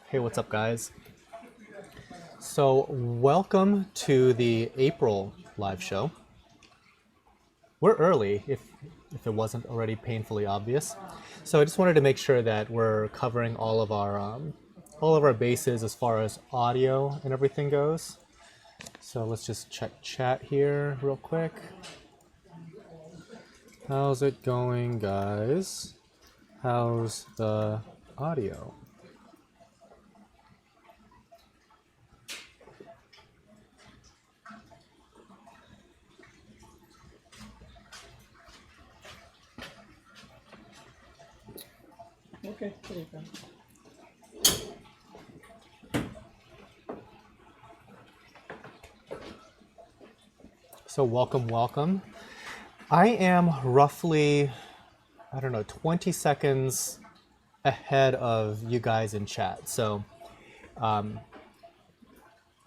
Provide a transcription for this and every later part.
Hey, what's up, guys? So, welcome to the April live show. We're early, if it wasn't already painfully obvious. So, I just wanted to make sure that we're covering all of our bases as far as audio and everything goes. So, let's just check chat here real quick. How's it going, guys? How's the audio? Okay, there you go. So welcome. I am roughly, 20 seconds ahead of you guys in chat. So I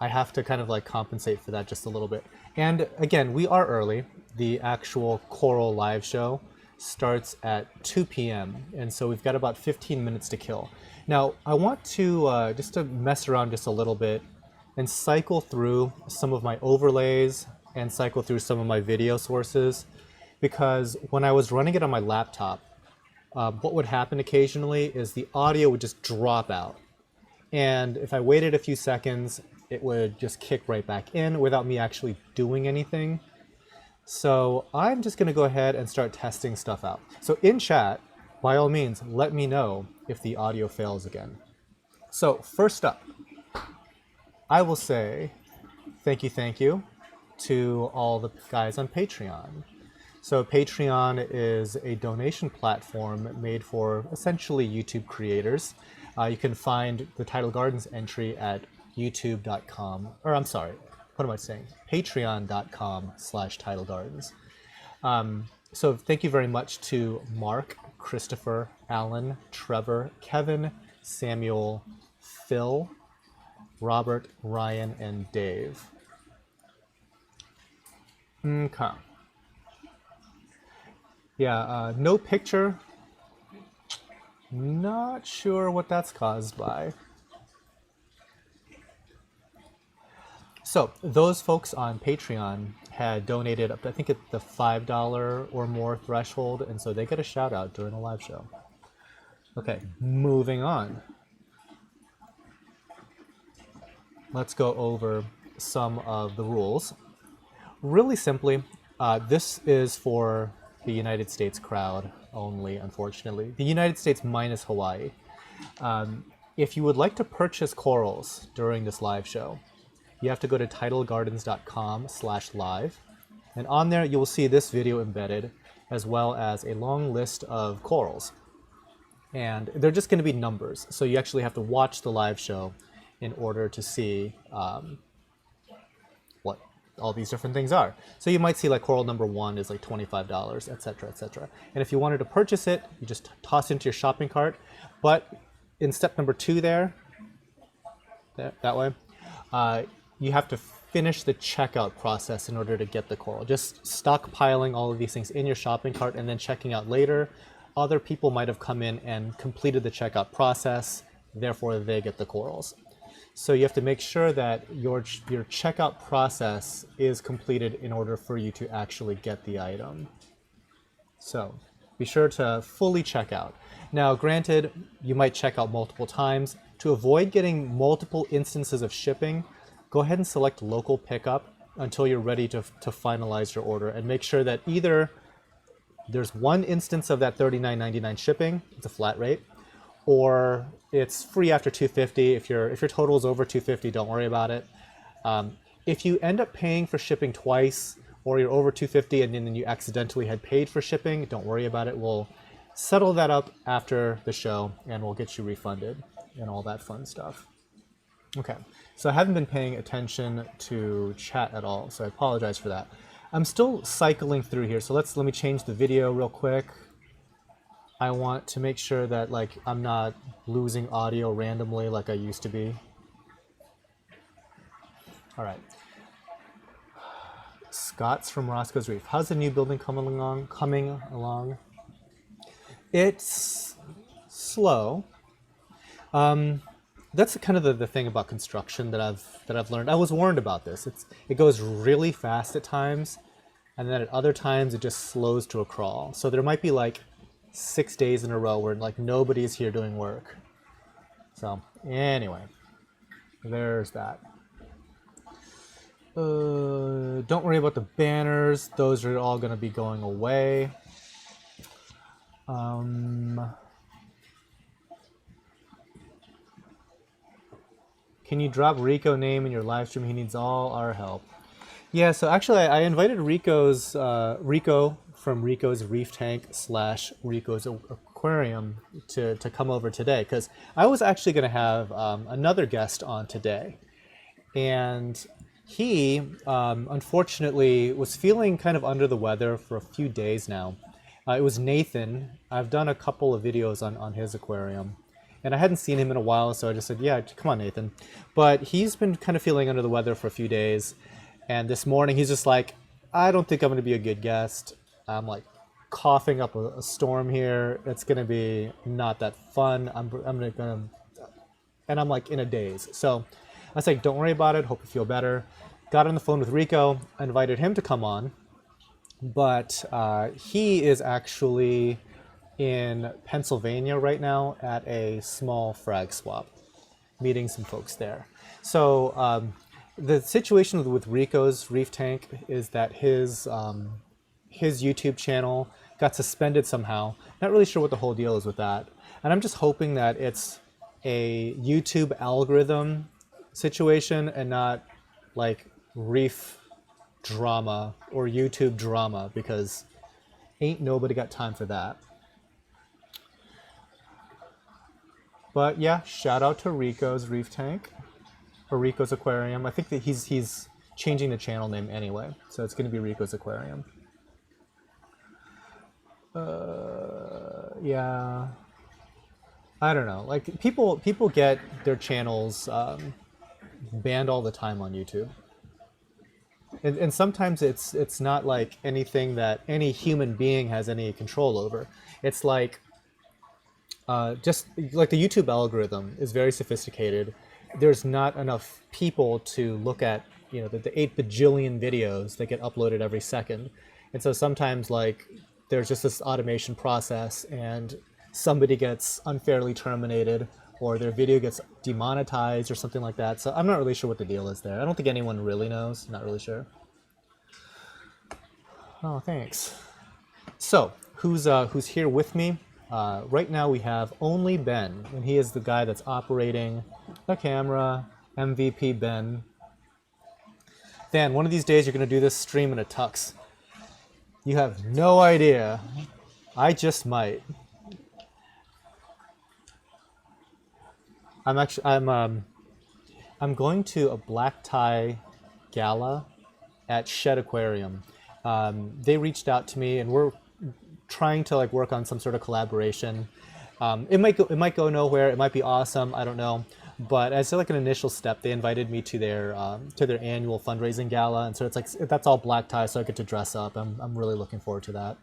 have to kind of like compensate for that just a little bit. And again, we are early. The actual Coral live show starts at 2 p.m. And so we've got about 15 minutes to kill. Now, I want to just to mess around just a little bit and cycle through some of my overlays and cycle through some of my video sources, because when I was running it on my laptop, what would happen occasionally is the audio would just drop out. And if I waited a few seconds, it would just kick right back in without me actually doing anything. So I'm just gonna go ahead and start testing stuff out. So in chat, by all means, let me know if the audio fails again. So first up, I will say thank you to all the guys on Patreon. So Patreon is a donation platform made for essentially YouTube creators. You can find the Tidal Gardens entry at youtube.com, or I'm sorry, what am I saying? Patreon.com/Tidal Gardens. So thank you very much to Mark, Christopher, Alan, Trevor, Kevin, Samuel, Phil, Robert, Ryan, and Dave. Okay. Yeah, no picture. Not sure what that's caused by. So those folks on Patreon had donated up to, I think, at the $5 or more threshold, and so they get a shout out during the live show. Okay, moving on. Let's go over some of the rules. Really simply, this is for the United States crowd only, unfortunately. The United States minus Hawaii. If you would like to purchase corals during this live show, you have to go to tidalgardens.com/live. And on there, you will see this video embedded, as well as a long list of corals. And they're just going to be numbers. So you actually have to watch the live show in order to see what all these different things are. So you might see like coral number 1 is like $25, etc., etc. And if you wanted to purchase it, you just toss it into your shopping cart. But in step number 2 that way, you have to finish the checkout process in order to get the coral. Just stockpiling all of these things in your shopping cart and then checking out later. Other people might have come in and completed the checkout process, therefore they get the corals. So you have to make sure that your checkout process is completed in order for you to actually get the item. So be sure to fully check out. Now, granted, you might check out multiple times. To avoid getting multiple instances of shipping, go ahead and select local pickup until you're ready to finalize your order, and make sure that either there's one instance of that $39.99 shipping, it's a flat rate, or it's free after $250. If your total is over $250, don't worry about it. If you end up paying for shipping twice, or you're over $250 and then you accidentally had paid for shipping, don't worry about it. We'll settle that up after the show and we'll get you refunded and all that fun stuff. Okay, so I haven't been paying attention to chat at all, so I apologize for that. I'm still cycling through here, so let me change the video real quick. I want to make sure that like I'm not losing audio randomly like I used to be. All right. Scott's from Roscoe's Reef. How's the new building coming along? It's slow. That's kind of the thing about construction that I've learned. I was warned about this. It goes really fast at times, and then at other times it just slows to a crawl. So there might be like 6 days in a row where like nobody's here doing work. So anyway, there's that. Don't worry about the banners. Those are all going to be going away. Can you drop Rico name in your live stream? He needs all our help. Yeah, so actually I invited Rico from Rico's Reef Tank / Rico's Aquarium to come over today, because I was actually going to have another guest on today. And he, unfortunately, was feeling kind of under the weather for a few days now. It was Nathan. I've done a couple of videos on his aquarium. And I hadn't seen him in a while, so I just said, yeah, come on, Nathan. But he's been kind of feeling under the weather for a few days. And this morning, he's just like, I don't think I'm going to be a good guest. I'm like coughing up a storm here. It's going to be not that fun. And I'm like in a daze. So I was like, don't worry about it. Hope you feel better. Got on the phone with Rico. I invited him to come on. But he is actually in Pennsylvania right now at a small frag swap, meeting some folks there. So the situation with Rico's Reef Tank is that his YouTube channel got suspended somehow. Not really sure what the whole deal is with that. And I'm just hoping that it's a YouTube algorithm situation and not like Reef drama or YouTube drama, because ain't nobody got time for that. But yeah, shout out to Rico's Reef Tank or Rico's Aquarium. I think that he's changing the channel name anyway, so it's going to be Rico's Aquarium. Yeah, I don't know. Like people get their channels banned all the time on YouTube, and sometimes it's not like anything that any human being has any control over. It's like just like the YouTube algorithm is very sophisticated. There's not enough people to look at, you know, the 8 bajillion videos that get uploaded every second. And so sometimes like there's just this automation process and somebody gets unfairly terminated or their video gets demonetized or something like that. So I'm not really sure what the deal is there. I don't think anyone really knows. Not really sure. Oh, thanks. So who's here with me? Right now we have only Ben, and he is the guy that's operating the camera, MVP Ben. Dan, one of these days you're going to do this stream in a tux. You have no idea. I just might. I'm going to a black tie gala at Shed Aquarium. They reached out to me, and we're trying to like work on some sort of collaboration. It might go nowhere. It might be awesome. I don't know. But as like an initial step, they invited me to their annual fundraising gala, and so it's like that's all black tie, so I get to dress up. I'm really looking forward to that.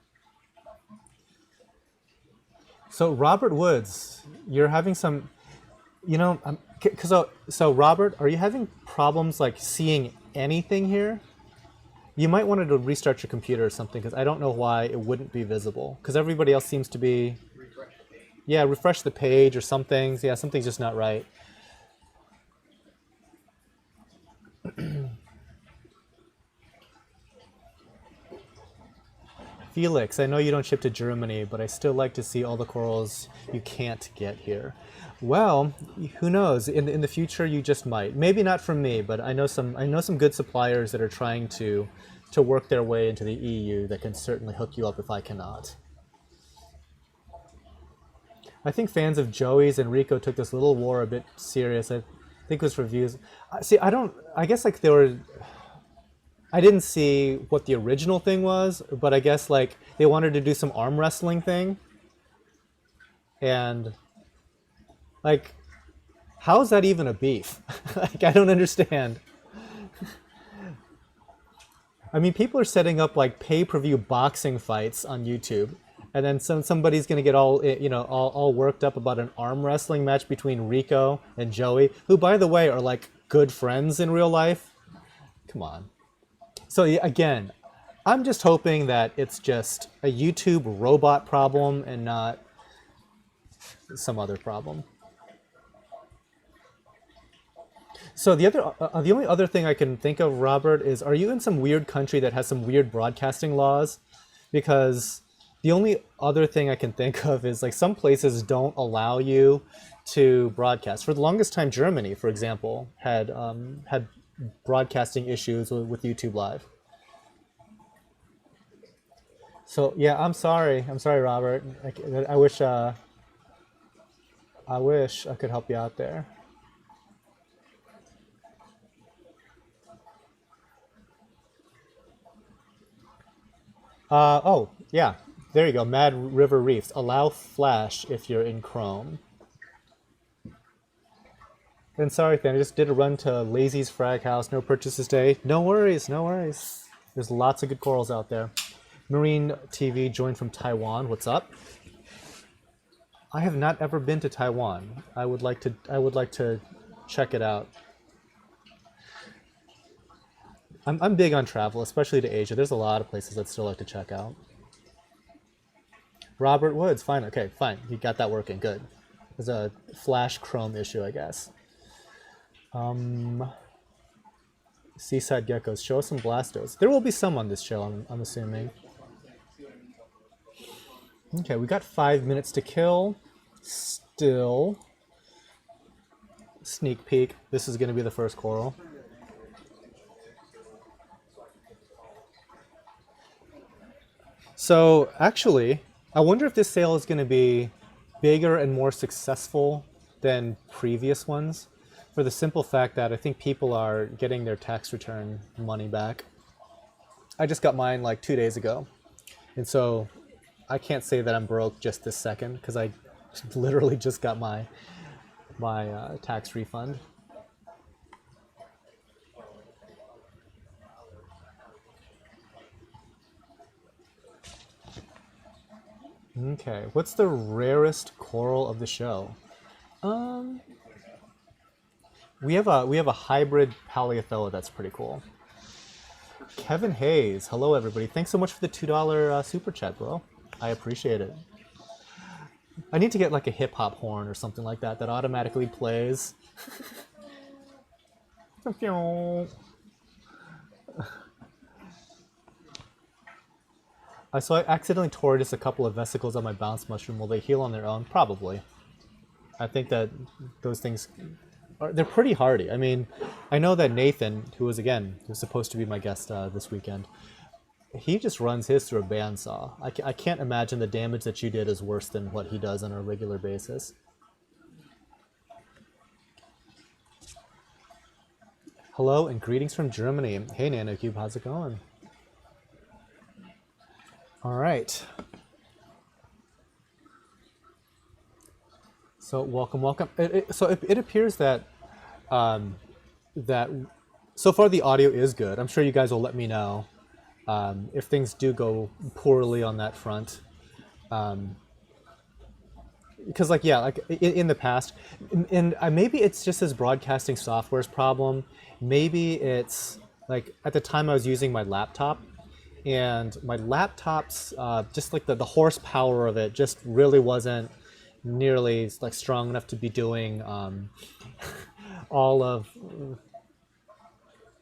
So Robert Woods, you're having some, you know, so Robert, are you having problems like seeing anything here? You might want to restart your computer or something, because I don't know why it wouldn't be visible. Because everybody else seems to be... Refresh the page. Yeah, refresh the page or something. Yeah, something's just not right. Felix, I know you don't ship to Germany, but I still like to see all the corals you can't get here. Well, who knows? In the future, you just might. Maybe not from me, but I know some good suppliers that are trying to work their way into the EU that can certainly hook you up if I cannot. I think fans of Joey's and Rico took this little war a bit serious. I think it was for views. See, I guess like I didn't see what the original thing was, but I guess like they wanted to do some arm wrestling thing. And like, how is that even a beef? Like, I don't understand. I mean, people are setting up like pay-per-view boxing fights on YouTube, and then somebody's gonna get all all worked up about an arm wrestling match between Rico and Joey, who by the way are like good friends in real life. Come on. So yeah, again, I'm just hoping that it's just a YouTube robot problem and not some other problem. So the only other thing I can think of, Robert, is are you in some weird country that has some weird broadcasting laws? Because the only other thing I can think of is like some places don't allow you to broadcast. For the longest time, Germany, for example, had broadcasting issues with YouTube Live. So yeah, I'm sorry, Robert. I wish I could help you out there. Oh, yeah. There you go. Mad River Reefs. Allow Flash if you're in Chrome. And sorry, Than, I just did a run to Lazy's Frag House. No purchases today. No worries, no worries. There's lots of good corals out there. Marine TV joined from Taiwan. What's up? I have not ever been to Taiwan. I would like to check it out. I'm big on travel, especially to Asia. There's a lot of places I'd still like to check out. Robert Woods, fine. Okay, fine. You got that working. Good. There's a Flash Chrome issue, I guess. Seaside Geckos. Show us some Blastos. There will be some on this show, I'm assuming. Okay, we got 5 minutes to kill. Still. Sneak peek. This is going to be the first coral. So actually, I wonder if this sale is going to be bigger and more successful than previous ones, for the simple fact that I think people are getting their tax return money back. I just got mine like 2 days ago, and so I can't say that I'm broke just this second because I literally just got my tax refund. Okay, what's the rarest coral of the show? We have a hybrid Paleothoa that's pretty cool. Kevin Hayes, hello everybody. Thanks so much for the $2 super chat, bro. I appreciate it. I need to get like a hip hop horn or something like that that automatically plays. So I accidentally tore just a couple of vesicles on my bounce mushroom. Will they heal on their own? Probably. I think that those things they're pretty hardy. I mean, I know that Nathan, who was supposed to be my guest this weekend, he just runs his through a bandsaw. I can't imagine the damage that you did is worse than what he does on a regular basis. Hello and greetings from Germany. Hey NanoCube, how's it going? All right. So welcome. It appears that that so far the audio is good. I'm sure you guys will let me know if things do go poorly on that front. Because in the past, and maybe it's just this broadcasting software's problem. Maybe it's like at the time I was using my laptop. And my laptop's just like the horsepower of it just really wasn't nearly like strong enough to be doing all of.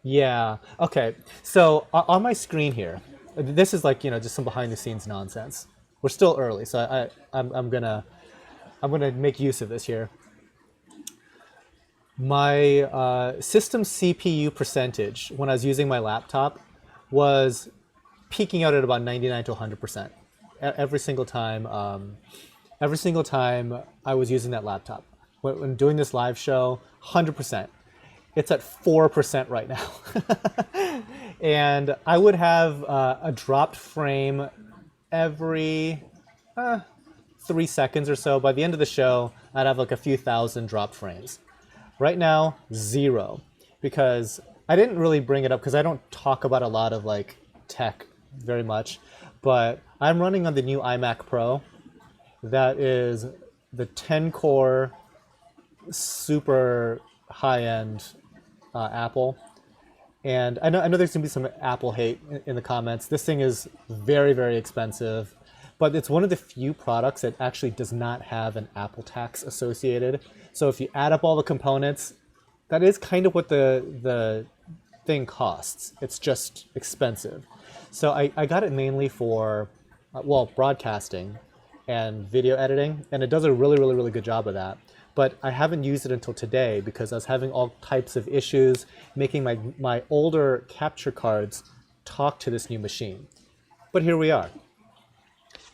Yeah. Okay. So on my screen here, this is like just some behind the scenes nonsense. We're still early, so I'm gonna make use of this here. My system CPU percentage when I was using my laptop was peaking out at about 99 to 100% every single time. Every single time I was using that laptop. When doing this live show, 100%. It's at 4% right now. And I would have a dropped frame every 3 seconds or so. By the end of the show, I'd have like a few thousand dropped frames. Right now, 0. Because I didn't really bring it up because I don't talk about a lot of like tech very much. but I'm running on the new iMac Pro. That is the 10-core, super high-end Apple. And I know there's going to be some Apple hate in the comments. This thing is very, very expensive, but it's one of the few products that actually does not have an Apple tax associated. So if you add up all the components, that is kind of what the thing costs. It's just expensive. So I got it mainly for, well, broadcasting and video editing, and it does a really, really, really good job of that. But I haven't used it until today because I was having all types of issues making my older capture cards talk to this new machine. But here we are.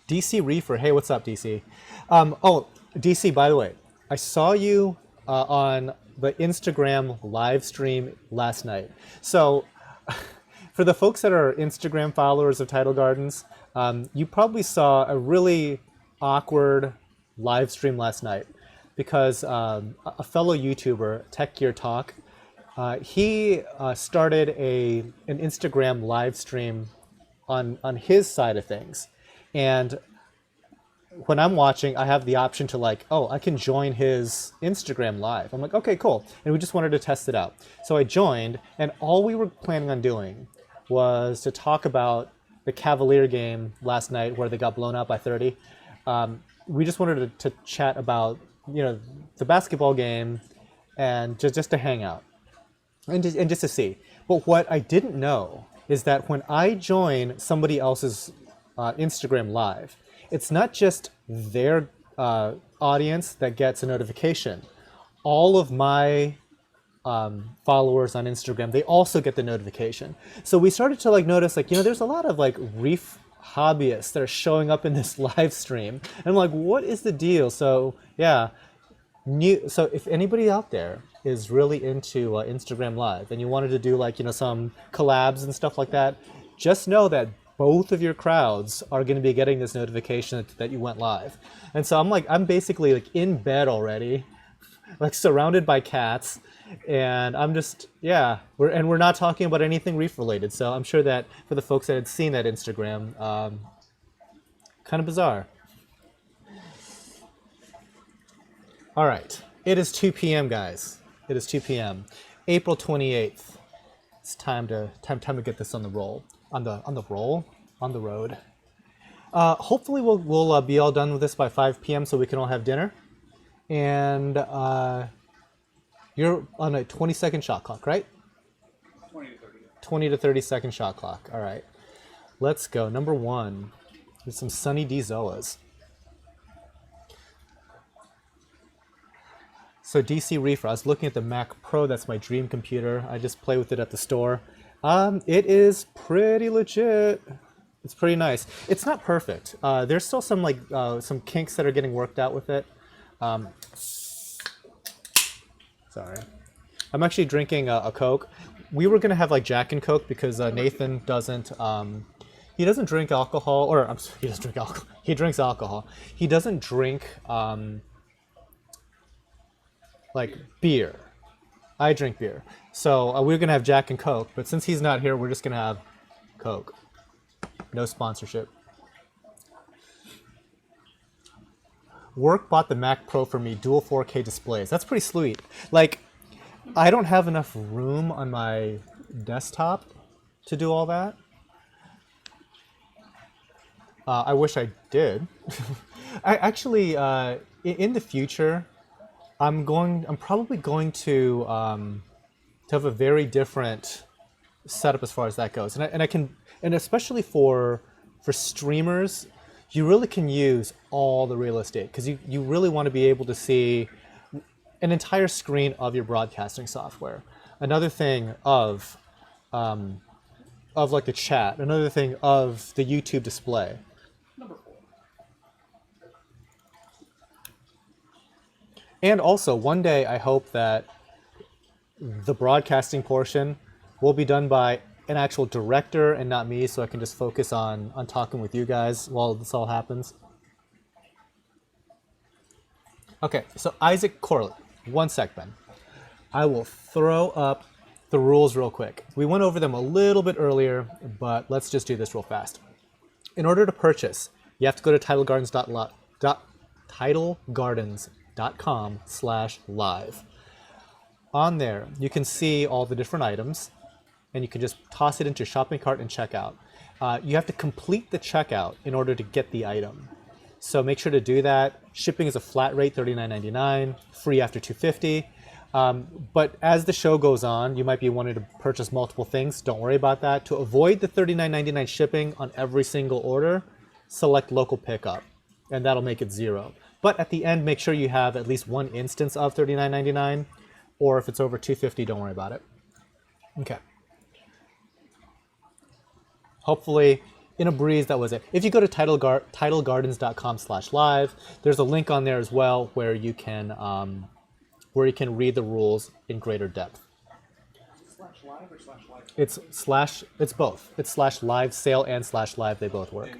DC Reefer, hey, what's up, DC? Oh, DC, by the way, I saw you on the Instagram live stream last night. So for the folks that are Instagram followers of Tidal Gardens, you probably saw a really awkward live stream last night because a fellow YouTuber, Tech Gear Talk, he started an Instagram live stream on his side of things. And when I'm watching, I have the option to like, oh, I can join his Instagram live. I'm like, okay, cool. And we just wanted to test it out. So I joined, and all we were planning on doing was to talk about the Cavalier game last night where they got blown out by 30. We just wanted to chat about, you know, the basketball game and just to hang out and just to see. But what I didn't know is that when I join somebody else's Instagram live, it's not just their audience that gets a notification. All of my followers on Instagram, they also get the notification. So we started to like notice, like, you know, there's a lot of like Reef hobbyists that are showing up in this live stream. And I'm like, what is the deal? So yeah, so if anybody out there is really into Instagram Live and you wanted to do like, you know, some collabs and stuff like that, just know that both of your crowds are going to be getting this notification that you went live. And so I'm basically like in bed already, like surrounded by cats, and I'm just, yeah, we're not talking about anything Reef related. So I'm sure that for the folks that had seen that Instagram, kind of bizarre. All right, it is 2 p.m. guys. It is 2 p.m. April 28th. It's time to get this on the roll. On the road. Hopefully we'll be all done with this by 5 p.m. so we can all have dinner. And you're on a 20-second shot clock, right? 20 to 30. 20 to 30-second shot clock. All right. Let's go. Number one is some Sunny D Zoas. So DC Reefer, I was looking at the Mac Pro. That's my dream computer. I just play with it at the store. It is pretty legit. It's pretty nice. It's not perfect. There's still some like some kinks that are getting worked out with it. Sorry. I'm actually drinking a Coke. We were gonna have like Jack and Coke because Nathan doesn't. He doesn't drink alcohol, or he doesn't drink alcohol. He drinks alcohol. He doesn't drink like beer. I drink beer. So we were going to have Jack and Coke, but since he's not here, we're just going to have Coke. No sponsorship. Work bought the Mac Pro for me, dual 4K displays. That's pretty sweet. Like, I don't have enough room on my desktop to do all that. I wish I did. I actually, in the future, I'm probably going to have a very different setup as far as that goes, and especially for streamers, you really can use all the real estate because you really want to be able to see an entire screen of your broadcasting software. Another thing of like the chat. Another thing of the YouTube display. Number 4. And also, one day I hope that the broadcasting portion will be done by an actual director and not me, so I can just focus on talking with you guys while this all happens. Okay, so Isaac Corley, 1 sec, Ben. I will throw up the rules real quick. We went over them a little bit earlier, but let's just do this real fast. In order to purchase, you have to go to tidalgardens.com/live. On there, you can see all the different items, and you can just toss it into your shopping cart and check out. You have to complete the checkout in order to get the item. So make sure to do that. Shipping is a flat rate, $39.99, free after $250. But as the show goes on, you might be wanting to purchase multiple things. Don't worry about that. To avoid the $39.99 shipping on every single order, select local pickup, and that'll make it 0. But at the end, make sure you have at least one instance of $39.99, or if it's over $250, don't worry about it. Okay. Hopefully, in a breeze, that was it. If you go to tidalgardens.com/live, there's a link on there as well where you can read the rules in greater depth. /live or /live? It's both. It's /live sale and /live. They both work.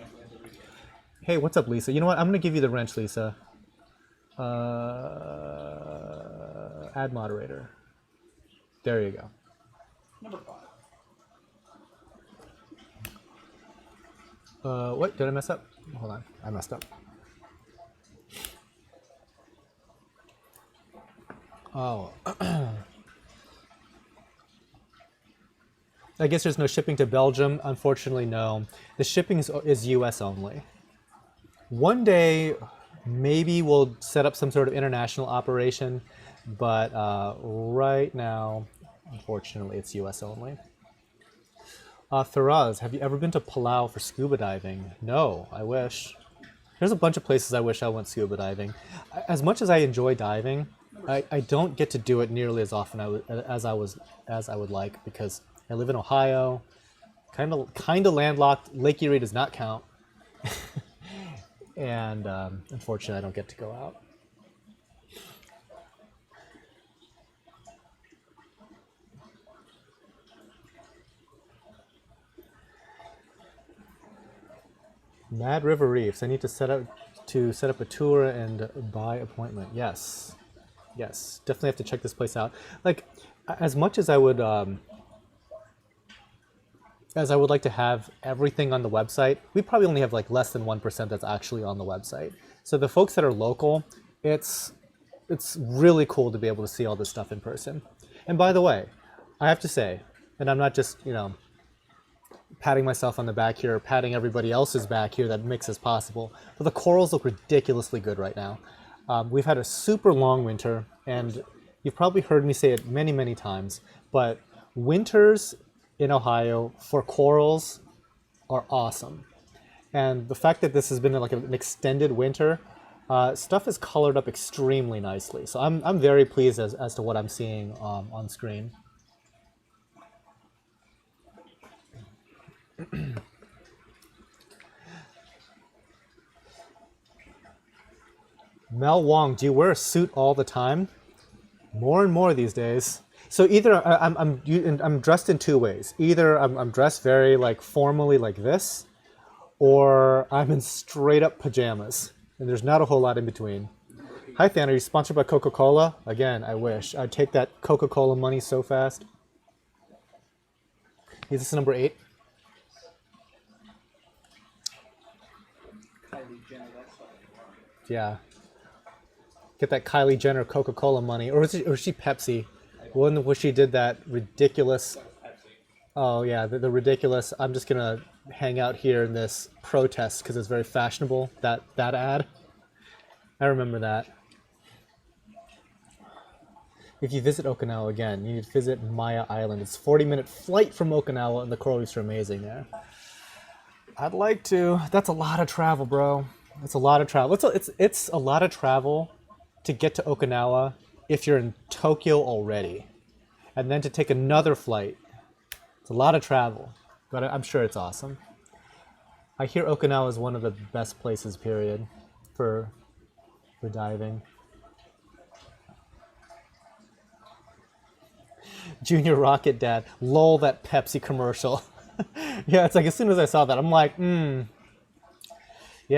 Hey, what's up, Lisa? You know what? I'm going to give you the wrench, Lisa. Add moderator. There you go. Number 5. What? Did I mess up? Hold on. I messed up. Oh. I guess there's no shipping to Belgium. Unfortunately, no. The shipping is US only. One day, maybe we'll set up some sort of international operation, but right now, unfortunately, it's US only. Faraz, have you ever been to Palau for scuba diving? No, I wish. There's a bunch of places I wish I went scuba diving. As much as I enjoy diving, I don't get to do it nearly as often as I would like, because I live in Ohio, kind of landlocked. Lake Erie does not count, and unfortunately, I don't get to go out. Mad River Reefs. I need to set up a tour and buy appointment. Yes, definitely have to check this place out. Like, as much as I would like to have everything on the website, we probably only have like less than 1% that's actually on the website. So the folks that are local, it's really cool to be able to see all this stuff in person. And by the way, I have to say, and I'm not just, patting myself on the back here, or patting everybody else's back here that makes this possible, but the corals look ridiculously good right now. We've had a super long winter, and you've probably heard me say it many, many times, but winters in Ohio for corals are awesome. And the fact that this has been like an extended winter, stuff is colored up extremely nicely. So I'm very pleased as to what I'm seeing on screen. Mel Wong, do you wear a suit all the time? More and more these days. So either I'm dressed in two ways. Either I'm dressed very like formally like this, or I'm in straight up pajamas, and there's not a whole lot in between. Hi, Than, are you sponsored by Coca-Cola? Again, I wish. I'd take that Coca-Cola money so fast. Is this number 8? Yeah. Get that Kylie Jenner Coca-Cola money. Or was she Pepsi? One where she did that ridiculous... Oh, yeah, the ridiculous, I'm just going to hang out here in this protest because it's very fashionable, that ad. I remember that. If you visit Okinawa again, you need to visit Maya Island. It's a 40-minute flight from Okinawa, and the coral reefs are amazing there. I'd like to. That's a lot of travel, bro. It's a lot of travel. It's a lot of travel to get to Okinawa if you're in Tokyo already. And then to take another flight. It's a lot of travel, but I'm sure it's awesome. I hear Okinawa is one of the best places, period, for diving. Junior Rocket Dad, lol, that Pepsi commercial. Yeah, it's like as soon as I saw that, I'm like, yeah,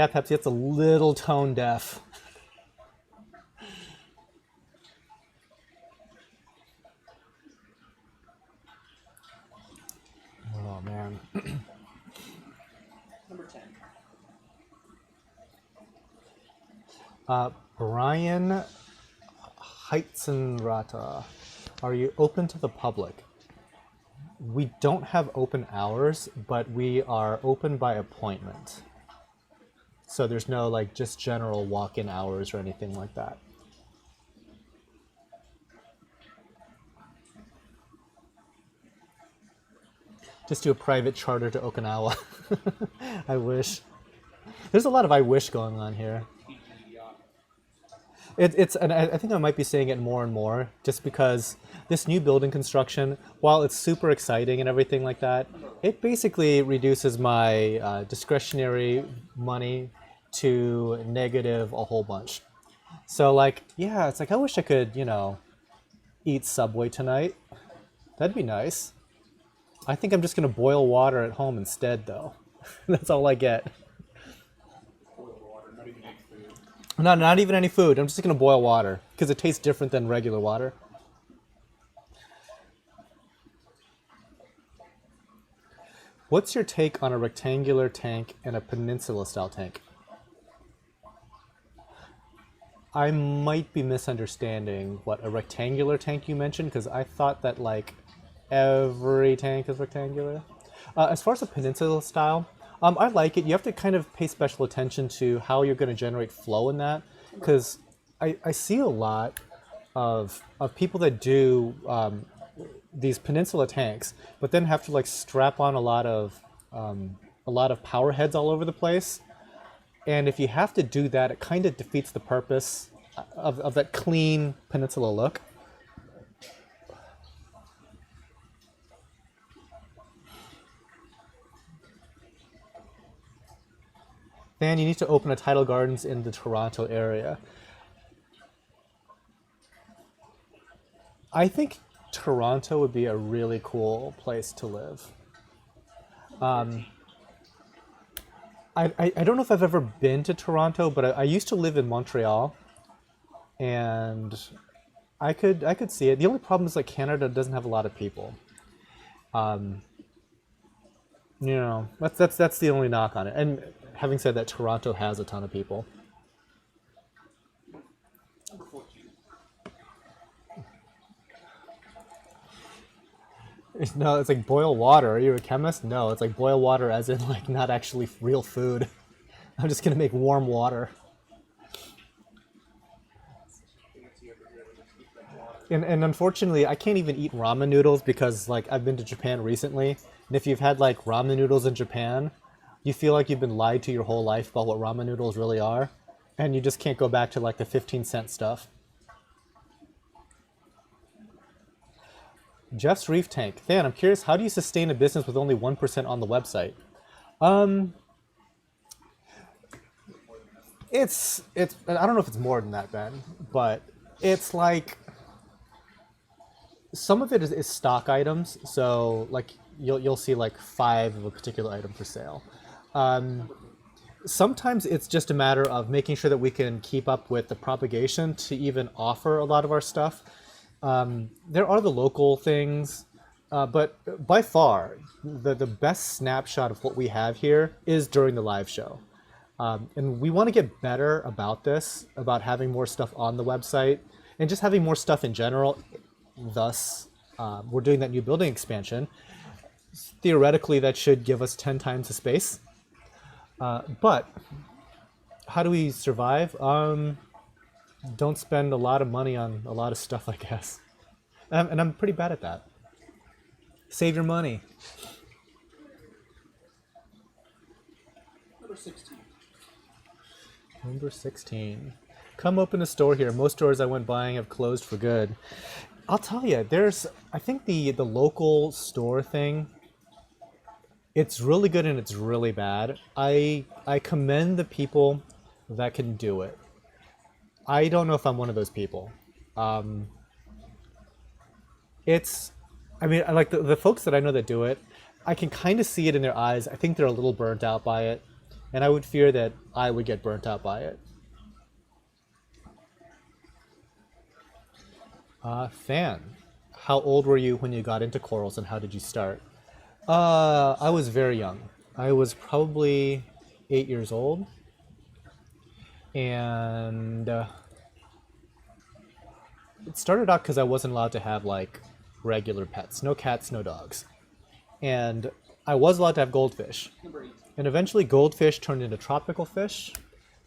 Pepsi, it's a little tone deaf. Oh, man. Number 10. Brian Heitzenrata, are you open to the public? We don't have open hours, but we are open by appointment. So there's no like just general walk-in hours or anything like that. Just do a private charter to Okinawa. I wish. There's a lot of I wish going on here. And I think I might be saying it more and more, just because this new building construction, while it's super exciting and everything like that, it basically reduces my discretionary money to negative a whole bunch. So like, yeah, it's like I wish I could, you know, eat Subway tonight. That'd be nice. I think I'm just gonna boil water at home instead, though. That's all I get. Boiled water, not even egg food. Not even any food. I'm just gonna boil water because it tastes different than regular water. What's your take on a rectangular tank and a peninsula style tank? I might be misunderstanding what a rectangular tank you mentioned, because I thought that like every tank is rectangular. As far as the peninsula style, I like it. You have to kind of pay special attention to how you're going to generate flow in that, because I see a lot of people that do these peninsula tanks, but then have to like strap on a lot of power heads all over the place. And if you have to do that, it kind of defeats the purpose of that clean peninsula look. Then you need to open a Tidal Gardens in the Toronto area. I think Toronto would be a really cool place to live. I don't know if I've ever been to Toronto, but I used to live in Montreal, and I could see it. The only problem is like Canada doesn't have a lot of people. You know, that's the only knock on it. And having said that, Toronto has a ton of people. Number 14. No, it's like boil water. Are you a chemist? No, it's like boil water as in like not actually real food. I'm just gonna make warm water. And unfortunately, I can't even eat ramen noodles because like I've been to Japan recently, and if you've had like ramen noodles in Japan, you feel like you've been lied to your whole life about what ramen noodles really are, and you just can't go back to like the 15-cent stuff. Jeff's Reef Tank. Than, I'm curious, how do you sustain a business with only 1% on the website? It's I don't know if it's more than that, Ben, but it's like some of it is stock items. So like you'll see like 5 of a particular item for sale. Sometimes it's just a matter of making sure that we can keep up with the propagation to even offer a lot of our stuff. There are the local things, but by far, the best snapshot of what we have here is during the live show. And we want to get better about this, about having more stuff on the website, and just having more stuff in general. Thus, we're doing that new building expansion. Theoretically, that should give us 10 times the space. But how do we survive? Don't spend a lot of money on a lot of stuff, I guess. And I'm pretty bad at that. Save your money. Number 16. Number 16. Come open a store here. Most stores I went buying have closed for good. I'll tell you, I think the local store thing, it's really good and it's really bad. I commend the people that can do it. I don't know if I'm one of those people. I mean, like the folks that I know that do it, I can kind of see it in their eyes. I think they're a little burnt out by it, and I would fear that I would get burnt out by it. Fan, how old were you when you got into corals, and how did you start? I was very young. I was probably 8 years old. And it started out because I wasn't allowed to have like regular pets, no cats, no dogs. And I was allowed to have goldfish. Number 8. And eventually goldfish turned into tropical fish,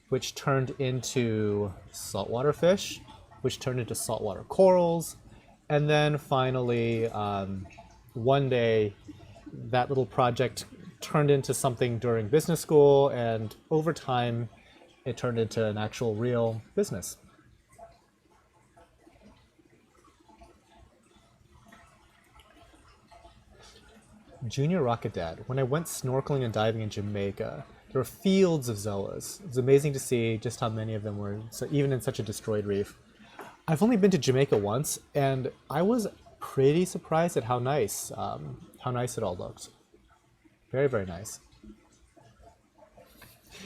which turned into saltwater fish, which turned into saltwater corals. And then finally, one day, that little project turned into something during business school, and over time, it turned into an actual real business. Junior Rocket Dad, when I went snorkeling and diving in Jamaica, there were fields of zoas. It's amazing to see just how many of them were, so even in such a destroyed reef. I've only been to Jamaica once, and I was pretty surprised at how nice it all looked. Very, very nice.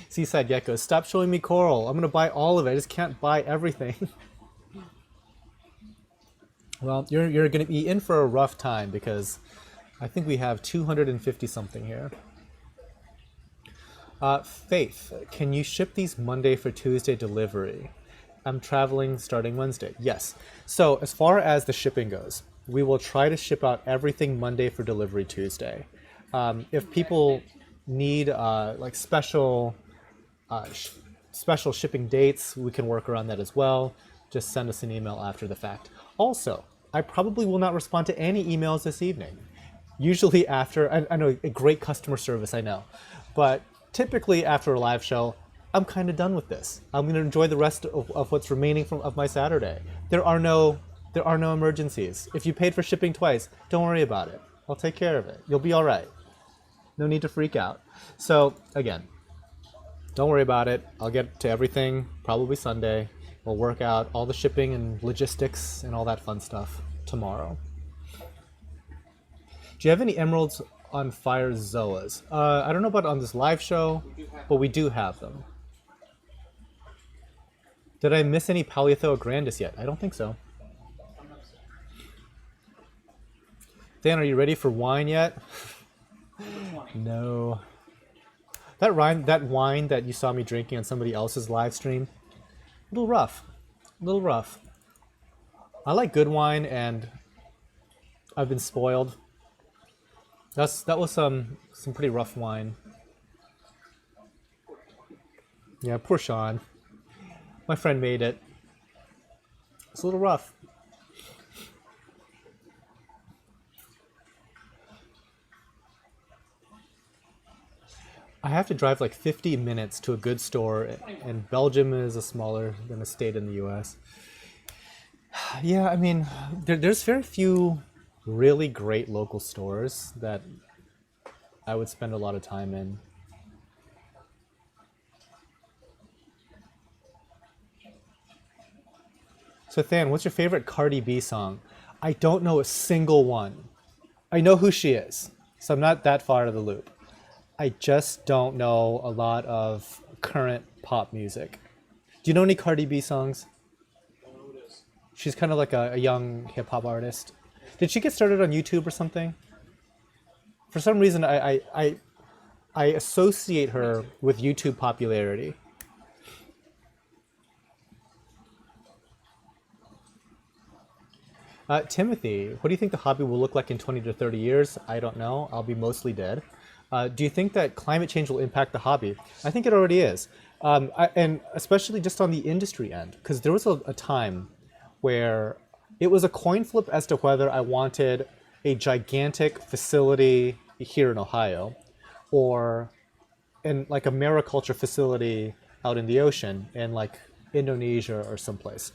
Seaside Geckos, stop showing me coral. I'm going to buy all of it. I just can't buy everything. Well, you're going to be in for a rough time because I think we have 250 something here. Faith, can you ship these Monday for Tuesday delivery? I'm traveling starting Wednesday. Yes. So as far as the shipping goes, we will try to ship out everything Monday for delivery Tuesday. If people need like special shipping dates, we can work around that as well. Just send us an email after the fact. Also, I probably will not respond to any emails this evening. Usually after, I know a great customer service, I know, but typically after a live show, I'm kind of done with this. I'm going to enjoy the rest of what's remaining of my Saturday. There are no emergencies. If you paid for shipping twice, don't worry about it. I'll take care of it. You'll be all right. No need to freak out. So again, don't worry about it. I'll get to everything probably Sunday. We'll work out all the shipping and logistics and all that fun stuff tomorrow. Do you have any emeralds on fire zoas? I don't know about on this live show, but we do have them. Did I miss any Paleothoa grandis yet? I don't think so. Dan, are you ready for wine yet? No. That wine that you saw me drinking on somebody else's live stream, a little rough. A little rough. I like good wine, and I've been spoiled. That was some pretty rough wine. Yeah, poor Sean. My friend made it. It's a little rough. I have to drive like 50 minutes to a good store, and Belgium is smaller than a state in the US. Yeah, I mean, there's very few really great local stores that I would spend a lot of time in. So Than, what's your favorite Cardi B song? I don't know a single one. I know who she is, so I'm not that far out of the loop. I just don't know a lot of current pop music. Do you know any Cardi B songs? I don't know who it is. She's kind of like a young hip-hop artist. Did she get started on YouTube or something? For some reason, I associate her with YouTube popularity. Timothy, what do you think the hobby will look like in 20 to 30 years? I don't know. I'll be mostly dead. Do you think that climate change will impact the hobby? I think it already is. And especially just on the industry end, because there was a time where it was a coin flip as to whether I wanted a gigantic facility here in Ohio or in like a mariculture facility out in the ocean in like Indonesia or someplace.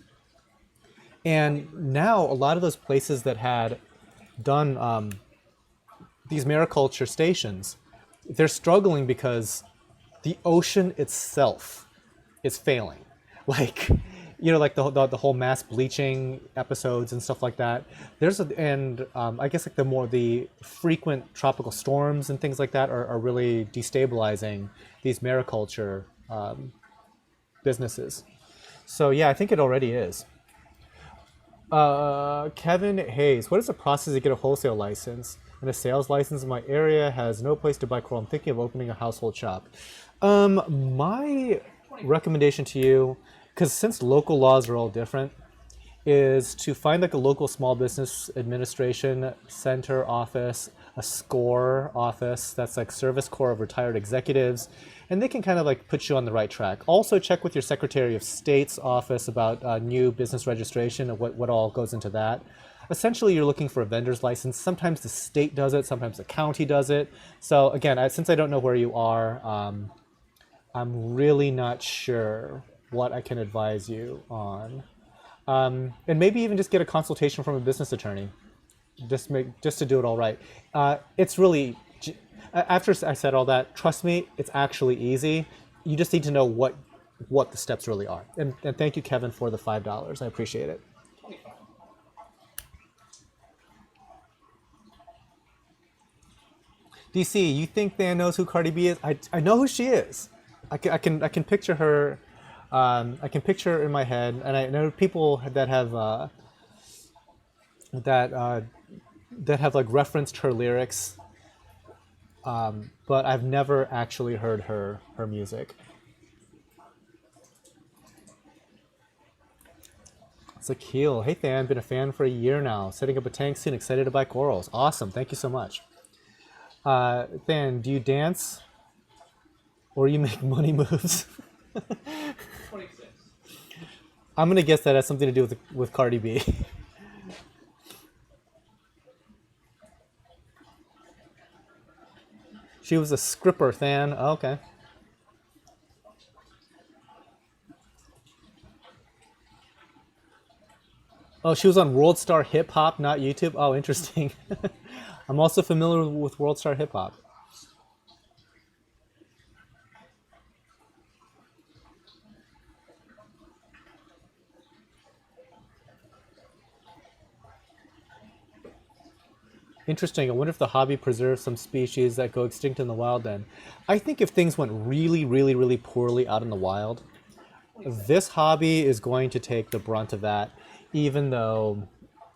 And now a lot of those places that had done these mariculture stations, they're struggling because the ocean itself is failing. Like, you know, like the whole mass bleaching episodes and stuff like that. I guess like the frequent tropical storms and things like that are really destabilizing these mariculture businesses. So yeah, I think it already is. Kevin Hayes, what is the process to get a wholesale license and a sales license? In my area has no place to buy coral. I'm thinking of opening a household shop. My recommendation to you, because since local laws are all different, is to find like a local small business administration center office, a SCORE office that's like Service Corps of Retired Executives, and they can kind of like put you on the right track. Also check with your Secretary of State's office about new business registration and what all goes into that. Essentially, you're looking for a vendor's license. Sometimes the state does it, sometimes the county does it. So again, since I don't know where you are, I'm really not sure what I can advise you on. And maybe even just get a consultation from a business attorney, just to do it all right. It's really, after I said all that, trust me, it's actually easy. You just need to know what the steps really are. And thank you, Kevin, for the $5. I appreciate it. DC, you think Dan knows who Cardi B is? I know who she is. I can picture her. I can picture her in my head, and I know people that have like referenced her lyrics, but I've never actually heard her music. It's like Keel. Hey Than, been a fan for a year now. Setting up a tank soon. Excited to buy corals. Awesome. Thank you so much. Than, do you dance, or you make money moves? 26. I'm gonna guess that has something to do with Cardi B. She was a scripper, Than. Oh, okay. Oh, she was on World Star Hip Hop, not YouTube. Oh, interesting. I'm also familiar with World Star Hip Hop. Interesting. I wonder if the hobby preserves some species that go extinct in the wild then. I think if things went really, really, really poorly out in the wild, this hobby is going to take the brunt of that, even though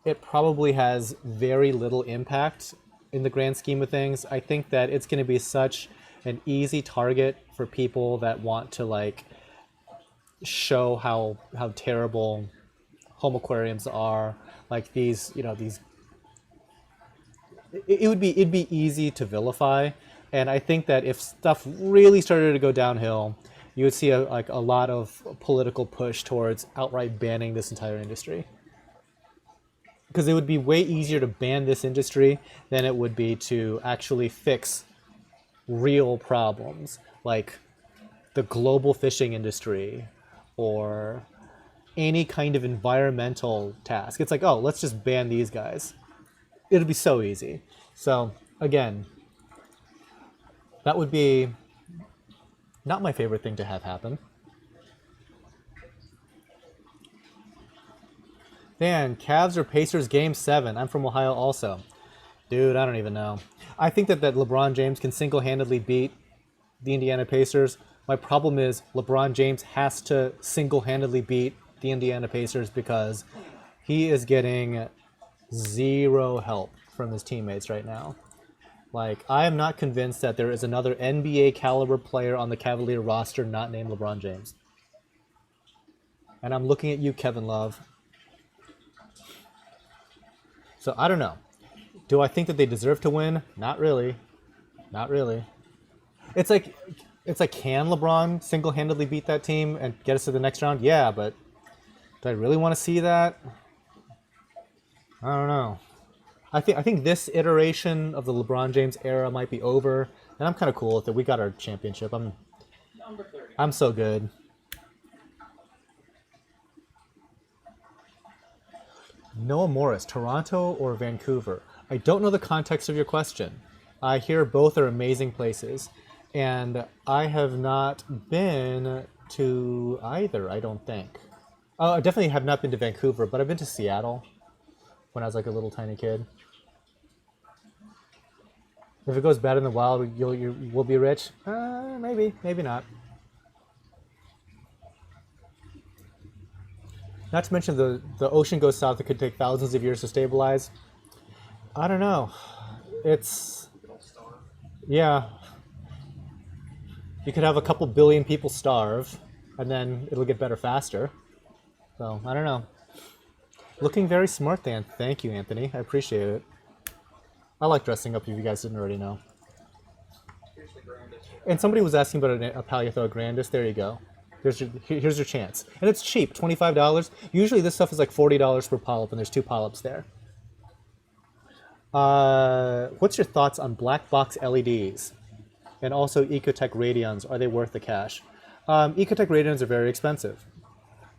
it probably has very little impact in the grand scheme of things. I think that it's going to be such an easy target for people that want to like show how terrible home aquariums are. Like these, these. It'd be easy to vilify, and I think that if stuff really started to go downhill, you would see a lot of political push towards outright banning this entire industry. Because it would be way easier to ban this industry than it would be to actually fix real problems like the global fishing industry or any kind of environmental task. It's like, oh, let's just ban these guys. It'll be so easy. So again, that would be not my favorite thing to have happen. Dan, Cavs or Pacers game 7? I'm from Ohio also. Dude, I don't even know. I think that LeBron James can single-handedly beat the Indiana Pacers. My problem is LeBron James has to single-handedly beat the Indiana Pacers because he is getting zero help from his teammates right now. Like, I am not convinced that there is another NBA caliber player on the Cavalier roster not named LeBron James. And I'm looking at you, Kevin Love. So I don't know. Do I think that they deserve to win? Not really. Not really. It's like, can LeBron single-handedly beat that team and get us to the next round? Yeah, but do I really want to see that? I don't know. I think this iteration of the LeBron James era might be over, and I'm kind of cool with it. We got our championship. Number 30. I'm so good. Noah Morris, Toronto or Vancouver? I don't know the context of your question. I hear both are amazing places, and I have not been to either, I don't think. I definitely have not been to Vancouver, but I've been to Seattle when I was like a little tiny kid. If it goes bad in the wild, we'll be rich? Maybe, maybe not. Not to mention the ocean goes south, it could take thousands of years to stabilize. I don't know. It's, yeah. You could have a couple billion people starve, and then it'll get better faster. So I don't know. Looking very smart, Dan. Thank you, Anthony. I appreciate it. I like dressing up if you guys didn't already know. Here's the grandest. And somebody was asking about a Paleothoa grandis. There you go. Here's your chance. And it's cheap, $25. Usually this stuff is like $40 per polyp, and there's 2 polyps there. What's your thoughts on black box LEDs? And also Ecotech Radions, are they worth the cash? Ecotech Radions are very expensive.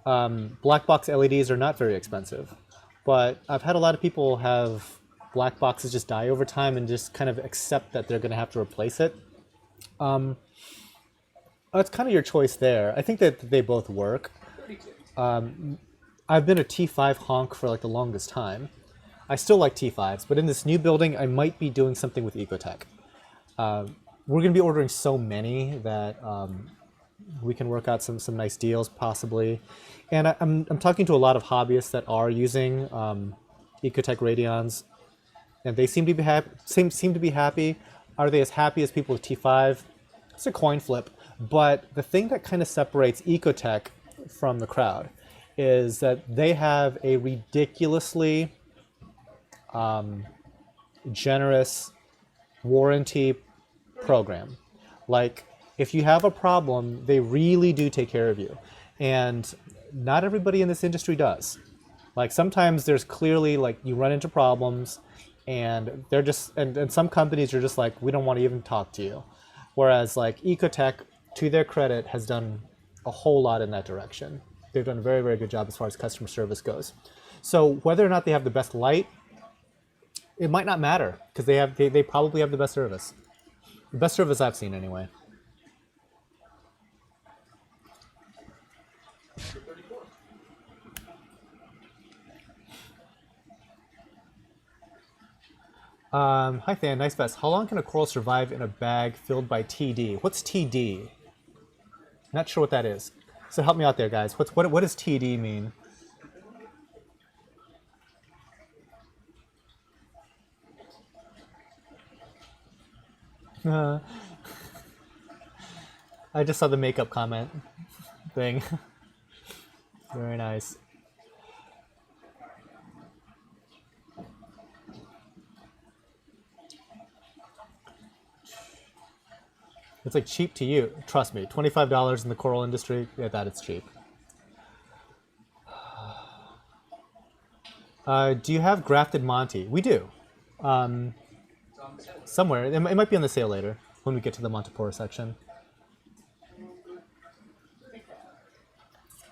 Black box LEDs are not very expensive. But I've had a lot of people have black boxes just die over time and just kind of accept that they're going to have to replace it. It's kind of your choice there. I think that they both work. 32. I've been a T5 honk for like the longest time. I still like T5s, but in this new building, I might be doing something with Ecotech. We're going to be ordering so many that we can work out some nice deals possibly. And I'm talking to a lot of hobbyists that are using Ecotech Radions, and they seem to be happy. Are they as happy as people with T5? It's a coin flip. But the thing that kind of separates Ecotech from the crowd is that they have a ridiculously generous warranty program. Like, if you have a problem, they really do take care of you. And not everybody in this industry does. Like, sometimes there's clearly, like, you run into problems, and they're just, and some companies are just like, we don't want to even talk to you. Whereas, like, Ecotech, to their credit, has done a whole lot in that direction. They've done a very, very good job as far as customer service goes. So whether or not they have the best light, it might not matter, because they probably have the best service. The best service I've seen, anyway. For 34. Hi, Than. Nice vest. How long can a coral survive in a bag filled by TD? What's TD? Not sure what that is. So help me out there, guys. What does TD mean? I just saw the makeup comment thing. Very nice. It's like cheap to you. Trust me, $25 in the coral industry, yeah, that is cheap. Do you have grafted Monty? We do. Somewhere. It might be on the sale later when we get to the Montipora section.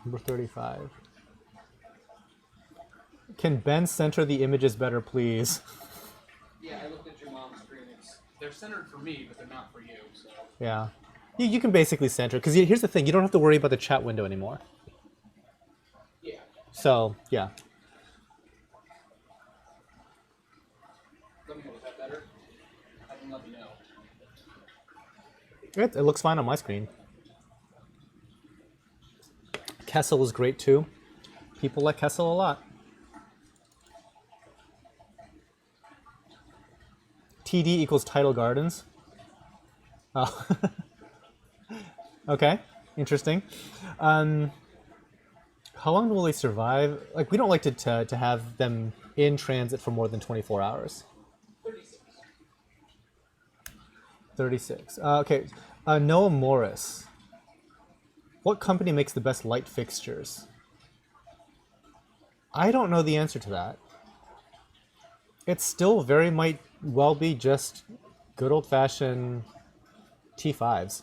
Number 35. Can Ben center the images better, please? Yeah, I looked at your mom's screen. They're centered for me, but they're not for you. So. Yeah. You can basically center, because here's the thing, you don't have to worry about the chat window anymore. Yeah. So, yeah. Let me know, is that better? I can let you know. It looks fine on my screen. Kessel is great too. People like Kessel a lot. TD equals Tidal Gardens. Oh. Okay, interesting. How long will they survive? Like, we don't like to have them in transit for more than 24 hours. 36. 36. Okay, Noah Morris. What company makes the best light fixtures? I don't know the answer to that. It still very might well be just good old-fashioned T5s.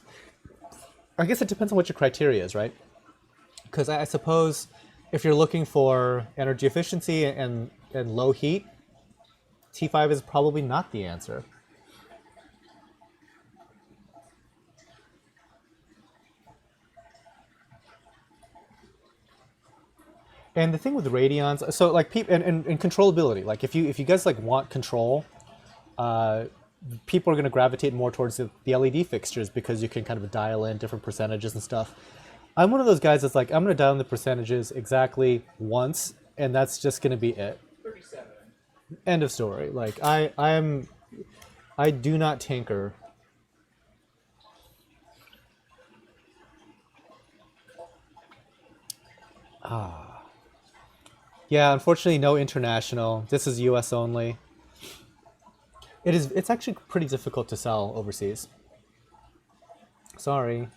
I guess it depends on what your criteria is, right? Because I suppose if you're looking for energy efficiency and low heat, T5 is probably not the answer. And the thing with radions, so like and controllability, like if you guys like want control, people are going to gravitate more towards the LED fixtures because you can kind of dial in different percentages and stuff. I'm one of those guys that's like, I'm going to dial in the percentages exactly once, and that's just going to be it. 37. End of story. Like I do not tinker. Yeah, unfortunately, no international. This is US only. It's actually pretty difficult to sell overseas. Sorry.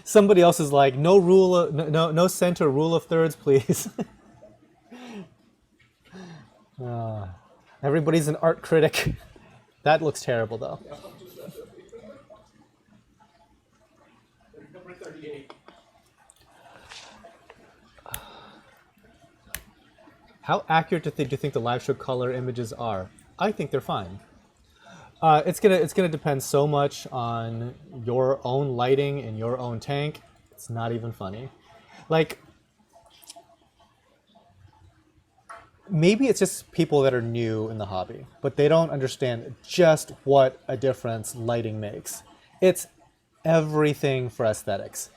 Somebody else is like, no rule of, no center, rule of thirds, please. Everybody's an art critic. That looks terrible though. Number 38. How accurate do you think the live show color images are? I think they're fine. It's gonna depend so much on your own lighting in your own tank. It's not even funny. Like, maybe it's just people that are new in the hobby, but they don't understand just what a difference lighting makes. It's everything for aesthetics.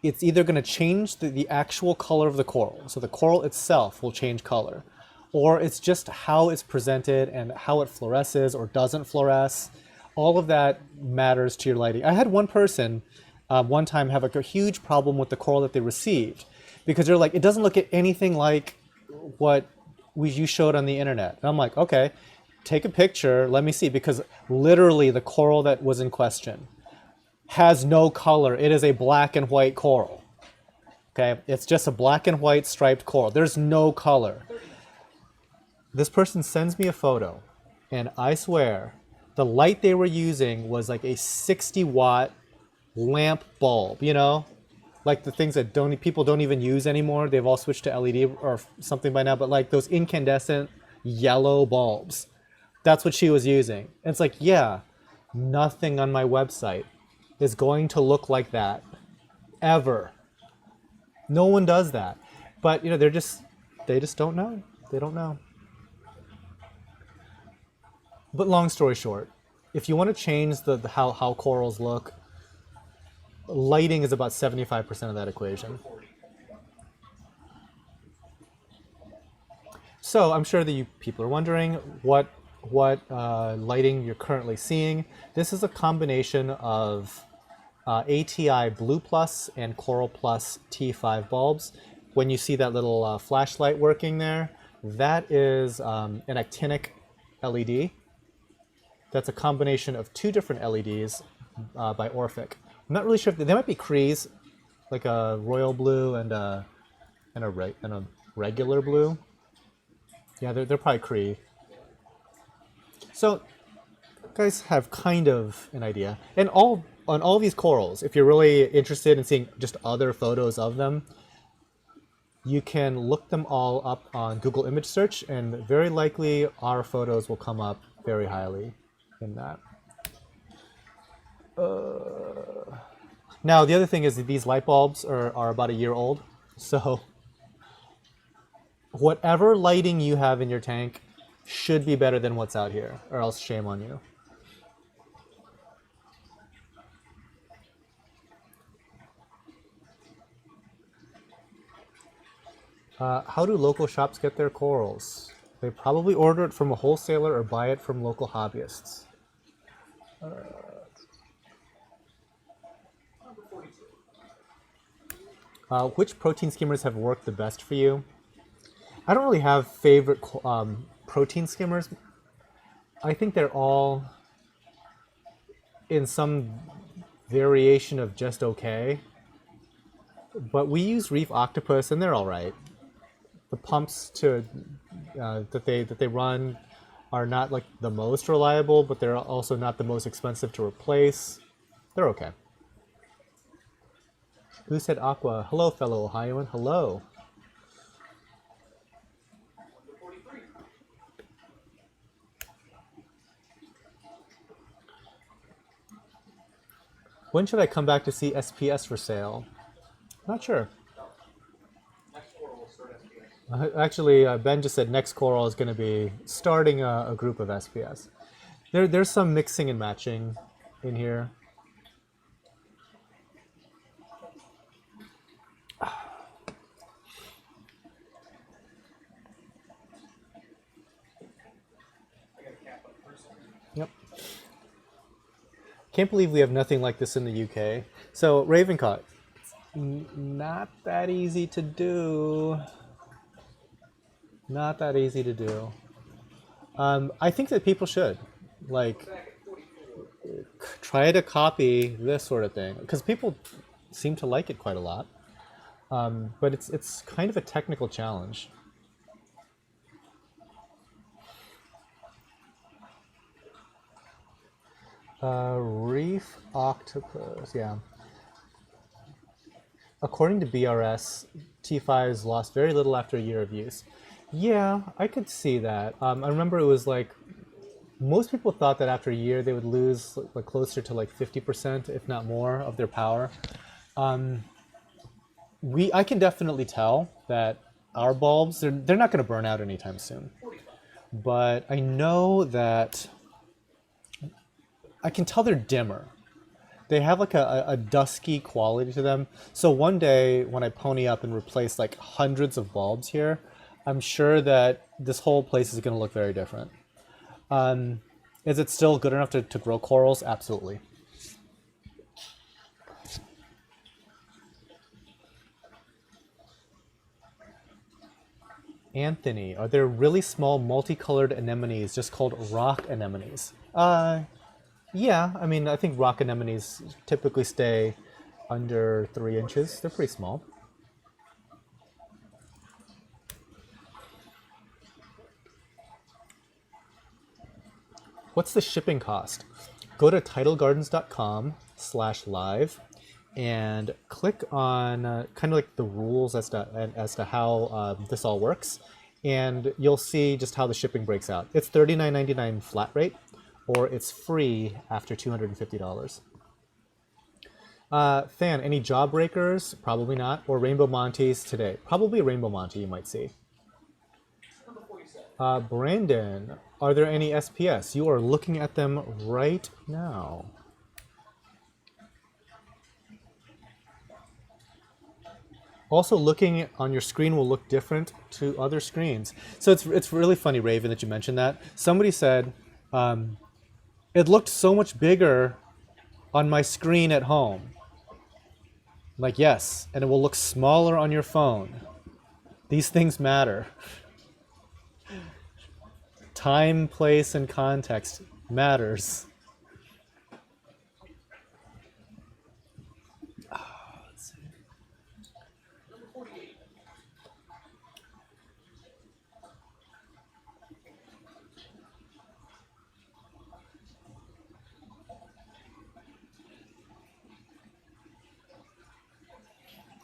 It's either going to change the actual color of the coral, so the coral itself will change color, or it's just how it's presented and how it fluoresces or doesn't fluoresce. All of that matters to your lighting. I had one person one time have a huge problem with the coral that they received because they're like, it doesn't look anything like what you showed on the internet. And I'm like, okay, take a picture, let me see, because literally the coral that was in question has no color. It is a black and white coral. Okay, it's just a black and white striped coral. There's no color. This person sends me a photo, and I swear the light they were using was like a 60-watt lamp bulb, you know? Like the things that people don't even use anymore. They've all switched to LED or something by now, but like those incandescent yellow bulbs. That's what she was using. And it's like, yeah, nothing on my website is going to look like that ever. No one does that. But you know, they just don't know. They don't know. But long story short, if you want to change how corals look, lighting is about 75% of that equation. So I'm sure that you people are wondering what lighting you're currently seeing. This is a combination of ATI Blue Plus and Coral Plus T5 bulbs. When you see that little flashlight working there, that is an actinic LED. That's a combination of two different LEDs by Orphic. I'm not really sure if they might be Crees, like a royal blue and a regular blue. Yeah, they're probably Cree. So, you guys have kind of an idea. And on all these corals, if you're really interested in seeing just other photos of them, you can look them all up on Google image search, and very likely our photos will come up very highly in that. Now, the other thing is that these light bulbs are about a year old. So whatever lighting you have in your tank should be better than what's out here, or else shame on you. How do local shops get their corals? They probably order it from a wholesaler or buy it from local hobbyists. Which protein skimmers have worked the best for you? I don't really have favorite protein skimmers. I think they're all in some variation of just okay. But we use Reef Octopus, and they're all right. The pumps that they run are not like the most reliable, but they're also not the most expensive to replace. They're okay. Who said Aqua? Hello, fellow Ohioan. Hello. When should I come back to see SPS for sale? Not sure. Next coral will start SPS. Actually, Ben just said next coral is going to be starting a group of SPS. There's some mixing and matching in here. Yep. Can't believe we have nothing like this in the UK. So Ravencott, Not that easy to do. Not that easy to do. I think that people should, like, try to copy this sort of thing, because people seem to like it quite a lot. But it's kind of a technical challenge. Reef octopus, yeah. According to BRS, T5s lost very little after a year of use. Yeah, I could see that. I remember it was like, most people thought that after a year they would lose like closer to like 50%, if not more, of their power. I can definitely tell that our bulbs, they're not going to burn out anytime soon. But I know that I can tell they're dimmer. They have like a dusky quality to them. So one day when I pony up and replace like hundreds of bulbs here, I'm sure that this whole place is going to look very different. Is it still good enough to grow corals? Absolutely. Anthony, are there really small multicolored anemones just called rock anemones? Yeah, I mean, I think rock anemones typically stay under 3 inches. They're pretty small. What's the shipping cost? Go to tidalgardens.com/live and click on kind of like the rules as to how this all works, and you'll see just how the shipping breaks out. It's $39.99 flat rate, or it's free after $250. Fan, any jawbreakers? Probably not. Or Rainbow Monties today? Probably Rainbow Monty you might see. Brandon, are there any SPS? You are looking at them right now. Also, looking on your screen will look different to other screens. So it's really funny, Raven, that you mentioned that. Somebody said, it looked so much bigger on my screen at home. Like, yes, and it will look smaller on your phone. These things matter. Time, place, and context matters. Let's see.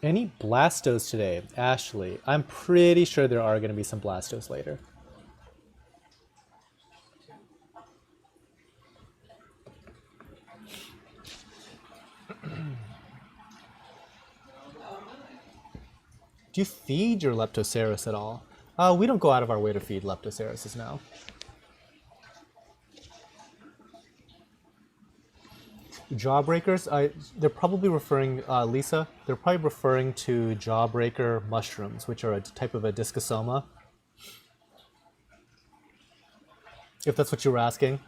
Any Blastos today? Ashley, I'm pretty sure there are going to be some Blastos later. Do you feed your Leptoceras at all? We don't go out of our way to feed Leptoceras now. Jawbreakers, they're probably referring, Lisa, they're probably referring to jawbreaker mushrooms, which are a type of a discosoma. If that's what you were asking.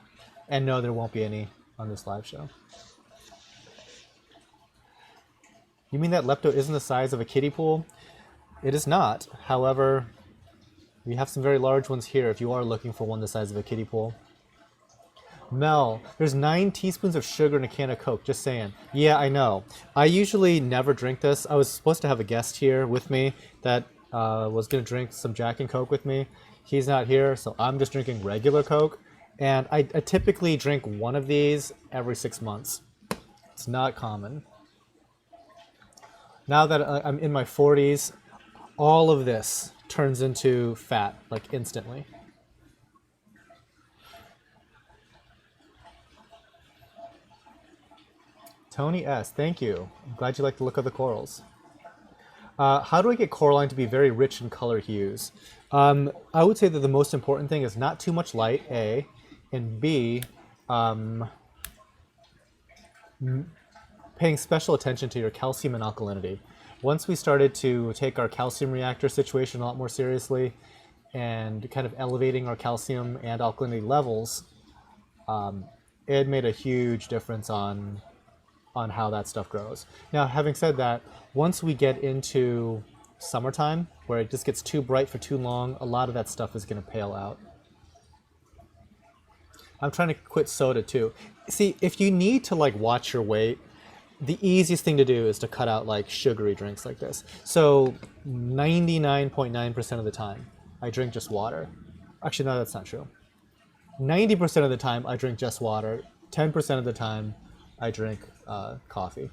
And no, there won't be any on this live show. You mean that Lepto isn't the size of a kiddie pool? It is not. However, we have some very large ones here if you are looking for one the size of a kiddie pool. Mel, there's 9 teaspoons of sugar in a can of Coke, just saying. Yeah, I know. I usually never drink this. I was supposed to have a guest here with me that was going to drink some Jack and Coke with me. He's not here, so I'm just drinking regular Coke. And I typically drink one of these every 6 months. It's not common. Now that I'm in my 40s, all of this turns into fat, like instantly. Tony S., thank you. I'm glad you like the look of the corals. How do I get coralline to be very rich in color hues? I would say that the most important thing is not too much light, A, and B, paying special attention to your calcium and alkalinity. Once we started to take our calcium reactor situation a lot more seriously and kind of elevating our calcium and alkalinity levels, it made a huge difference on on how that stuff grows. Now, having said that, once we get into summertime, where it just gets too bright for too long, a lot of that stuff is going to pale out. I'm trying to quit soda too. See, if you need to like watch your weight, the easiest thing to do is to cut out like sugary drinks like this. So 99.9% of the time, I drink just water. Actually, no, that's not true. 90% of the time, I drink just water. 10% of the time, I drink coffee.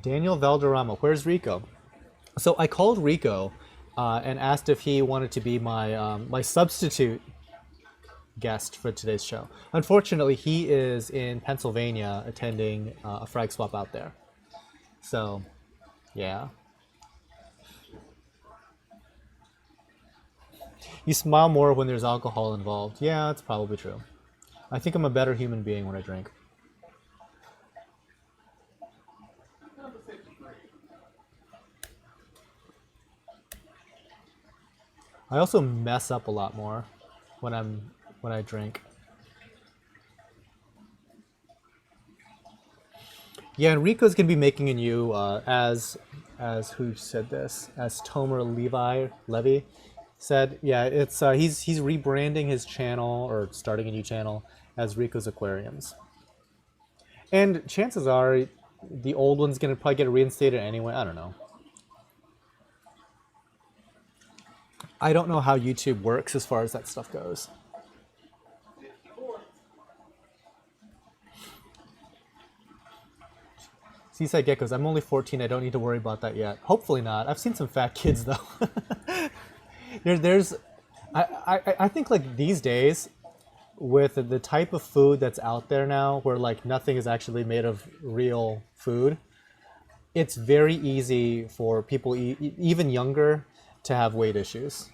Daniel Valderrama, where's Rico? So I called Rico and asked if he wanted to be my my substitute guest for today's show. Unfortunately, he is in Pennsylvania attending a frag swap out there. So, yeah. You smile more when there's alcohol involved. Yeah, that's probably true. I think I'm a better human being when I drink. I also mess up a lot more when I drink. Yeah, and Rico's gonna be making a new as who said this? As Tomer Levy said. Yeah, it's he's rebranding his channel or starting a new channel as Rico's Aquariums. And chances are the old one's gonna probably get reinstated anyway. I don't know. I don't know how YouTube works as far as that stuff goes. Seaside Geckos, I'm only 14, I don't need to worry about that yet. Hopefully not. I've seen some fat kids though. I think like these days, with the type of food that's out there now, where like nothing is actually made of real food, it's very easy for people even younger to have weight issues.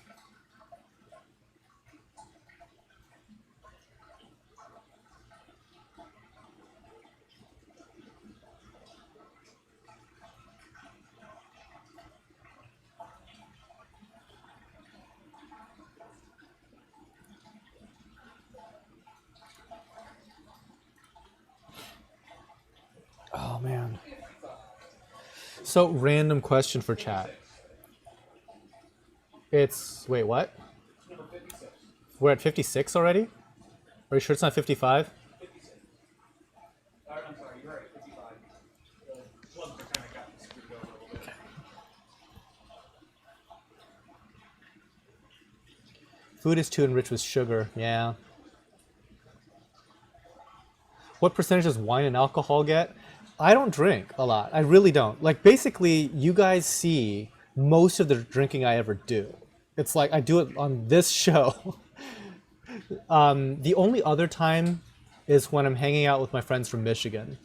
Oh man. So random question for chat. Wait, what? We're at 56 already? Are you sure it's not 55? 56. I'm sorry, you're right, 55. The ones that kind of got screwed over a little bit. Food is too enriched with sugar, yeah. What percentage does wine and alcohol get? I don't drink a lot. I really don't. Like basically, you guys see most of the drinking I ever do. It's like I do it on this show. The only other time is when I'm hanging out with my friends from Michigan.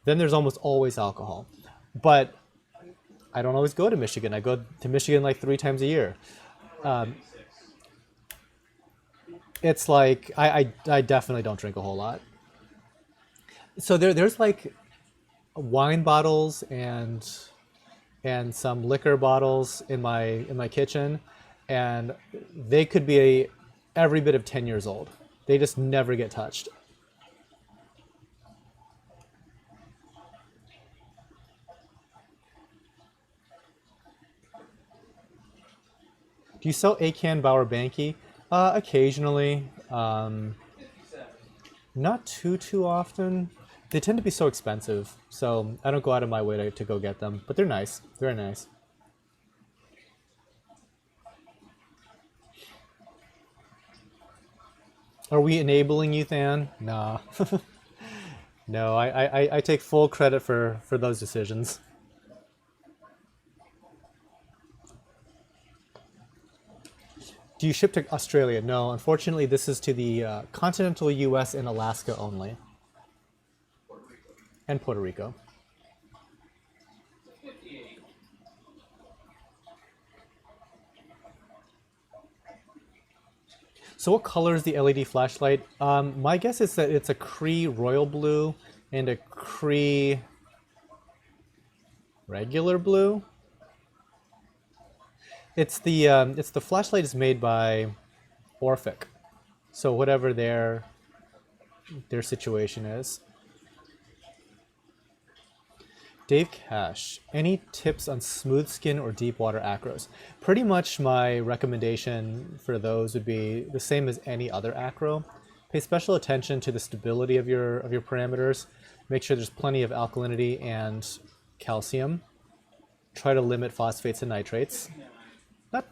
Then there's almost always alcohol. But I don't always go to Michigan. I go to Michigan like 3 times a year. It's like I definitely don't drink a whole lot. So there's like wine bottles and some liquor bottles in my kitchen, and they could be every bit of 10 years old. They just never get touched. Do you sell Acan Bauer Banky? Occasionally. Not too often. They tend to be so expensive, so I don't go out of my way to go get them. But they're nice. Very nice. Are we enabling you, Than? Nah. No, I take full credit for those decisions. Do you ship to Australia? No, unfortunately, this is to the continental US and Alaska only. And Puerto Rico. 58. So what color is the LED flashlight? My guess is that it's a Cree Royal Blue and a Cree regular blue. It's the flashlight is made by Orphic, so whatever their situation is. Dave Cash, any tips on smooth skin or deep water acros? Pretty much my recommendation for those would be the same as any other acro. Pay special attention to the stability of your parameters. Make sure there's plenty of alkalinity and calcium. Try to limit phosphates and nitrates. Not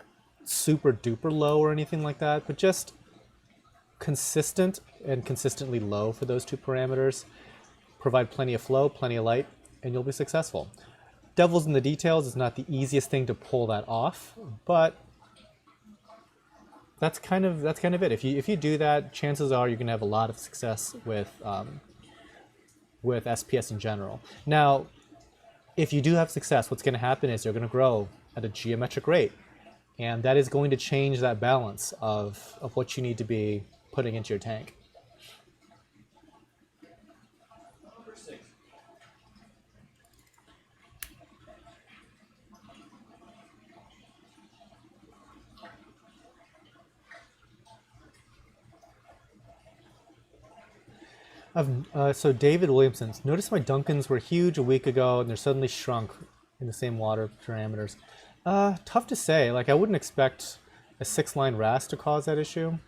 super duper low or anything like that, but just consistent and consistently low for those two parameters. Provide plenty of flow, plenty of light, and you'll be successful. Devil's in the details is not the easiest thing to pull that off, but that's kind of it. If you do that, chances are you're gonna have a lot of success with SPS in general. Now, if you do have success, what's gonna happen is you're gonna grow at a geometric rate, and that is going to change that balance of what you need to be putting into your tank. So David Williamson, noticed my Duncans were huge a week ago and they're suddenly shrunk in the same water parameters. Tough to say. Like, I wouldn't expect a 6-line RAS to cause that issue.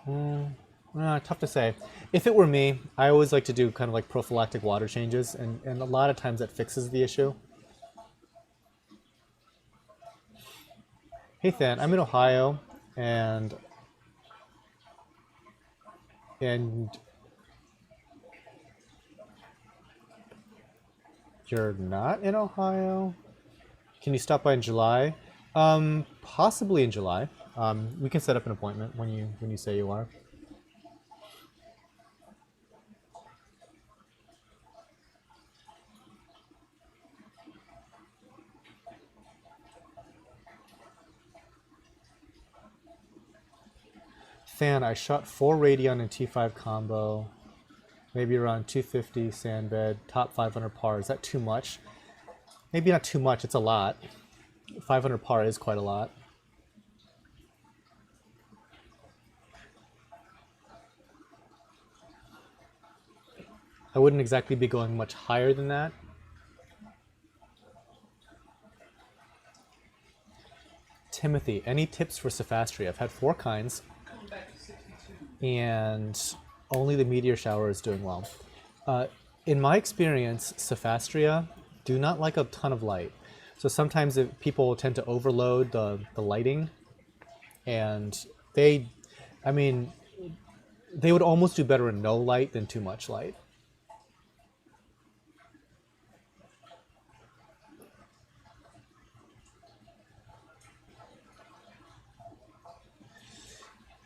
Tough to say. If it were me, I always like to do kind of like prophylactic water changes, and a lot of times that fixes the issue. Hey Than, I'm in Ohio, and you're not in Ohio? Can you stop by in July? Possibly in July. We can set up an appointment when you say you are. Than, I shot 4 Radion in T5 combo, maybe around 250 sandbed, top 500 par. Is that too much? Maybe not too much, it's a lot. 500 par is quite a lot. I wouldn't exactly be going much higher than that. Timothy, any tips for Cephastria? I've had 4 kinds, and only the meteor shower is doing well. In my experience, Cephastria do not like a ton of light. So sometimes people tend to overload the lighting, and they would almost do better in no light than too much light.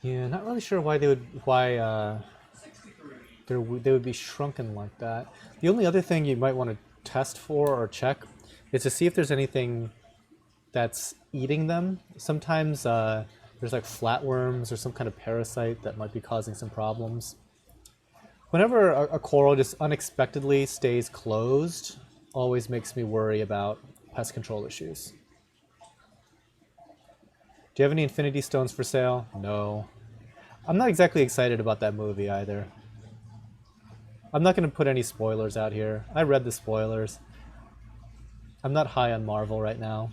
Yeah, not really sure why they would be shrunken like that. The only other thing you might want to test for or check is to see if there's anything that's eating them. Sometimes there's like flatworms or some kind of parasite that might be causing some problems. Whenever a coral just unexpectedly stays closed, always makes me worry about pest control issues. Do you have any infinity stones for sale? No. I'm not exactly excited about that movie either. I'm not going to put any spoilers out here. I read the spoilers. I'm not high on Marvel right now.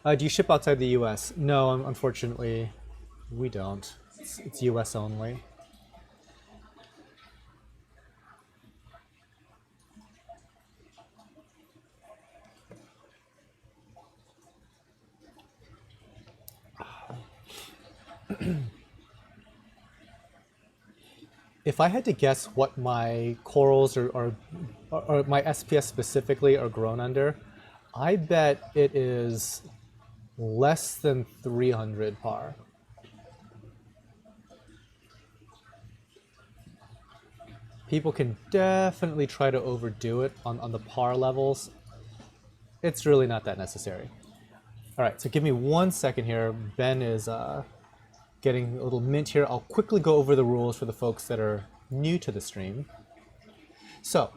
Do you ship outside the US? No, unfortunately, we don't. It's US only. If I had to guess what my corals or my SPS specifically are grown under, I bet it is less than 300 par. People can definitely try to overdo it on the par levels. It's really not that necessary. All right, so give me 1 second here. Ben is getting a little mint here. I'll quickly go over the rules for the folks that are new to the stream. So,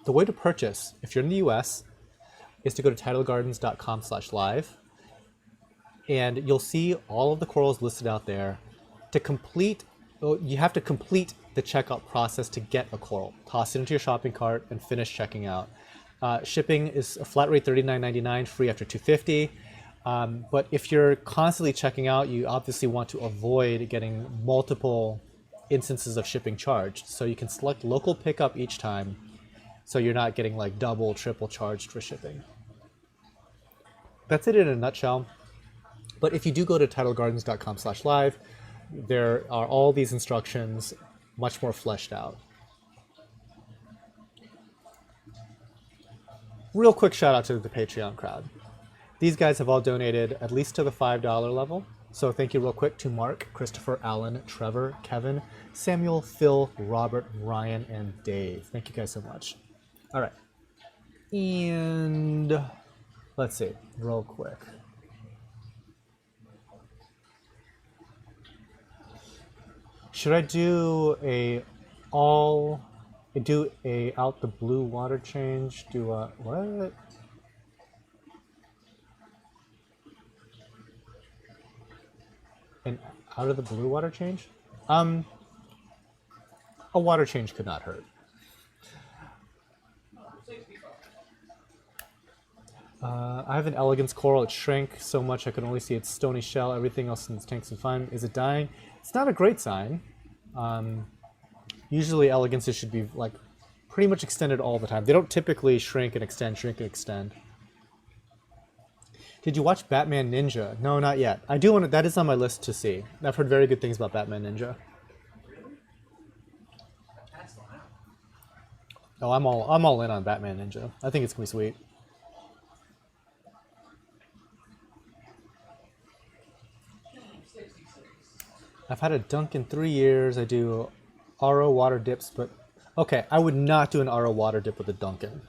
The way to purchase, if you're in the US, is to go to tidalgardens.com/live, and you'll see all of the corals listed out there. To complete, you have to complete the checkout process to get a coral. Toss it into your shopping cart and finish checking out. Shipping is a flat rate $39.99, free after $250. But if you're constantly checking out, you obviously want to avoid getting multiple instances of shipping charged. So you can select local pickup each time, so you're not getting like double, triple charged for shipping. That's it in a nutshell. But if you do go to tidalgardens.com/live, there are all these instructions much more fleshed out. Real quick shout out to the Patreon crowd. These guys have all donated at least to the $5 level. So thank you real quick to Mark, Christopher, Alan, Trevor, Kevin, Samuel, Phil, Robert, Ryan, and Dave. Thank you guys so much. All right. And let's see, real quick. Should I do out the blue water change? Do a what? An out of the blue water change? A water change could not hurt. I have an elegance coral. It shrank so much I could only see its stony shell. Everything else in its tanks is fine. Is it dying? It's not a great sign. Usually elegances should be like pretty much extended all the time. They don't typically shrink and extend, shrink and extend. Did you watch Batman Ninja? No, not yet. I do want to, that is on my list to see. I've heard very good things about Batman Ninja. Oh, I'm all in on Batman Ninja. I think it's gonna be sweet. I've had a dunk in 3 years. I do RO water dips, but okay, I would not do an RO water dip with a Dunkin'.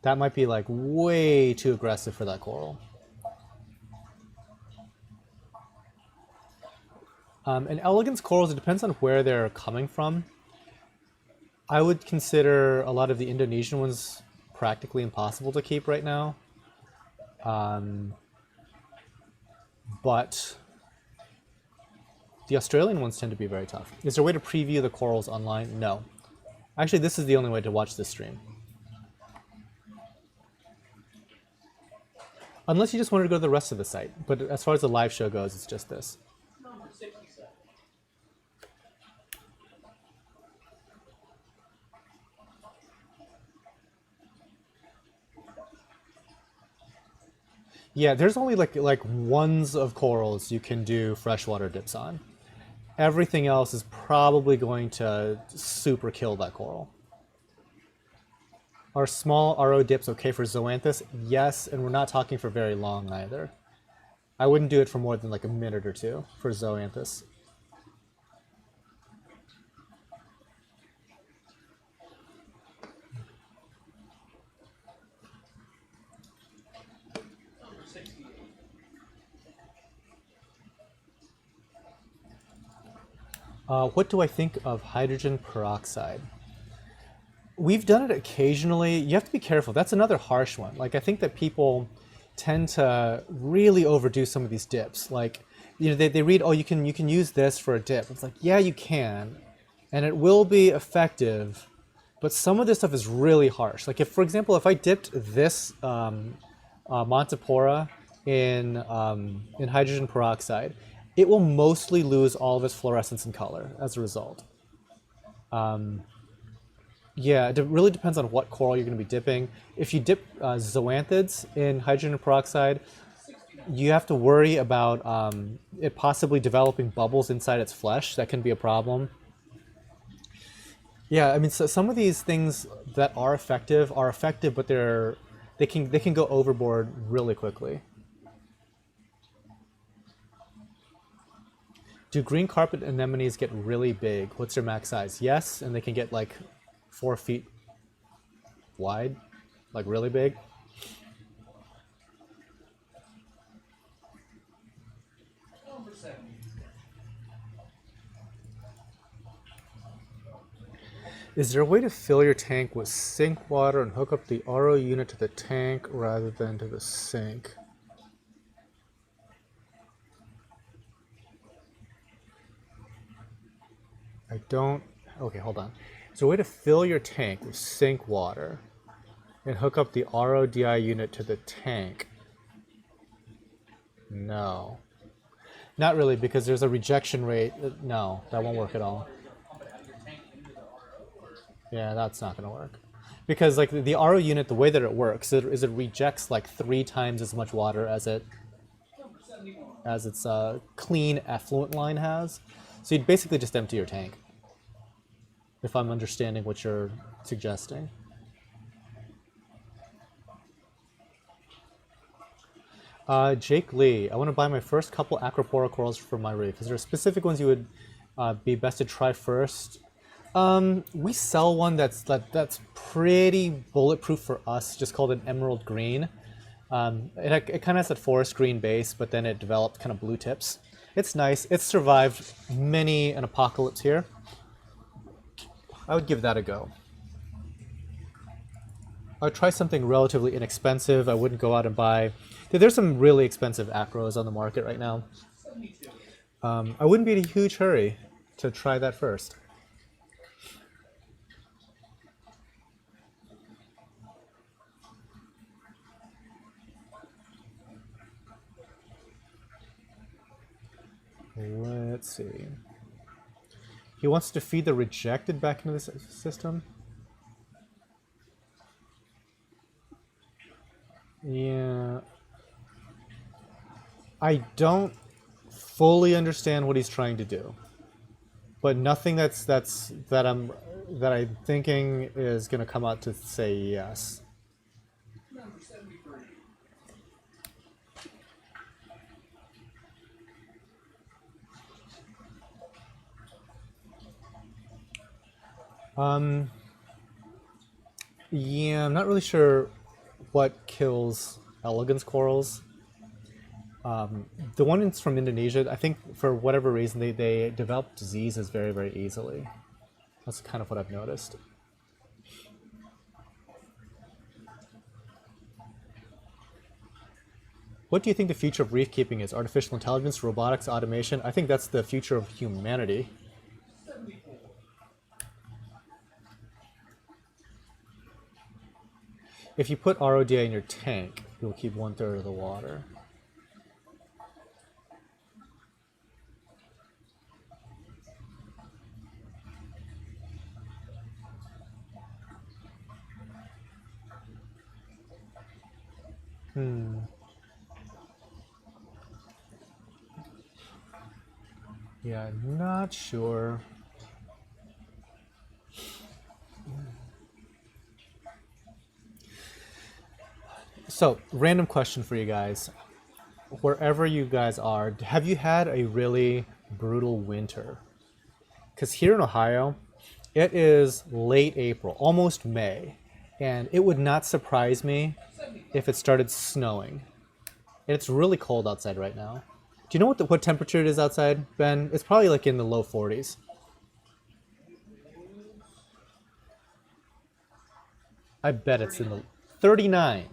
That might be like way too aggressive for that coral. And elegance corals, it depends on where they're coming from. I would consider a lot of the Indonesian ones practically impossible to keep right now. But the Australian ones tend to be very tough. Is there a way to preview the corals online? No. Actually, this is the only way to watch this stream. Unless you just wanted to go to the rest of the site. But as far as the live show goes, it's just this. Number 67. Yeah, there's only like ones of corals you can do freshwater dips on. Everything else is probably going to super kill that coral. Are small RO dips okay for zoanthus? Yes, and we're not talking for very long either. I wouldn't do it for more than like a minute or two for zoanthus. Number 68. What do I think of hydrogen peroxide? We've done it occasionally. You have to be careful. That's another harsh one. Like, I think that people tend to really overdo some of these dips. Like, you know, they read, oh, you can use this for a dip. It's like, yeah, you can, and it will be effective, but some of this stuff is really harsh. Like, if, for example, if I dipped this Montipora in hydrogen peroxide, it will mostly lose all of its fluorescence and color as a result. Yeah, it really depends on what coral you're going to be dipping. If you dip zoanthids in hydrogen peroxide, you have to worry about it possibly developing bubbles inside its flesh. That can be a problem. Yeah, I mean, so some of these things that are effective, but they can go overboard really quickly. Do green carpet anemones get really big? What's their max size? Yes, and they can get like 4 feet wide, like really big. Number 70. Is there a way to fill your tank with sink water and hook up the RO unit to the tank rather than to the sink? I don't... Okay, hold on. Is there a way to fill your tank with sink water and hook up the RODI unit to the tank? No. Not really, because there's a rejection rate. No, that won't work at all. Yeah, that's not going to work. Because like the RO unit, the way that it works is it rejects like 3 times as much water as its clean effluent line has. So you'd basically just empty your tank, if I'm understanding what you're suggesting. Jake Lee, I want to buy my first couple Acro corals for my reef. Is there specific ones you would be best to try first? We sell one that's pretty bulletproof for us, just called an emerald green. It kind of has that forest green base, but then it developed kind of blue tips. It's nice. It's survived many an apocalypse here. I would give that a go. I would try something relatively inexpensive. I wouldn't go out and buy... There's some really expensive acros on the market right now. I wouldn't be in a huge hurry to try that first. Let's see. He wants to feed the rejected back into the system. Yeah. I don't fully understand what he's trying to do, but nothing that I'm thinking is going to come out to say yes. Yeah, I'm not really sure what kills elegance corals. The one that's from Indonesia, I think for whatever reason they develop diseases very, very easily. That's kind of what I've noticed. What do you think the future of reef keeping is? Artificial intelligence, robotics, automation? I think that's the future of humanity. If you put RODI in your tank, you'll keep 1/3 of the water. Yeah, I'm not sure. So, random question for you guys. Wherever you guys are, have you had a really brutal winter? Because here in Ohio, it is late April, almost May, and it would not surprise me if it started snowing. And it's really cold outside right now. Do you know what temperature it is outside, Ben? It's probably like in the low 40s. I bet it's in the 39.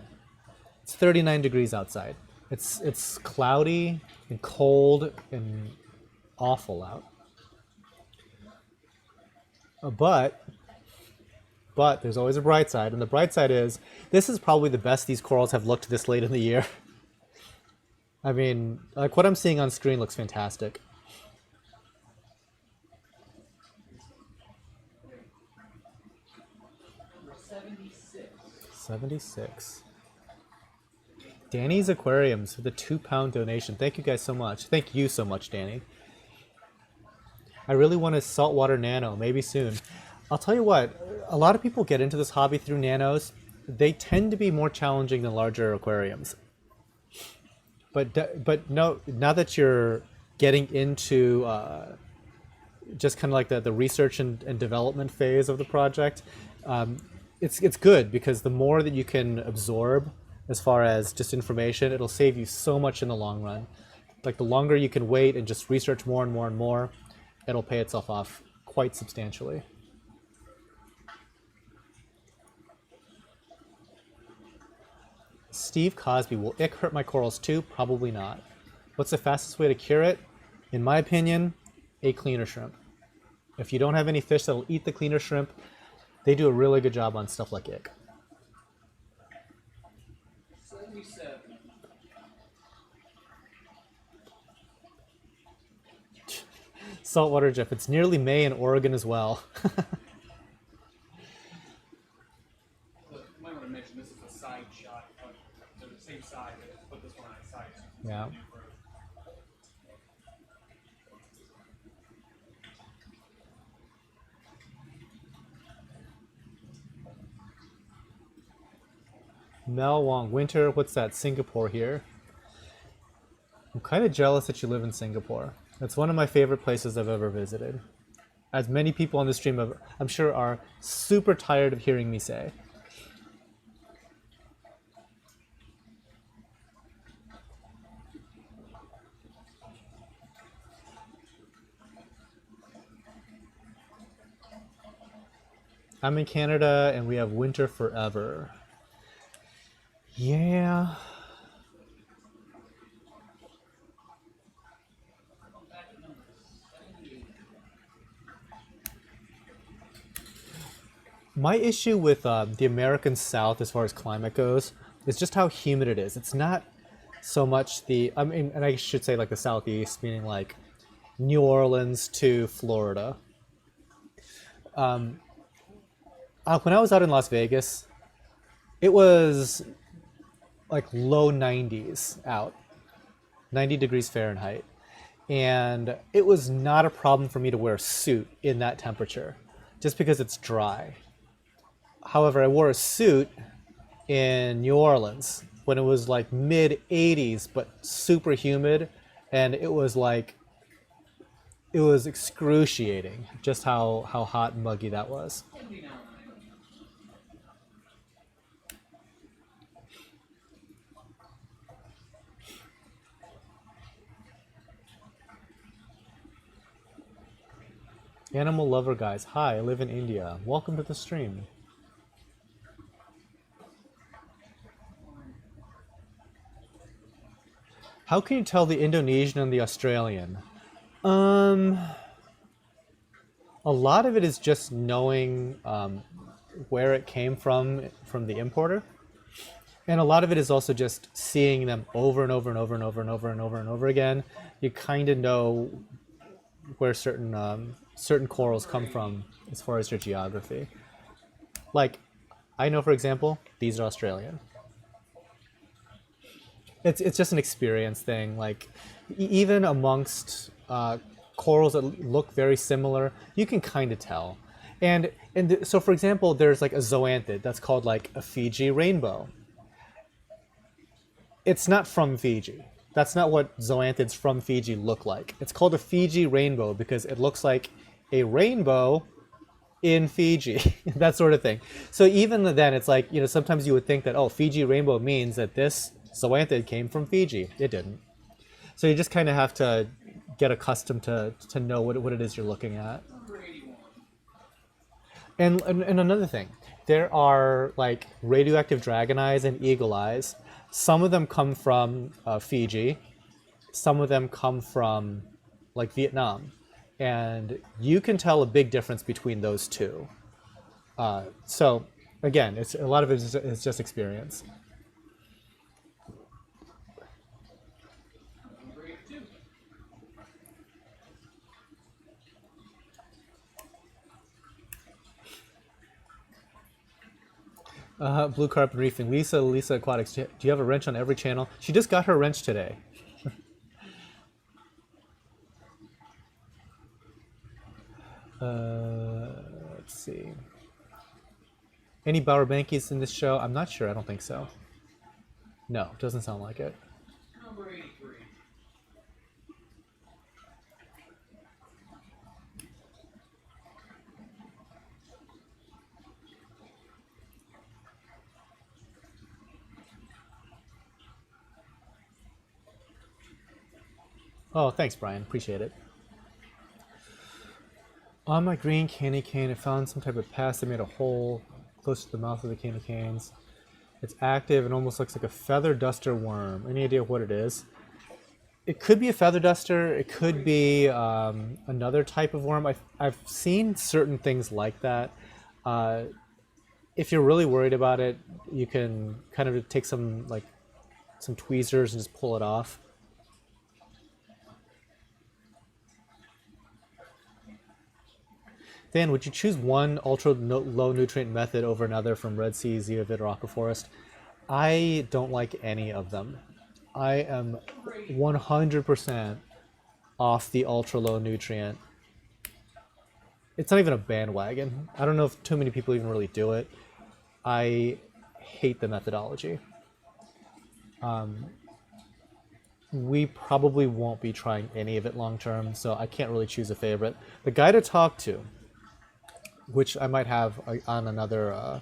It's 39 degrees outside. It's cloudy and cold and awful out. But there's always a bright side, and the bright side is this is probably the best these corals have looked this late in the year. I mean, like what I'm seeing on screen looks fantastic. $76. Danny's Aquariums with a £2 donation. Thank you guys so much. Thank you so much, Danny. I really want a saltwater nano, maybe soon. I'll tell you what, a lot of people get into this hobby through nanos. They tend to be more challenging than larger aquariums. But no, now that you're getting into just kind of like the research and development phase of the project, it's good because the more that you can absorb as far as just information, it'll save you so much in the long run. Like the longer you can wait and just research more and more and more, it'll pay itself off quite substantially. Steve Cosby, will ick hurt my corals too? Probably not. What's the fastest way to cure it? In my opinion, a cleaner shrimp. If you don't have any fish that'll eat the cleaner shrimp, they do a really good job on stuff like ick. 77. Saltwater Jeff, it's nearly May in Oregon as well. Look, you might want to mention this is a side shot of they're the same side, but put this one on its side. So you can Yeah. see the new growth. Mel Wong, winter, what's that? Singapore here. I'm kind of jealous that you live in Singapore. It's one of my favorite places I've ever visited. As many people on the stream, I'm sure, are super tired of hearing me say. I'm in Canada and we have winter forever. Yeah. My issue with the American South as far as climate goes is just how humid it is. It's not so much I mean, and I should say like the Southeast, meaning like New Orleans to Florida. When I was out in Las Vegas, it was like low 90s out, 90 degrees Fahrenheit. And it was not a problem for me to wear a suit in that temperature, just because it's dry. However, I wore a suit in New Orleans when it was like mid 80s, but super humid. And it was excruciating just how hot and muggy that was. Animal lover guys, hi, I live in India. Welcome to the stream. How can you tell the Indonesian and the Australian? A lot of it is just knowing where it came from the importer. And a lot of it is also just seeing them over and over and over and over and over and over and over again. You kind of know where certain corals come from as far as their geography. Like, I know, for example, these are Australian. It's just an experience thing. Like, even amongst corals that look very similar, you can kind of tell. So, for example, there's like a zoanthid that's called like a Fiji rainbow. It's not from Fiji. That's not what zoanthids from Fiji look like. It's called a Fiji rainbow because it looks like a rainbow in Fiji, that sort of thing. So even then, it's like, sometimes you would think that, oh, Fiji rainbow means that this zoanthid came from Fiji. It didn't. So you just kind of have to get accustomed to know what it is you're looking at. And another thing, there are like radioactive dragon eyes and eagle eyes. Some of them come from Fiji. Some of them come from like Vietnam. And you can tell a big difference between those two. So again, a lot of it is just experience. Blue Carpet Reefing. Lisa Aquatics. Do you have a wrench on every channel? She just got her wrench today. Let's see. Any Bauer Bankies in this show? I'm not sure. I don't think so. No, doesn't sound like it. Number 83. Oh, thanks, Brian. Appreciate it. On my green candy cane, I found some type of pest that made a hole close to the mouth of the candy canes. It's active and almost looks like a feather duster worm. Any idea what it is? It could be a feather duster. It could be another type of worm. I've seen certain things like that. If you're really worried about it, you can kind of take some tweezers and just pull it off. Dan, would you choose one low nutrient method over another from Red Sea, Zeovid, or Aquaforest? I don't like any of them. I am 100% off the ultra low nutrient. It's not even a bandwagon. I don't know if too many people even really do it. I hate the methodology. We probably won't be trying any of it long term, so I can't really choose a favorite. The guy to talk to, which I might have on another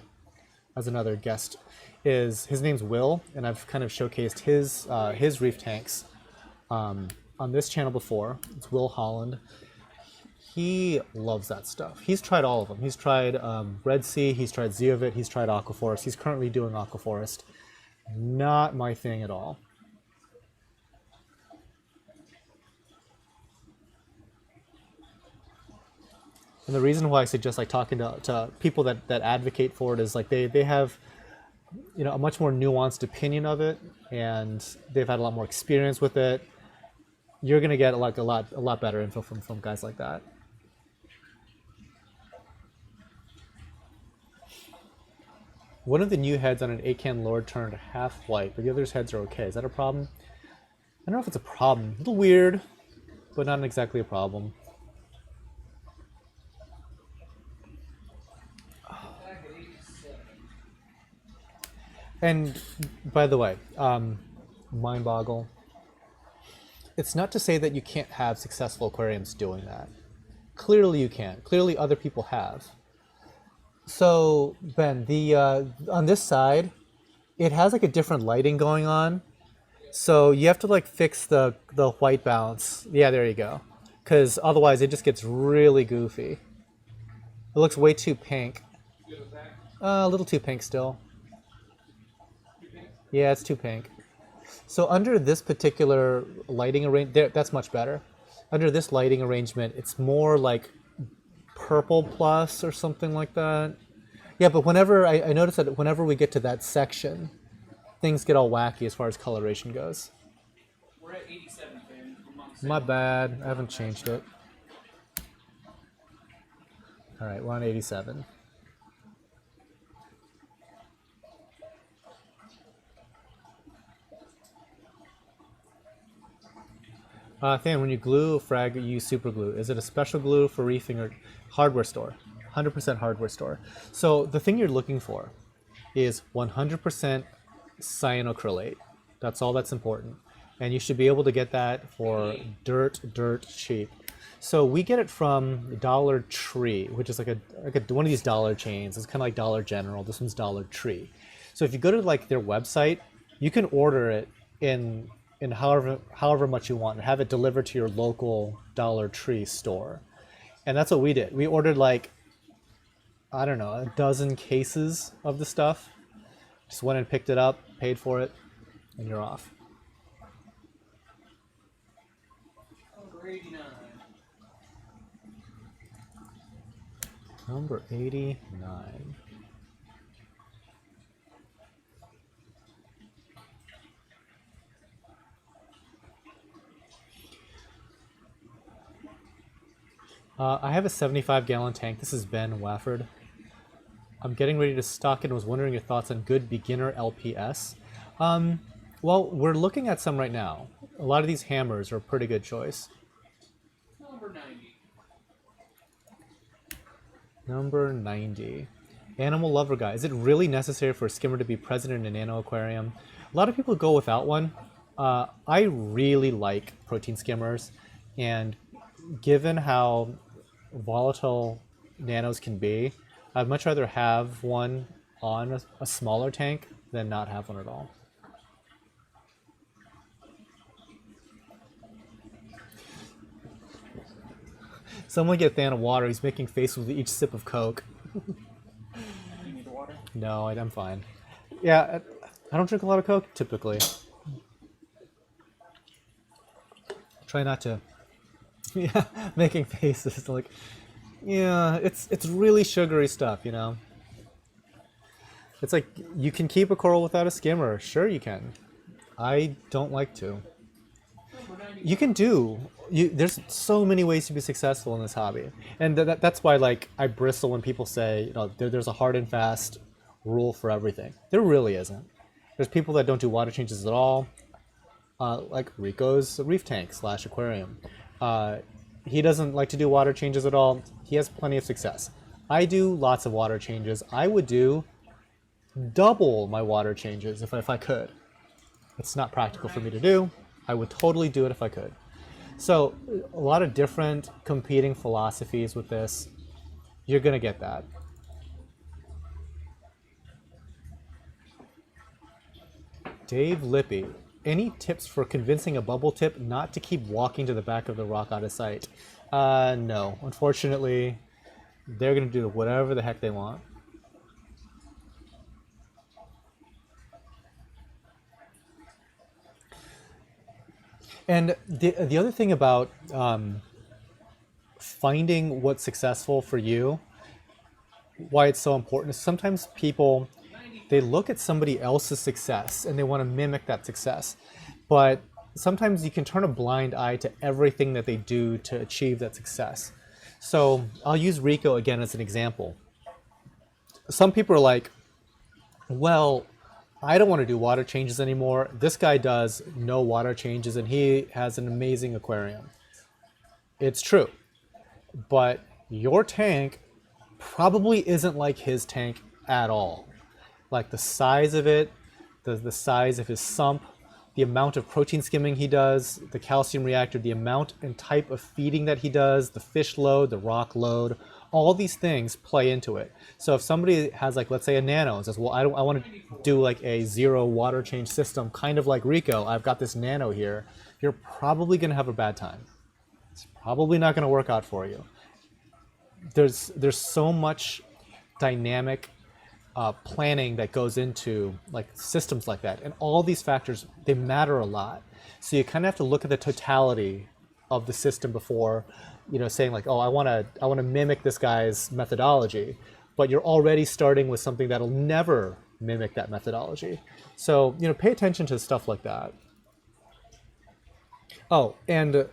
as another guest, his name's Will, and I've kind of showcased his reef tanks on this channel before. It's Will Holland. He loves that stuff. He's tried all of them. He's tried Red Sea, he's tried Zeovid, he's tried Aquaforest. He's currently doing Aquaforest. Not my thing at all. And the reason why I suggest talking to people that advocate for it is they have a much more nuanced opinion of it, and they've had a lot more experience with it. You're gonna get a lot better info from guys like that. One of the new heads on an Acan Lord turned half white, but the other's heads are okay. Is that a problem? I don't know if it's a problem. A little weird, but not exactly a problem. And by the way, mind boggle. It's not to say that you can't have successful aquariums doing that. Clearly you can. Clearly other people have. So Ben, on this side, it has a different lighting going on. So you have to fix the white balance. Yeah, there you go. Because otherwise it just gets really goofy. It looks way too pink. A little too pink still. Yeah, it's too pink. So under this particular lighting arrangement, that's much better. Under this lighting arrangement, it's more like purple plus or something like that. Yeah, but whenever I notice that whenever we get to that section, things get all wacky as far as coloration goes. We're at 87, Finn. My bad. I haven't changed it. All right, we're on 87. Than, when you glue a frag, you use super glue. Is it a special glue for reefing or hardware store? 100% hardware store. So the thing you're looking for is 100% cyanoacrylate. That's all that's important. And you should be able to get that for dirt cheap. So we get it from Dollar Tree, which is one of these dollar chains. It's kind of like Dollar General. This one's Dollar Tree. So if you go to their website, you can order it in however much you want and have it delivered to your local Dollar Tree store. And that's what we did. We ordered I don't know, a dozen cases of the stuff. Just went and picked it up, paid for it, and you're off. Number 89. Number 89. I have a 75-gallon tank. This is Ben Wafford. I'm getting ready to stock it and was wondering your thoughts on good beginner LPS. Well, we're looking at some right now. A lot of these hammers are a pretty good choice. Number 90. Number 90. Animal lover guy. Is it really necessary for a skimmer to be present in a nano aquarium? A lot of people go without one. I really like protein skimmers, and given how volatile nanos can be, I'd much rather have one on a smaller tank than not have one at all. Someone get Than a water. He's making faces with each sip of Coke. You need the water? No, I'm fine. Yeah, I don't drink a lot of Coke typically. Try not to. Yeah, making faces like, yeah, it's really sugary stuff, you know. It's like you can keep a coral without a skimmer. Sure, you can. I don't like to. You can do. There's so many ways to be successful in this hobby, and that's why like I bristle when people say, you know, there's a hard and fast rule for everything. There really isn't. There's people that don't do water changes at all, like Rico's reef tank / aquarium. He doesn't like to do water changes at all. He has plenty of success. I do lots of water changes. I would do double my water changes if I could. It's not practical for me to do. I would totally do it if I could. So a lot of different competing philosophies with this. You're going to get that. Dave Lippy, any tips for convincing a bubble tip not to keep walking to the back of the rock out of sight? No. Unfortunately, they're going to do whatever the heck they want. And the other thing about finding what's successful for you, why it's so important, is sometimes people, they look at somebody else's success and they want to mimic that success. But sometimes you can turn a blind eye to everything that they do to achieve that success. So I'll use Rico again as an example. Some people are like, well, I don't want to do water changes anymore. This guy does no water changes and he has an amazing aquarium. It's true. But your tank probably isn't like his tank at all. Like the size of it, the size of his sump, the amount of protein skimming he does, the calcium reactor, the amount and type of feeding that he does, the fish load, the rock load, all these things play into it. So if somebody has like, let's say a nano and says, well, I want to do like a 0 water change system, kind of like Rico, I've got this nano here, you're probably going to have a bad time. It's probably not going to work out for you. There's so much dynamic planning that goes into like systems like that, and all these factors, they matter a lot. So you kind of have to look at the totality of the system before, you know, saying like, oh, I want to mimic this guy's methodology, but you're already starting with something that'll never mimic that methodology. So, you know, pay attention to stuff like that. Oh, and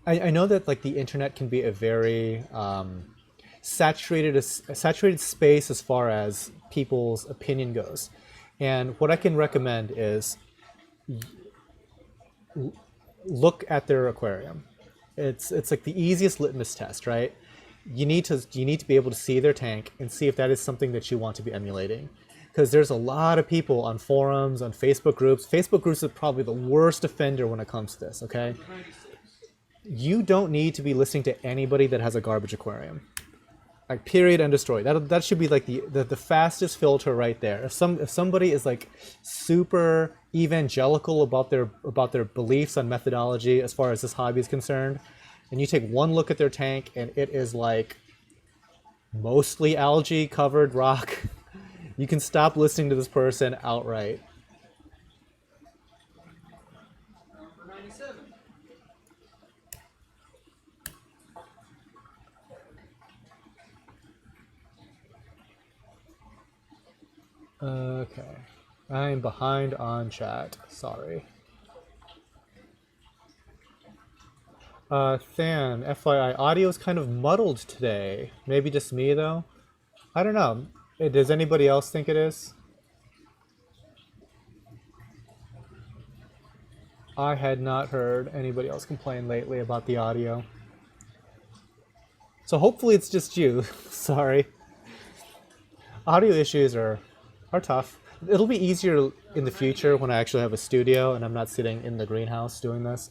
I know that like the internet can be a very saturated space as far as people's opinion goes. And what I can recommend is look at their aquarium. It's like the easiest litmus test, right? You need to be able to see their tank and see if that is something that you want to be emulating. Because there's a lot of people on forums, on Facebook groups. Facebook groups are probably the worst offender when it comes to this, okay? You don't need to be listening to anybody that has a garbage aquarium. Like, period, end of story. That should be like the fastest filter right there. If somebody is like super evangelical about their beliefs on methodology as far as this hobby is concerned, and you take one look at their tank and it is like mostly algae covered rock, you can stop listening to this person outright. Number 97. Okay. I'm behind on chat. Sorry. Than, FYI, audio is kind of muddled today. Maybe just me, though? I don't know. Does anybody else think it is? I had not heard anybody else complain lately about the audio. So hopefully it's just you. Sorry. Audio issues are tough. It'll be easier in the future when I actually have a studio and I'm not sitting in the greenhouse doing this.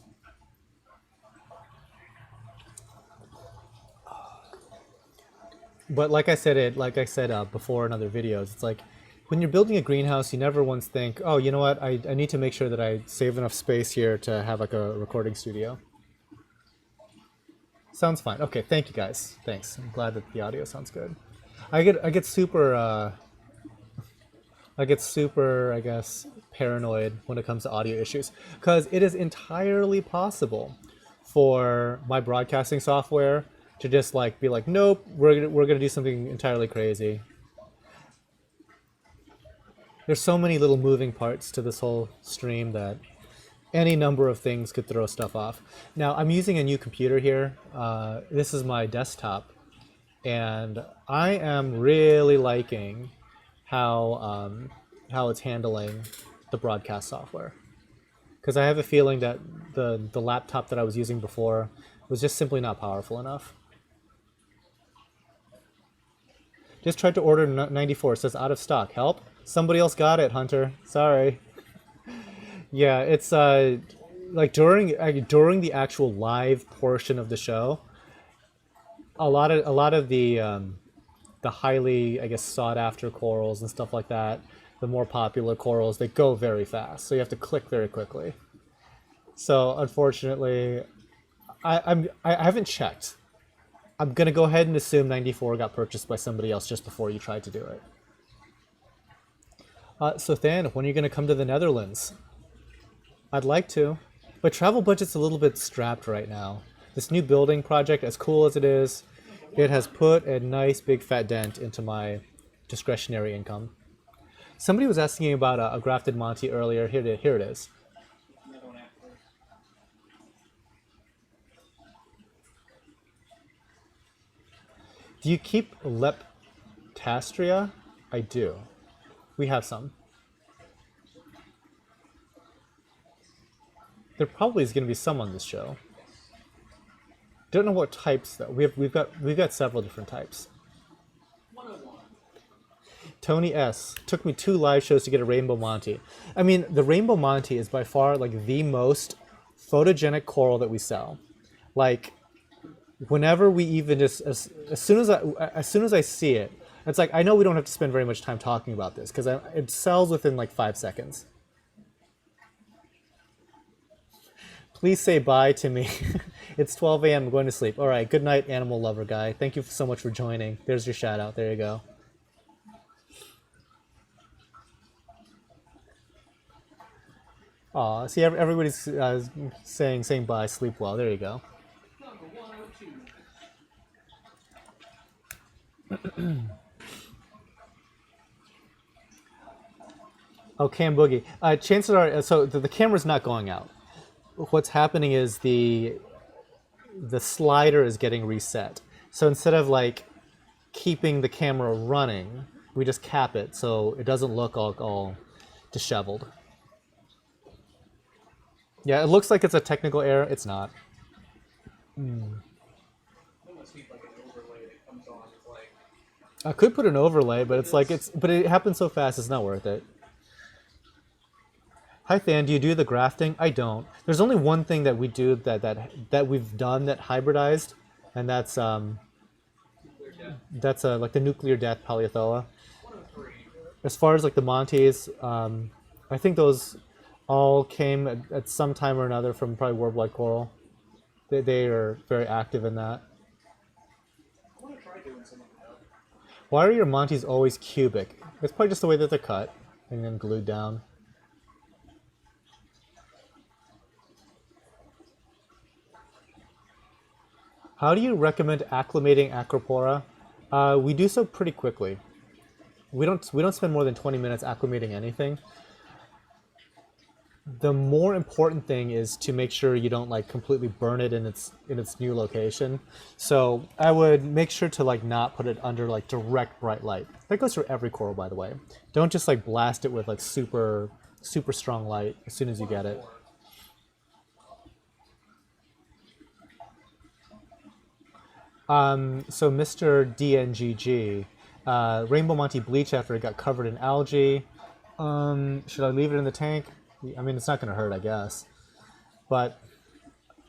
But like I said before in other videos, it's like when you're building a greenhouse, you never once think, oh, you know what, I need to make sure that I save enough space here to have like a recording studio. Sounds fine. Okay, thank you guys. Thanks. I'm glad that the audio sounds good. I get super I get super, I guess, paranoid when it comes to audio issues, because it is entirely possible for my broadcasting software to just like be like, nope, we're gonna do something entirely crazy. There's so many little moving parts to this whole stream that any number of things could throw stuff off. Now, I'm using a new computer here. This is my desktop, and I am really liking how it's handling the broadcast software. Because I have a feeling that the laptop that I was using before was just simply not powerful enough. Just tried to order 94. It says out of stock. Help? Somebody else got it, Hunter. Sorry. Yeah, it's like during the actual live portion of the show, a lot of the highly, I guess, sought after corals and stuff like that, the more popular corals, they go very fast, so you have to click very quickly. So unfortunately, I haven't checked. I'm gonna go ahead and assume 94 got purchased by somebody else just before you tried to do it. So Than, when are you gonna come to the Netherlands? I'd like to, but travel budget's a little bit strapped right now. This new building project, as cool as it is, it has put a nice big fat dent into my discretionary income. Somebody was asking about a grafted Monty earlier. Here it is. Do you keep Leptastria? I do. We have some. There probably is going to be some on this show. Don't know what types though. We've got several different types. 101. Tony S. Took me 2 live shows to get a Rainbow Monty. I mean, the Rainbow Monty is by far like the most photogenic coral that we sell. Like, whenever we even just as soon as I see it, it's like I know we don't have to spend very much time talking about this because it sells within like 5 seconds. Please say bye to me. It's 12 a.m. I'm going to sleep. All right, good night, animal lover guy. Thank you so much for joining. There's your shout out. There you go. Aw, see, everybody's saying bye, sleep well. There you go. Number 102. Oh, Cam Boogie. Chances are, so the camera's not going out. What's happening is the slider is getting reset. So instead of like keeping the camera running, we just cap it so it doesn't look all disheveled. Yeah, it looks like it's a technical error. It's not. I could put an overlay, but it's like but it happens so fast. It's not worth it. Hi Than, do you do the grafting? I don't. There's only one thing that we do that we've done that hybridized, and that's like the nuclear death polyethola. 103. As far as like the Montes, I think those all came at some time or another from probably Worldwide Coral. They are very active in that. I want to try doing something else. Why are your Montes always cubic? It's probably just the way that they're cut and then glued down. How do you recommend acclimating Acropora? We do so pretty quickly. We don't spend more than 20 minutes acclimating anything. The more important thing is to make sure you don't like completely burn it in its new location. So I would make sure to like not put it under like direct bright light. That goes for every coral, by the way. Don't just like blast it with like super strong light as soon as you get it. So Mr. DNGG, Rainbow Monty bleach after it got covered in algae. Should I leave it in the tank? I mean, it's not going to hurt, I guess. But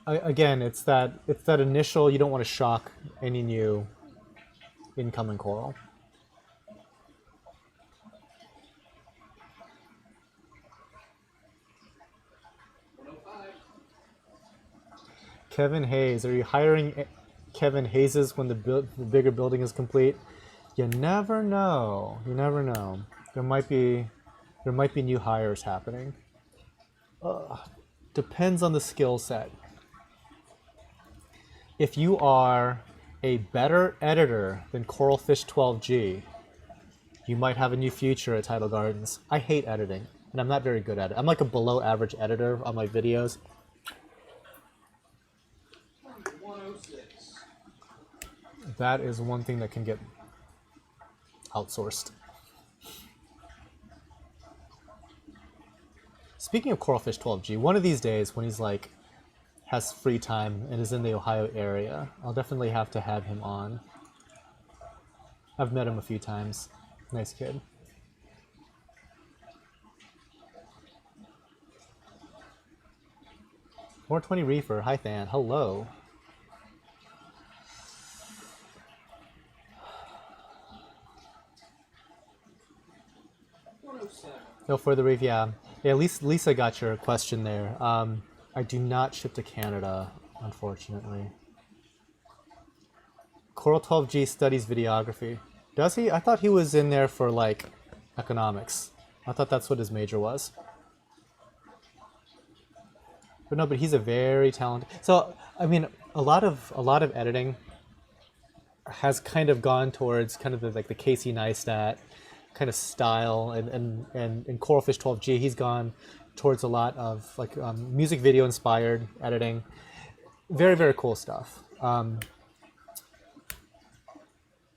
again, it's that initial, you don't want to shock any new incoming coral. Kevin Hayes, are you hiring Kevin Hayes when the bigger building is complete? You never know. You never know. There might be There might be new hires happening. Depends on the skill set. If you are a better editor than Coralfish 12G, you might have a new future at Tidal Gardens. I hate editing, and I'm not very good at it. I'm like a below average editor on my videos. 106. That is one thing that can get outsourced. Speaking of Coralfish 12G, one of these days when he's like has free time and is in the Ohio area, I'll definitely have to have him on. I've met him a few times. Nice kid. $420 Reefer. Hi, Than. Hello. No further Reef. Yeah. At least Lisa got your question there. I do not ship to Canada, unfortunately. Coral 12G studies videography. Does he? I thought he was in there for like economics. I thought that's what his major was. But no, but he's a very talented. So I mean, a lot of editing has kind of gone towards kind of like the Casey Neistat kind of style, and in Coralfish 12G, he's gone towards a lot of like music video inspired editing. Very, very cool stuff.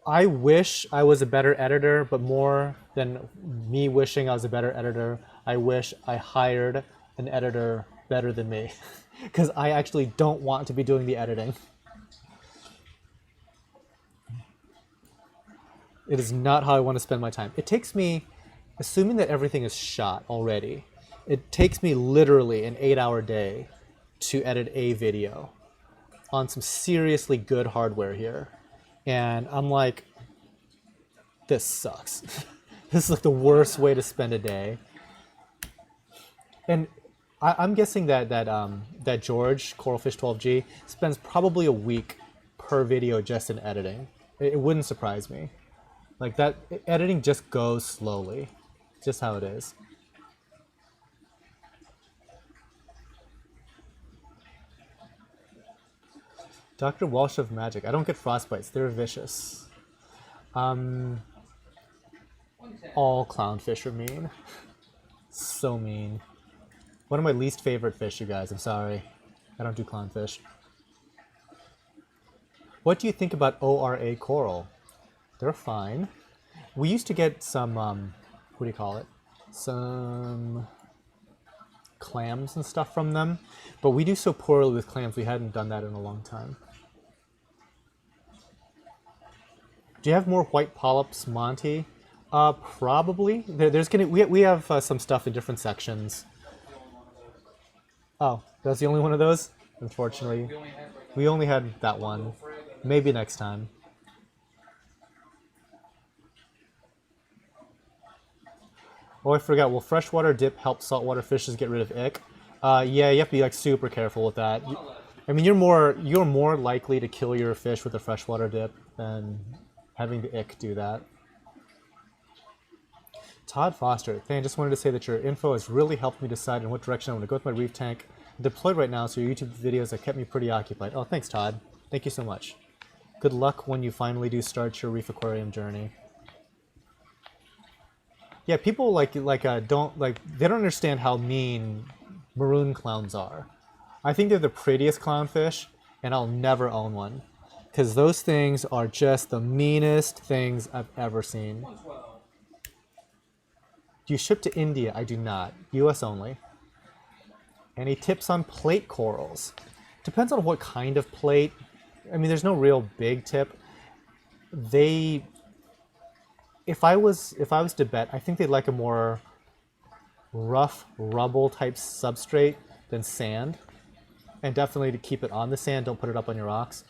I wish I was a better editor, but more than me wishing I was a better editor, I wish I hired an editor better than me, because I actually don't want to be doing the editing. It is not how I want to spend my time. It takes me, assuming that everything is shot already, it takes me literally an 8-hour day to edit a video on some seriously good hardware here. And I'm like, this sucks. This is like the worst way to spend a day. And I'm guessing that George, Coralfish 12G, spends probably a week per video just in editing. It wouldn't surprise me. Like that, editing just goes slowly. Just how it is. Dr. Walsh of Magic. I don't get frostbites. They're vicious. All clownfish are mean. So mean. One of my least favorite fish, you guys. I'm sorry. I don't do clownfish. What do you think about ORA coral? They're fine. We used to get some, what do you call it? Some clams and stuff from them, but we do so poorly with clams, we hadn't done that in a long time. Do you have more white polyps, Monty? Probably. We have some stuff in different sections. Oh, that's the only one of those? Unfortunately, we only had that one. Maybe next time. Oh, I forgot. Will freshwater dip help saltwater fishes get rid of ick? Yeah, you have to be like super careful with that. I mean, you're more likely to kill your fish with a freshwater dip than having the ick do that. Todd Foster, I just wanted to say that your info has really helped me decide in what direction I want to go with my reef tank. I'm deployed right now, so your YouTube videos have kept me pretty occupied. Oh, thanks, Todd. Thank you so much. Good luck when you finally do start your reef aquarium journey. Yeah, people they don't understand how mean maroon clowns are. I think they're the prettiest clownfish, and I'll never own one, because those things are just the meanest things I've ever seen. Do you ship to India? I do not. US only. Any tips on plate corals? Depends on what kind of plate. I mean, there's no real big tip. If I was to bet, I think they'd like a more rough rubble type substrate than sand. And definitely to keep it on the sand, don't put it up on your rocks.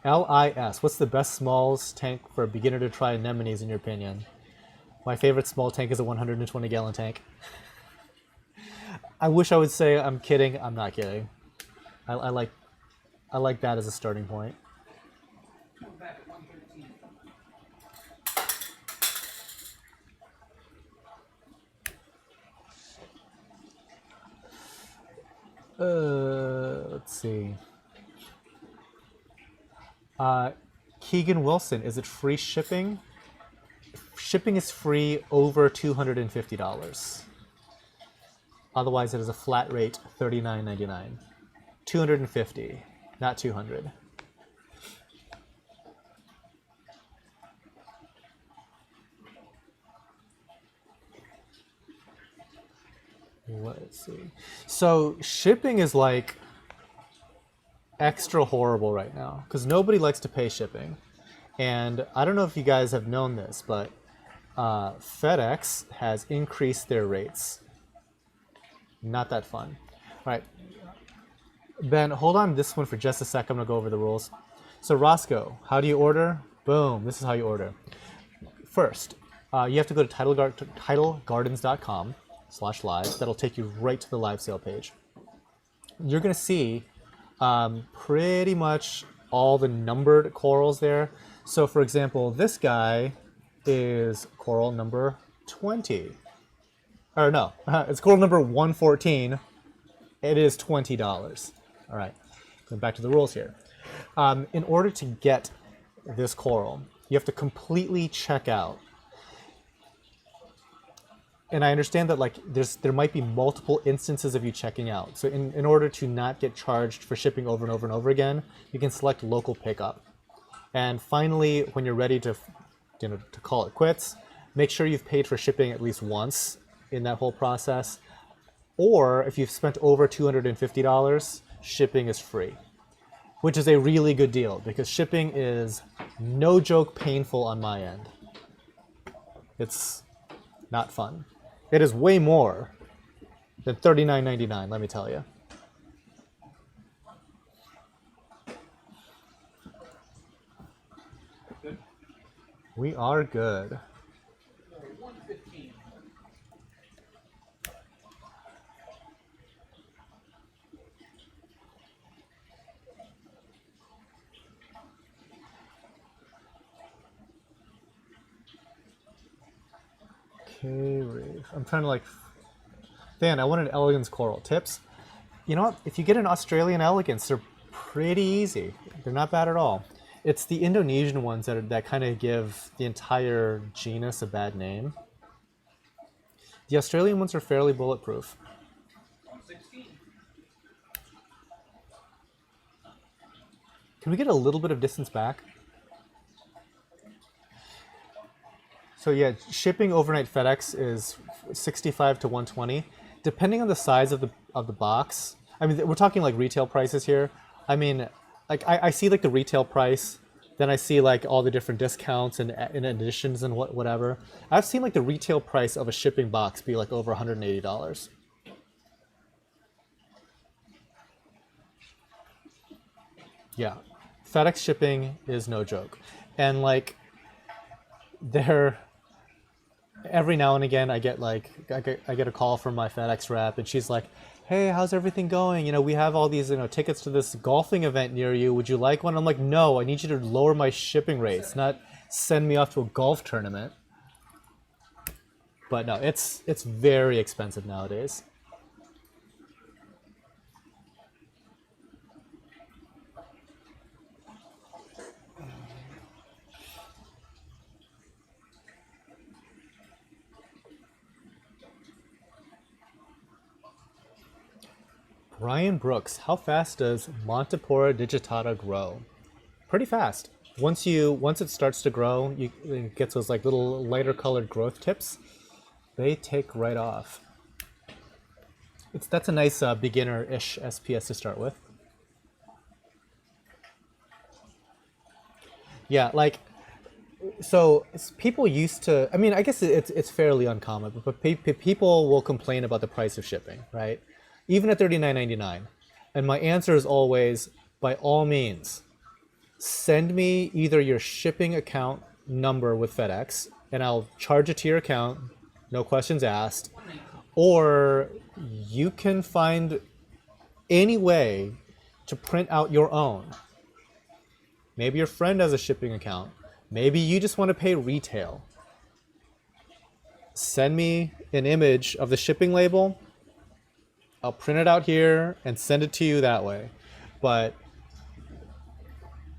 LIS, what's the best smalls tank for a beginner to try anemones in your opinion? My favorite small tank is a 120 gallon tank. I wish I would say I'm kidding. I'm not kidding. I like that as a starting point. Let's see. Keegan Wilson, is it free shipping? Shipping is free over $250. Otherwise, it is a flat rate $39.99. $250, not $200. Let's see. So shipping is like extra horrible right now because nobody likes to pay shipping. And I don't know if you guys have known this, but FedEx has increased their rates. Not that fun. All right. Ben, hold on this one for just a second. I'm going to go over the rules. So Roscoe, how do you order? Boom. This is how you order. First, you have to go to tidalgardens.com/live. That'll take you right to the live sale page. You're going to see pretty much all the numbered corals there. So for example, this guy is coral number 20. Or no, it's coral number 114. It is $20. All right, going back to the rules here. In order to get this coral, you have to completely check out. And I understand that like there might be multiple instances of you checking out. So in order to not get charged for shipping over and over and over again, you can select local pickup. And finally, when you're ready to call it quits, make sure you've paid for shipping at least once in that whole process. Or if you've spent over $250, shipping is free, which is a really good deal because shipping is no joke painful on my end. It's not fun. It is way more than $39.99, let me tell you. Good. We are good. 115. Okay, Reef. I'm trying to like... Dan, I want an elegance coral. Tips? You know what? If you get an Australian elegance, they're pretty easy. They're not bad at all. It's the Indonesian ones that kind of give the entire genus a bad name. The Australian ones are fairly bulletproof. 116. Can we get a little bit of distance back? So yeah, shipping overnight FedEx is 65 to 120, depending on the size of the box. I mean, we're talking like retail prices here. I mean, like I see like the retail price, then I see like all the different discounts and additions and whatever. I've seen like the retail price of a shipping box be like over $180. Yeah, FedEx shipping is no joke, and like every now and again, I get a call from my FedEx rep, and she's like, "Hey, how's everything going? You know, we have all these tickets to this golfing event near you. Would you like one?" I'm like, "No, I need you to lower my shipping rates, not send me off to a golf tournament." But no, it's very expensive nowadays. Brian Brooks, how fast does Montipora digitata grow? Pretty fast. Once it starts to grow, it gets those like little lighter colored growth tips. They take right off. That's a nice beginner-ish SPS to start with. Yeah, like so people used to. I mean, I guess it's fairly uncommon, but people will complain about the price of shipping, right? Even at $39.99. And my answer is always, by all means, send me either your shipping account number with FedEx, and I'll charge it to your account, no questions asked, or you can find any way to print out your own. Maybe your friend has a shipping account. Maybe you just want to pay retail. Send me an image of the shipping label, I'll print it out here and send it to you that way. But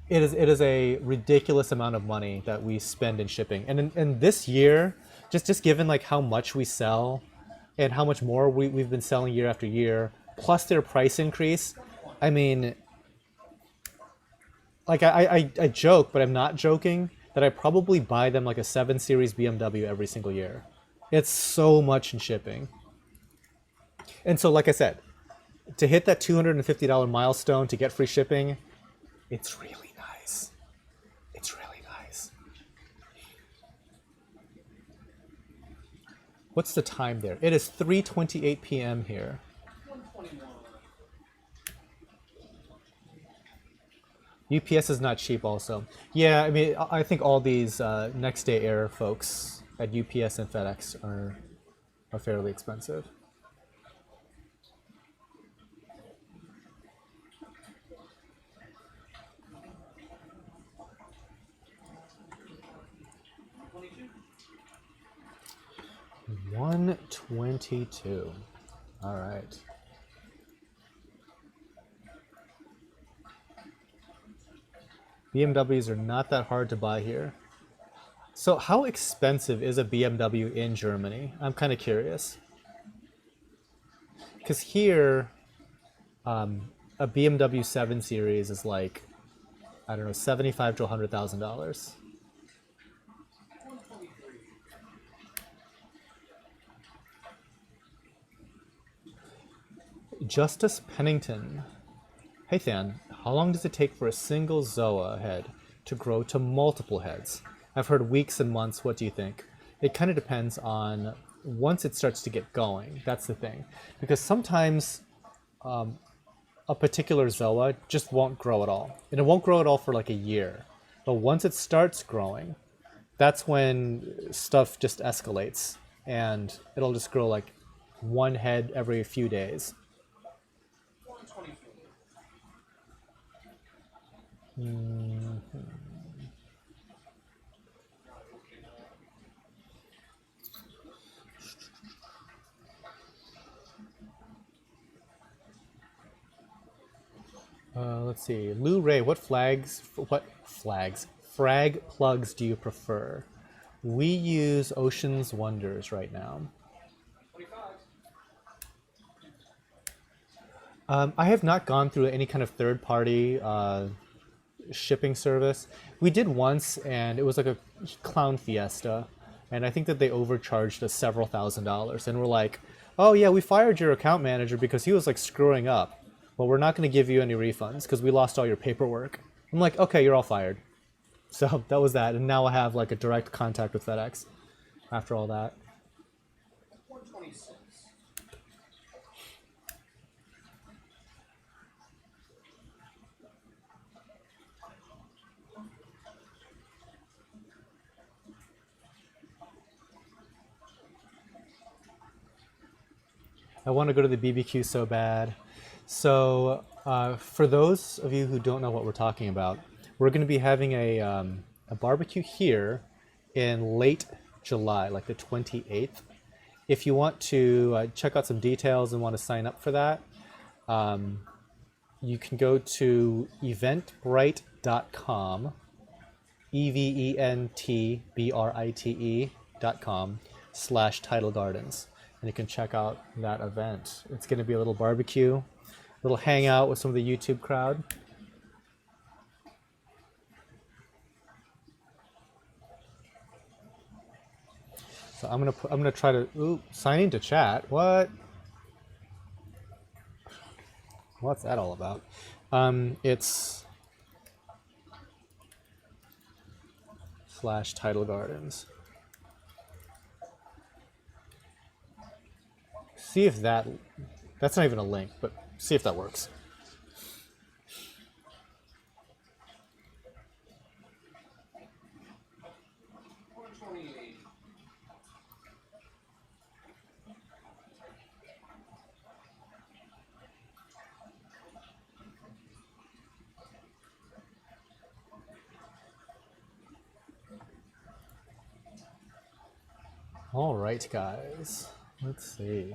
it is a ridiculous amount of money that we spend in shipping. And in this year, just given like how much we sell and how much more we've been selling year after year, plus their price increase, I mean, like I joke, but I'm not joking, that I probably buy them like a 7 Series BMW every single year. It's so much in shipping. And so, like I said, to hit that $250 milestone to get free shipping, it's really nice. It's really nice. What's the time there? It is 3:28 p.m. here. 121. UPS is not cheap also. Yeah, I mean, I think all these next day air folks at UPS and FedEx are fairly expensive. $122. All right. BMWs are not that hard to buy here. So how expensive is a BMW in Germany? I'm kind of curious. Because here, a BMW 7 Series is like, I don't know, $75,000 to $100,000. Justice Pennington. Hey Than, how long does it take for a single Zoa head to grow to multiple heads? I've heard weeks and months. What do you think? It kind of depends on once it starts to get going. That's the thing. Because sometimes a particular Zoa just won't grow at all. And it won't grow at all for like a year. But once it starts growing, that's when stuff just escalates. And it'll just grow like one head every few days. 124. Let's see. Lou Ray, what frag plugs do you prefer? We use Ocean's Wonders right now. 25. I have not gone through any kind of third-party shipping service. We did once, and it was like a clown fiesta, and I think that they overcharged us several $1,000s, and we're like, oh yeah, we fired your account manager because he was like screwing up. Well, we're not going to give you any refunds because we lost all your paperwork. I'm like, okay, you're all fired. So that was that, and now I have like a direct contact with FedEx after all that. 126. I want to go to the BBQ so bad. So for those of you who don't know what we're talking about, we're going to be having a barbecue here in late July, like the 28th. If you want to check out some details and want to sign up for that, you can go to eventbrite.com, eventbrite.com/Tidal Gardens. And you can check out that event. It's going to be a little barbecue, a little hangout with some of the YouTube crowd. So I'm gonna try to sign into chat. What's that all about? It's /Tidal Gardens. See if that's not even a link, but see if that works. All right, guys. Let's see.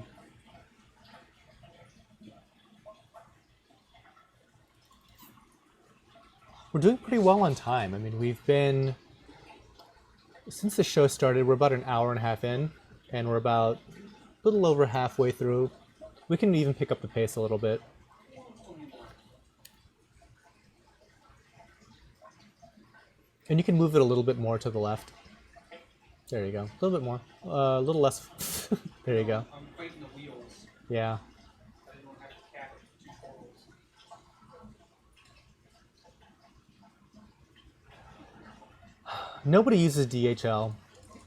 We're doing pretty well on time. I mean, we've been, since the show started, we're about an hour and a half in, and we're about a little over halfway through. We can even pick up the pace a little bit. And you can move it a little bit more to the left. There you go. A little bit more. A little less. There you go. I'm fighting the wheels. Yeah. I didn't want to have to cap it to 2 corals. Nobody uses DHL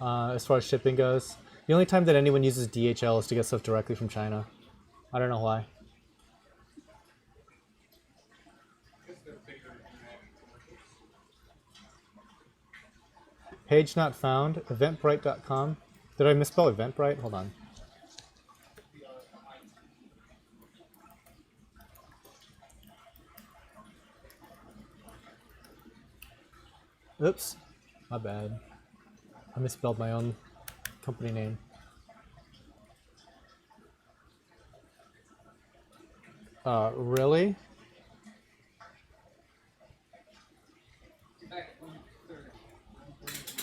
as far as shipping goes. The only time that anyone uses DHL is to get stuff directly from China. I don't know why. Because they're bigger internet commercials. Page not found. Eventbrite.com. Did I misspell Eventbrite? Hold on. Oops. My bad. I misspelled my own company name. Really? Back at 130, 130.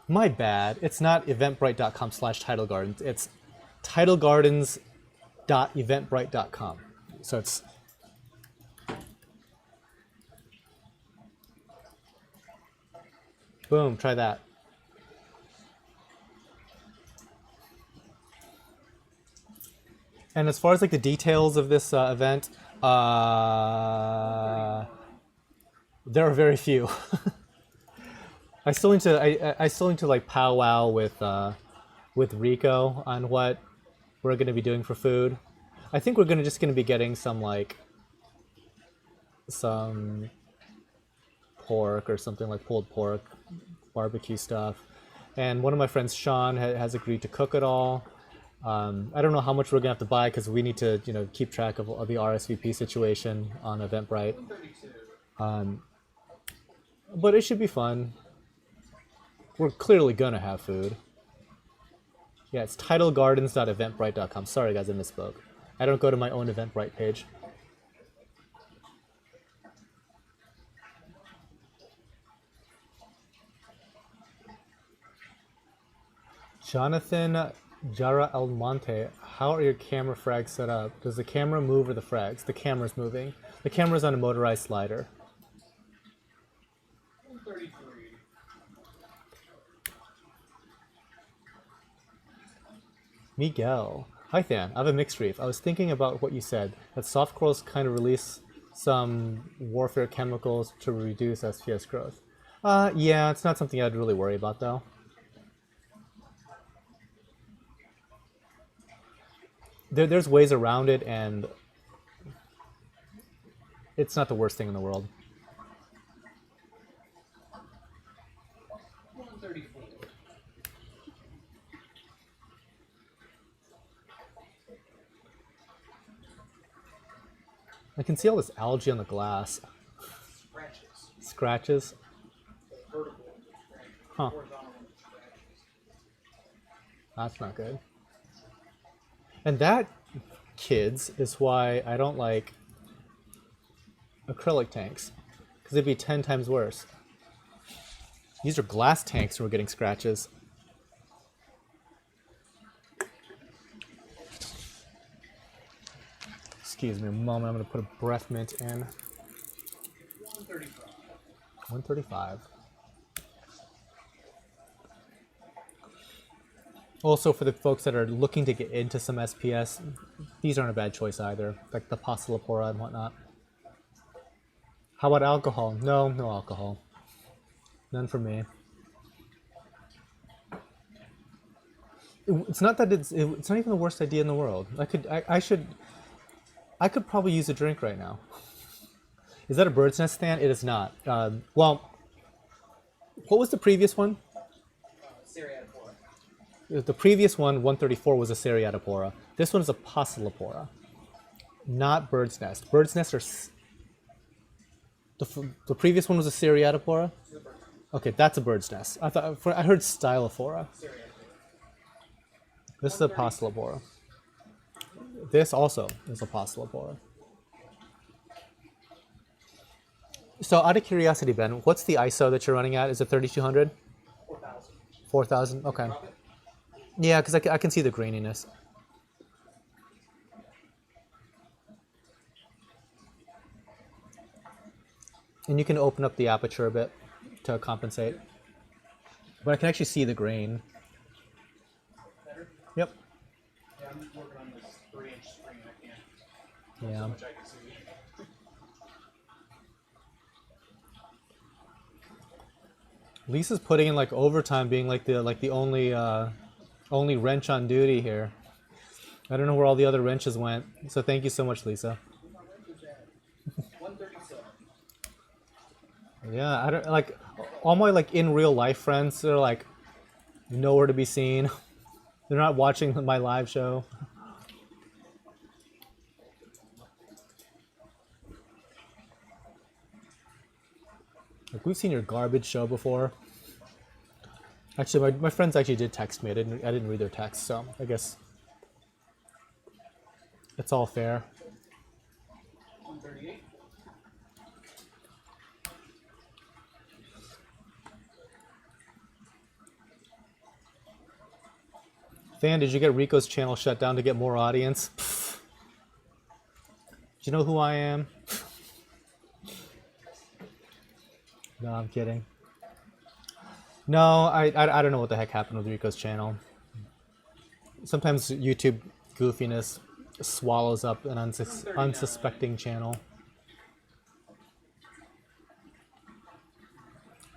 My bad. It's not eventbrite.com/Tidal Gardens. It's tidalgardens.eventbrite.com. So it's boom, try that. And as far as like the details of this event, there are very few. I still need to I still need to like powwow with Rico on what we're going to be doing for food. I think we're just going to be getting some pork or something, like pulled pork, barbecue stuff. And one of my friends, Sean, has agreed to cook it all. I don't know how much we're gonna have to buy because we need to, keep track of the RSVP situation on Eventbrite. 132. But it should be fun. We're clearly gonna have food. Yeah, it's tidalgardens.eventbrite.com. Sorry guys, I misspoke. I don't go to my own Eventbrite page. Jonathan Jara Almonte, how are your camera frags set up? Does the camera move or the frags? The camera's moving. The camera's on a motorized slider. 133. Miguel. Hi Than, I have a mixed reef. I was thinking about what you said, that soft corals kind of release some warfare chemicals to reduce SPS growth. Yeah, it's not something I'd really worry about though. There's ways around it, and it's not the worst thing in the world. 134. I can see all this algae on the glass. Scratches. Scratches? The vertical scratches. Huh. Horizontal scratches. That's not good. And that, kids, is why I don't like acrylic tanks, because it'd be 10 times worse. These are glass tanks and we're getting scratches. Excuse me a moment, I'm going to put a breath mint in. 135. 135. Also, for the folks that are looking to get into some SPS, these aren't a bad choice either, like the Passalapora and whatnot. How about alcohol? No, no alcohol. None for me. It's not that it's not even the worst idea in the world. I could probably use a drink right now. Is that a bird's nest stand? It is not. Well, what was the previous one? Seriatopora. The previous one, 134, was a Seriatopora. This one is a Passalapora, not bird's nest. Bird's nest are... The previous one was a Seriatopora? Okay, that's a bird's nest. I heard Stylophora. This is a Pastelabora. This also is a Pastelabora. So out of curiosity, Ben, what's the ISO that you're running at? Is it 3200? 4,000. 4000? Okay. Yeah, because I can see the graininess. And you can open up the aperture a bit to compensate. But I can actually see the grain. Better? Yep. Yeah, I'm working on this 3-inch screen. I can't. Yeah. So much I can see. Lisa's putting in like overtime, being like the only wrench on duty here. I don't know where all the other wrenches went. So thank you so much, Lisa. 137. Yeah, I don't like all my like in real life friends. They're like nowhere to be seen. They're not watching my live show. Like we've seen your garbage show before. Actually, my friends actually did text me. I didn't read their text, so I guess it's all fair. 138. Fan, did you get Rico's channel shut down to get more audience? Pfft. Do you know who I am? No, I'm kidding. No, I don't know what the heck happened with Rico's channel. Sometimes YouTube goofiness swallows up an unsuspecting channel.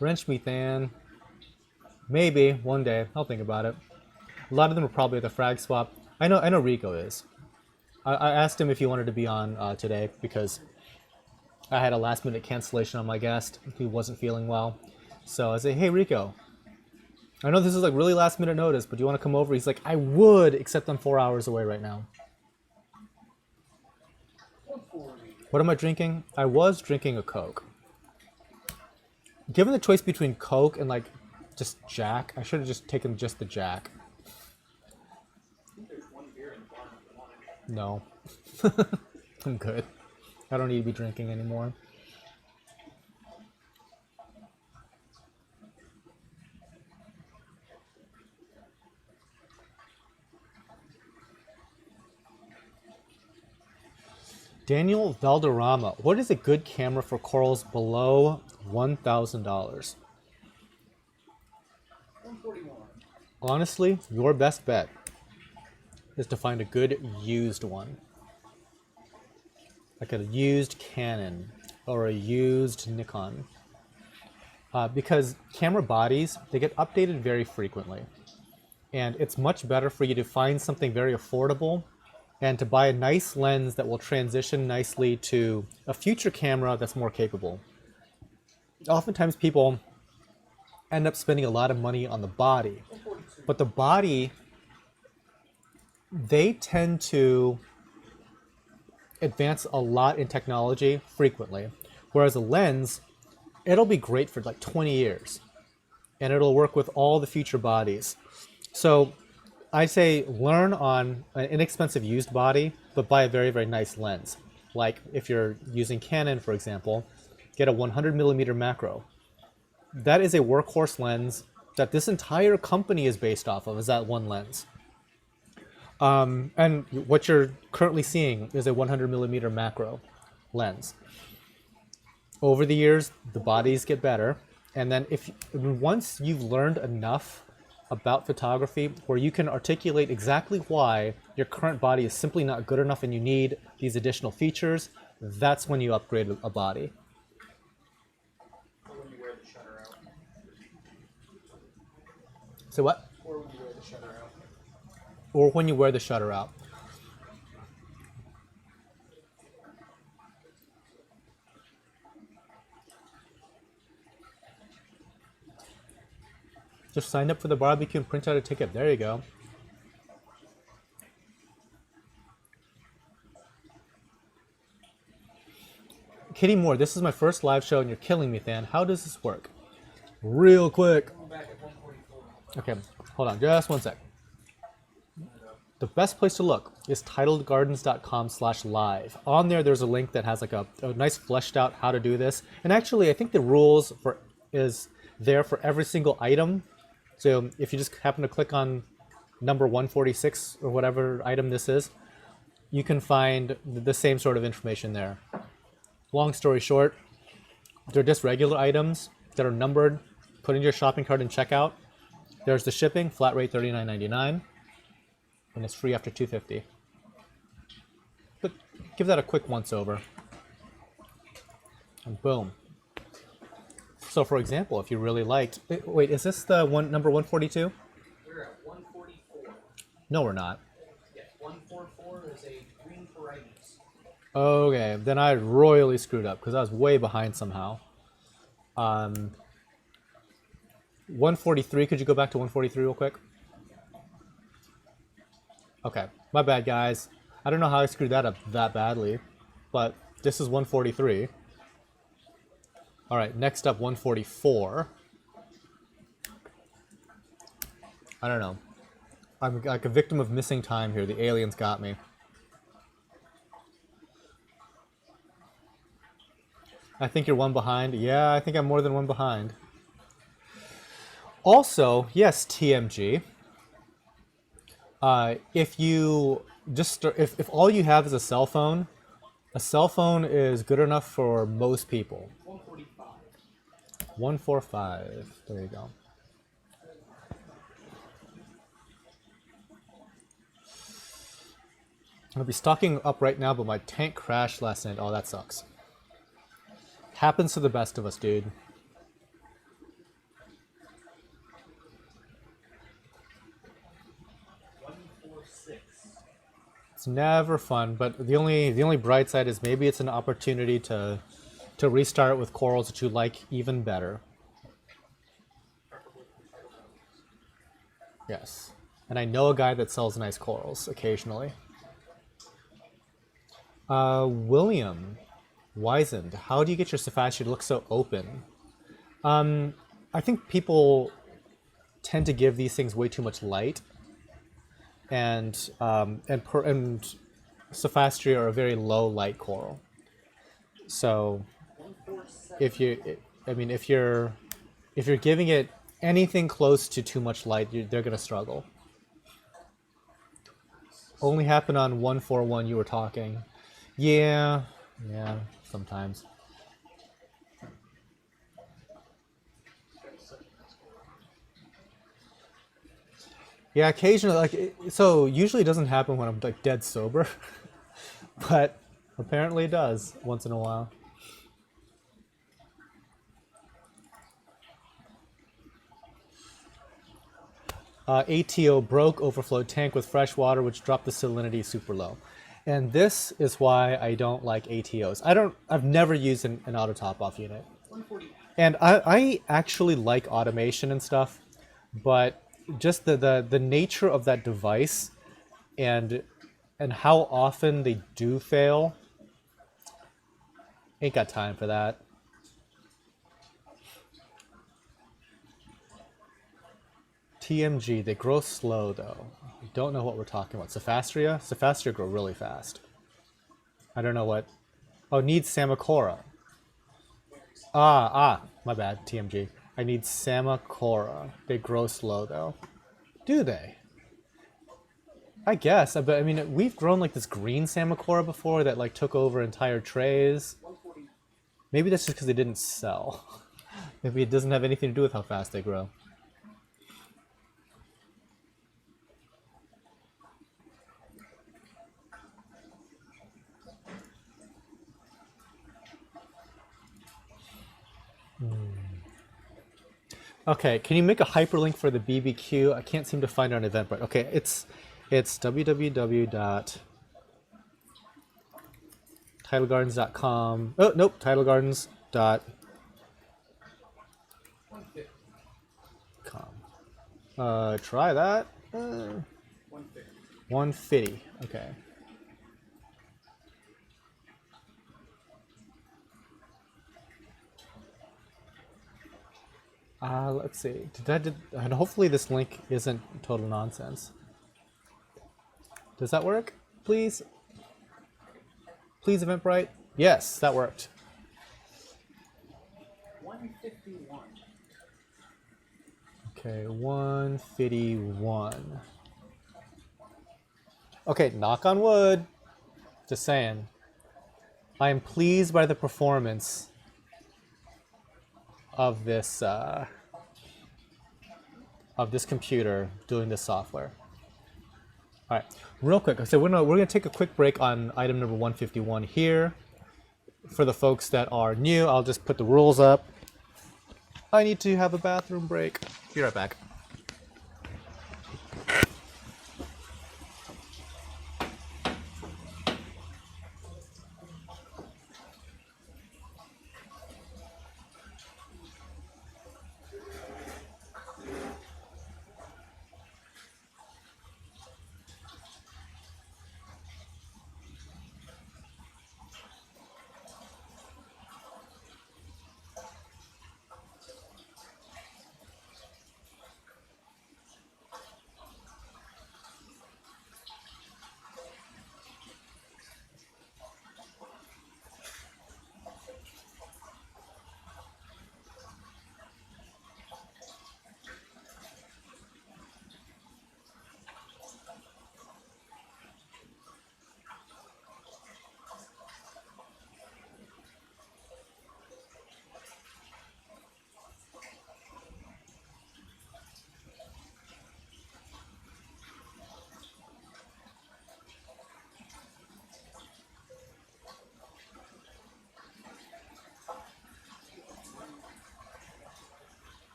Wrench me, Than. Maybe one day. I'll think about it. A lot of them are probably at the frag swap. I know Rico is. I asked him if he wanted to be on today because I had a last minute cancellation on my guest. He wasn't feeling well. So I said, hey Rico, I know this is like really last minute notice, but do you want to come over? He's like, I would, except I'm 4 hours away right now. 140. What am I drinking? I was drinking a Coke. Given the choice between Coke and like just Jack, I should have just taken just the Jack. I think there's one beer in the bar if you want it. No. I'm good. I don't need to be drinking anymore. Daniel Valderrama, what is a good camera for corals below $1,000? 141. Honestly, your best bet is to find a good used one. Like a used Canon or a used Nikon. Because camera bodies, they get updated very frequently. And it's much better for you to find something very affordable and to buy a nice lens that will transition nicely to a future camera that's more capable. Oftentimes people end up spending a lot of money on the body, but the body, they tend to advance a lot in technology frequently, whereas a lens, it'll be great for like 20 years and it'll work with all the future bodies. So I say learn on an inexpensive used body, but buy a very, very nice lens. Like if you're using Canon, for example, get a 100mm macro. That is a workhorse lens that this entire company is based off of, is that one lens. And what you're currently seeing is a 100mm macro lens. Over the years, the bodies get better. And then once you've learned enough about photography where you can articulate exactly why your current body is simply not good enough and you need these additional features, that's when you upgrade a body. Or when you wear the shutter out. So what? Or when you wear the shutter out. Or when you wear the shutter out. Just sign up for the barbecue and print out a ticket. There you go. Kitty Moore, this is my first live show and you're killing me, Than. How does this work? Real quick. Come back at 144. Okay, hold on just one sec. the best place to look is titledgardens.com/live. On there, there's a link that has like a nice fleshed out how to do this. And actually, I think the rules is there for every single item. So if you just happen to click on number 146 or whatever item this is, you can find the same sort of information there. Long story short, they're just regular items that are numbered. Put in your shopping cart and checkout. There's the shipping, flat rate $39.99, and it's free after $250. But give that a quick once over, and boom. So, for example, if you really liked, wait, is this the one number 142? We're at 144. No, we're not. Yes, 144 is a green varieties. Okay, then I royally screwed up because I was way behind somehow. 143, could you go back to 143 real quick? Okay, my bad, guys. I don't know how I screwed that up that badly, but this is 143. All right, next up, 144. I don't know. I'm like a victim of missing time here. The aliens got me. I think you're one behind. Yeah, I think I'm more than one behind. Also, yes, TMG. If you just if all you have is a cell phone is good enough for most people. 145. 145. There you go. I'll be stocking up right now, but my tank crashed last night. Oh, that sucks. Happens to the best of us, dude. It's never fun, but the only bright side is maybe it's an opportunity to restart with corals that you like even better. Yes, and I know a guy that sells nice corals occasionally. William Wisened, how do you get your Cephastia to look so open? I think people tend to give these things way too much light. And Cephastria are a very low light coral. So if you're giving it anything close to too much light, they're gonna struggle. Only happened on 141. You were talking. Yeah, sometimes. Yeah, occasionally, so usually it doesn't happen when I'm like dead sober, but apparently it does once in a while. ATO broke, overflowed tank with fresh water, which dropped the salinity super low. And this is why I don't like ATOs. I've never used an auto top off unit. 140. And I actually like automation and stuff, but just the nature of that device and how often they do fail, ain't got time for that. TMG, they grow slow though. I don't know what we're talking about. Cephastria grow really fast. I don't know what. Oh, needs Samacora. My bad, TMG. I need Samacora. They grow slow though. Do they? I guess, but I mean, we've grown like this green Samacora before that like took over entire trays. Maybe that's just because they didn't sell. Maybe it doesn't have anything to do with how fast they grow. Okay, can you make a hyperlink for the BBQ? I can't seem to find an event, but okay, it's www.tidalgardens.com. Oh, nope, tidalgardens.com. 150. Try that. 150. 150. Okay. Let's see. And hopefully this link isn't total nonsense. Does that work? Please? Please, Eventbrite? Yes, that worked. 151. Okay, 151. Okay, knock on wood. Just saying. I am pleased by the performance of this computer doing this software. All right, real quick. So we're gonna take a quick break on item number 151 here. For the folks that are new, I'll just put the rules up. I need to have a bathroom break. Be right back.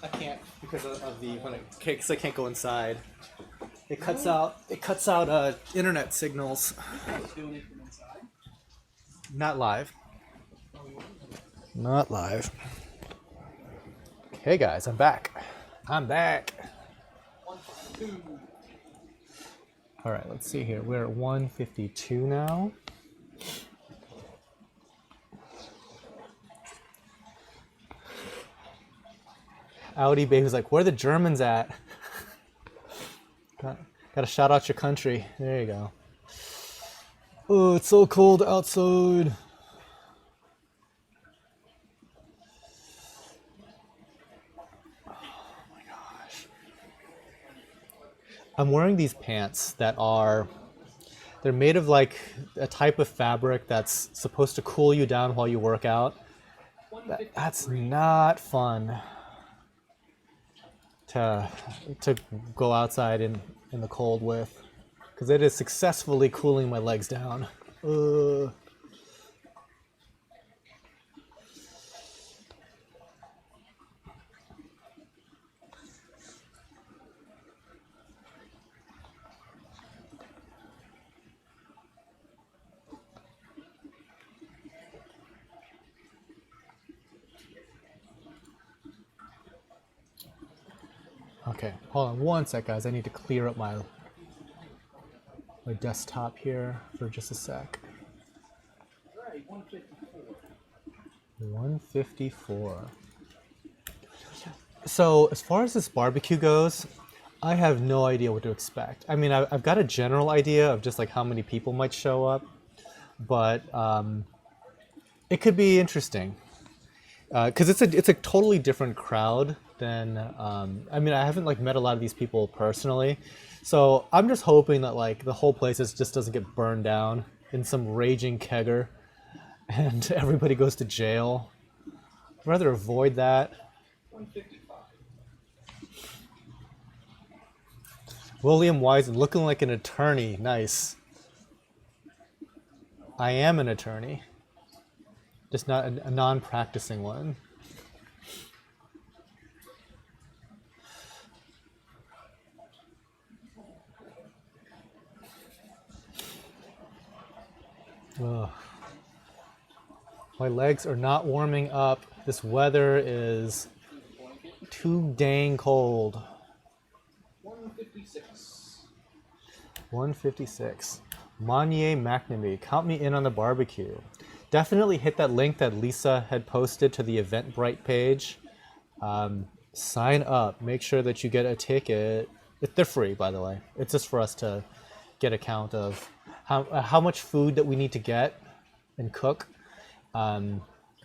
I can't because of the because I can't go inside. It cuts out internet signals. Doing it from inside. Not live. Not live. Hey guys, I'm back. I'm back. 152. All right, let's see here. We're at 152 now. Audi Baby's like, where are the Germans at? Gotta shout out your country. There you go. Oh, it's so cold outside. Oh my gosh. I'm wearing these pants that they're made of like a type of fabric that's supposed to cool you down while you work out. That's not fun to go outside in the cold with, because it is successfully cooling my legs down. Okay, hold on one sec, guys. I need to clear up my desktop here for just a sec. Alright, 154. 154. So as far as this barbecue goes, I have no idea what to expect. I mean, I've got a general idea of just like how many people might show up, but it could be interesting because it's a totally different crowd than I mean, I haven't like met a lot of these people personally, so I'm just hoping that like the whole place just doesn't get burned down in some raging kegger and everybody goes to jail. I'd rather avoid that. 155. William Wise looking like an attorney. Nice. I am an attorney, just not a non-practicing one. Ugh. My legs are not warming up. This weather is too dang cold. 156. 156. Monnier McNamee, count me in on the barbecue. Definitely hit that link that Lisa had posted to the Eventbrite page. sign up. Make sure that you get a ticket. They're free, by the way. It's just for us to get a count of how much food that we need to get and cook. We're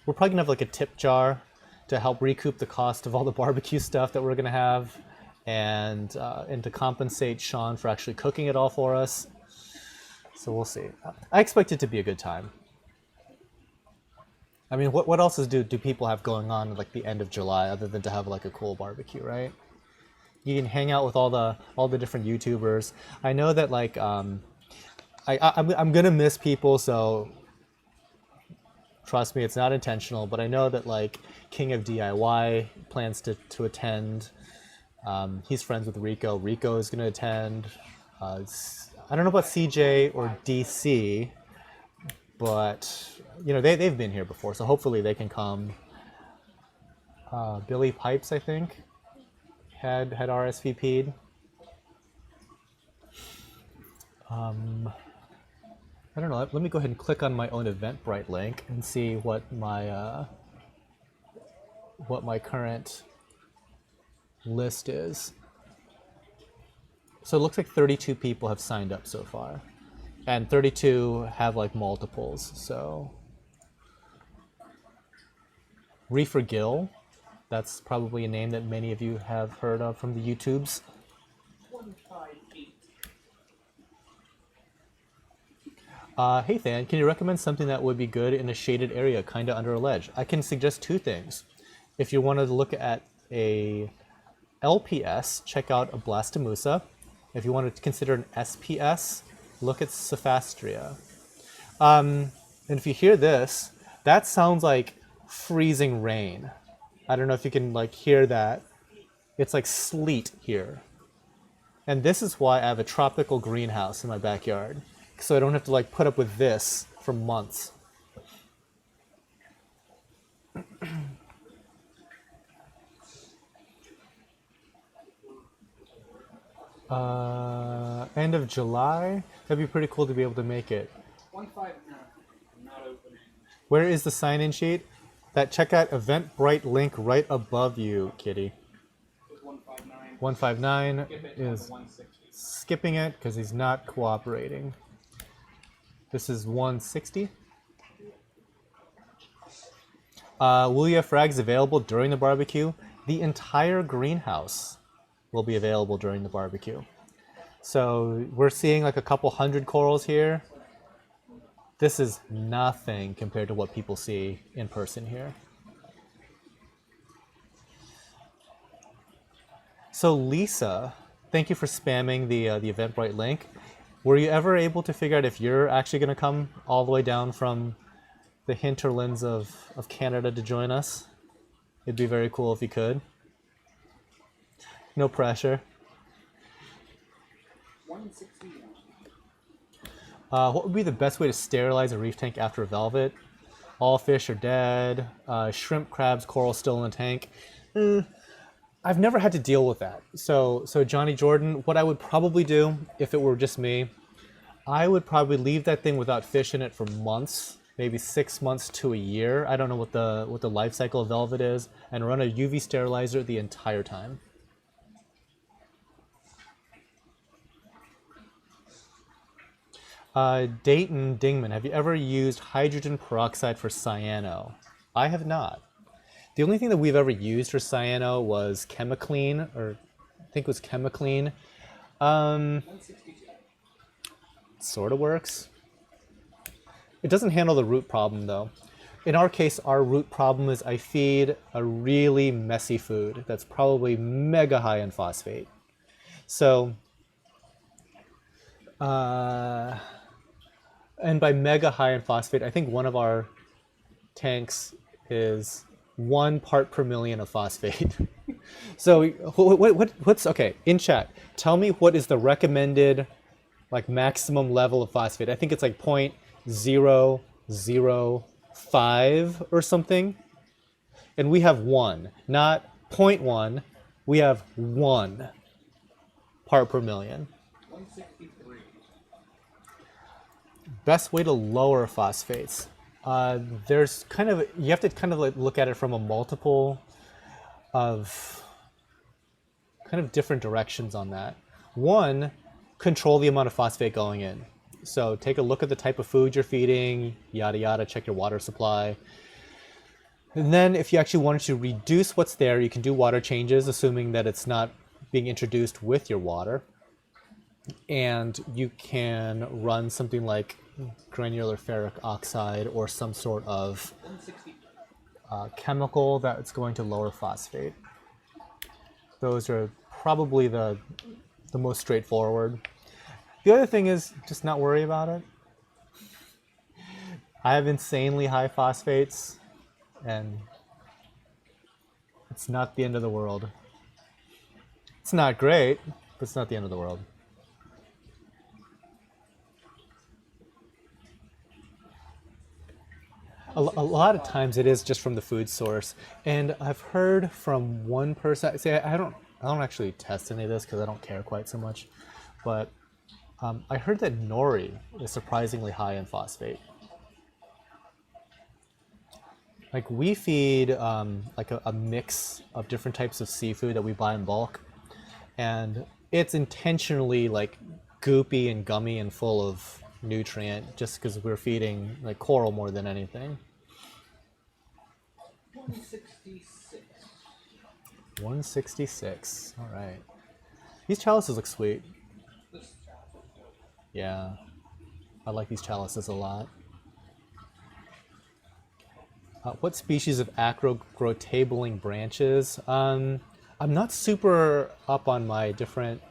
probably gonna have like a tip jar to help recoup the cost of all the barbecue stuff that we're gonna have, and to compensate Sean for actually cooking it all for us. So we'll see. I expect it to be a good time. I mean, what else do people have going on at like the end of July other than to have like a cool barbecue, right? You can hang out with all the different YouTubers. I know that like I'm gonna miss people, so trust me, it's not intentional. But I know that like King of DIY plans to attend. He's friends with Rico. Rico is gonna attend. I don't know about CJ or DC, but you know they've been here before, so hopefully they can come. Billy Pipes, I think, had RSVP'd. I don't know. Let me go ahead and click on my own Eventbrite link and see what my current list is. So it looks like 32 people have signed up so far, and 32 have like multiples. So Reef Gill, that's probably a name that many of you have heard of from the YouTubes. 158. Hey Than, can you recommend something that would be good in a shaded area, kind of under a ledge? I can suggest two things. If you wanted to look at a LPS, check out a Blastomusa. If you wanted to consider an SPS, look at Sophastria. And if you hear this, that sounds like freezing rain. I don't know if you can like hear that. It's like sleet here. And this is why I have a tropical greenhouse in my backyard, so I don't have to like put up with this for months. End of July? That'd be pretty cool to be able to make it. 159. I'm not opening. Where is the sign-in sheet? That checkout Eventbrite link right above you, Kitty. 159. 159 Skip it down is to 160. skipping it because he's not cooperating. This is 160. Will you have frags available during the barbecue? The entire greenhouse will be available during the barbecue. So we're seeing like a couple hundred corals here. This is nothing compared to what people see in person here. So Lisa, thank you for spamming the Eventbrite link. Were you ever able to figure out if you're actually going to come all the way down from the hinterlands of Canada to join us? It'd be very cool if you could. No pressure. 161. What would be the best way to sterilize a reef tank after a velvet? All fish are dead. Shrimp, crabs, coral still in the tank. I've never had to deal with that. So Johnny Jordan, what I would probably do if it were just me, I would probably leave that thing without fish in it for months, maybe 6 months to a year. I don't know what the life cycle of velvet is, and run a UV sterilizer the entire time. Dayton Dingman, have you ever used hydrogen peroxide for cyano? I have not. The only thing that we've ever used for cyano was Chemiclean, or I think it was Chemiclean. 162. Sort of works. It doesn't handle the root problem though. In our case, our root problem is I feed a really messy food that's probably mega high in phosphate. So, and by mega high in phosphate, I think one of our tanks is 1 part per million of phosphate. So what's, okay, in chat, tell me what is the recommended like maximum level of phosphate. I think it's like 0.005 or something. And we have 1, not 0.1, we have 1 part per million. 163. Best way to lower phosphates. There's kind of, you have to kind of like look at it from a multiple of kind of different directions on that. One, control the amount of phosphate going in. So take a look at the type of food you're feeding, yada yada, check your water supply. And then if you actually wanted to reduce what's there, you can do water changes, assuming that it's not being introduced with your water. And you can run something like granular ferric oxide or some sort of chemical that's going to lower phosphate. Those are probably the most straightforward. The other thing is just not worry about it. I have insanely high phosphates, and it's not the end of the world. It's not great, but it's not the end of the world. A lot of times it is just from the food source, and I've heard from one person. Say I don't actually test any of this because I don't care quite so much, but I heard that nori is surprisingly high in phosphate. Like we feed like a mix of different types of seafood that we buy in bulk, and it's intentionally like goopy and gummy and full of nutrient just because we're feeding like coral more than anything. 166. 166. All right. These chalices look sweet. This chalice is good. Yeah, I like these chalices a lot. What species of acro grow tabling branches? I'm not super up on my different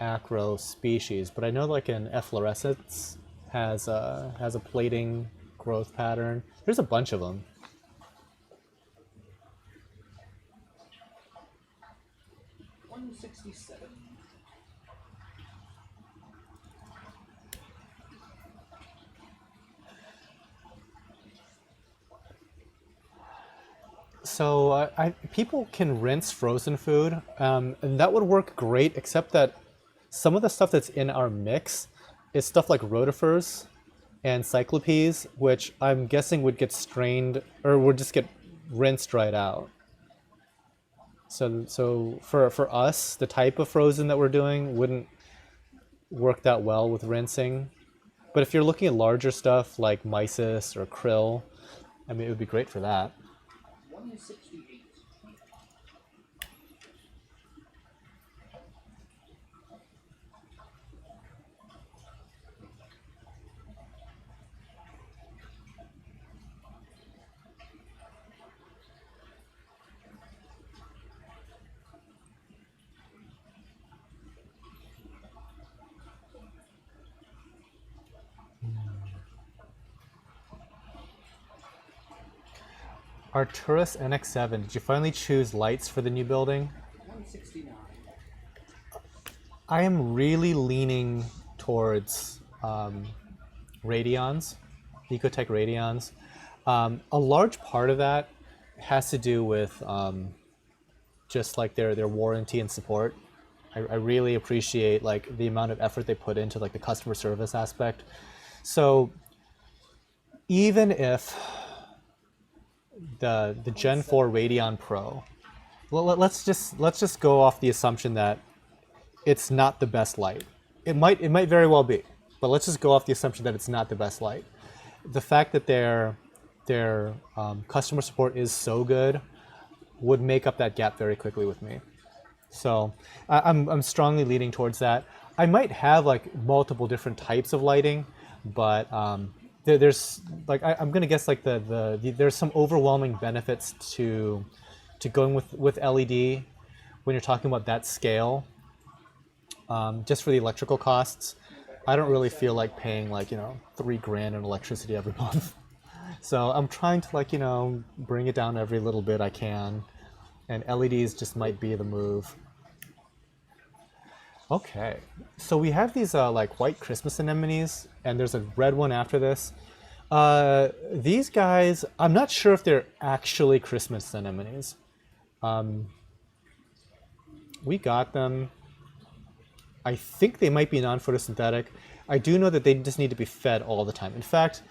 acro species, but I know like an efflorescence has a plating growth pattern. There's a bunch of them. $167. So people can rinse frozen food, and that would work great, except that some of the stuff that's in our mix is stuff like rotifers and cyclopes, which I'm guessing would get strained or would just get rinsed right out. So for us, the type of frozen that we're doing wouldn't work that well with rinsing. But if you're looking at larger stuff like mysis or krill, I mean, it would be great for that. 168. Arcturus NX7, did you finally choose lights for the new building? 169. I am really leaning towards radions, Ecotech radions. A large part of that has to do with just like their warranty and support. I really appreciate like the amount of effort they put into like the customer service aspect. So even if the Gen 4 Radeon Pro, let's just go off the assumption that it's not the best light. It might very well be, but let's just go off the assumption that it's not the best light. The fact that their customer support is so good would make up that gap very quickly with me. So I'm strongly leaning towards that. I might have like multiple different types of lighting, but there's like I'm gonna guess like there's some overwhelming benefits to going with LED when you're talking about that scale. Just for the electrical costs, I don't really feel like paying like $3,000 in electricity every month. So I'm trying to like bring it down every little bit I can, and LEDs just might be the move. Okay, so we have these like white Christmas anemones, and there's a red one after this. These guys, I'm not sure if they're actually Christmas anemones. We got them. I think they might be non-photosynthetic. I do know that they just need to be fed all the time. In fact,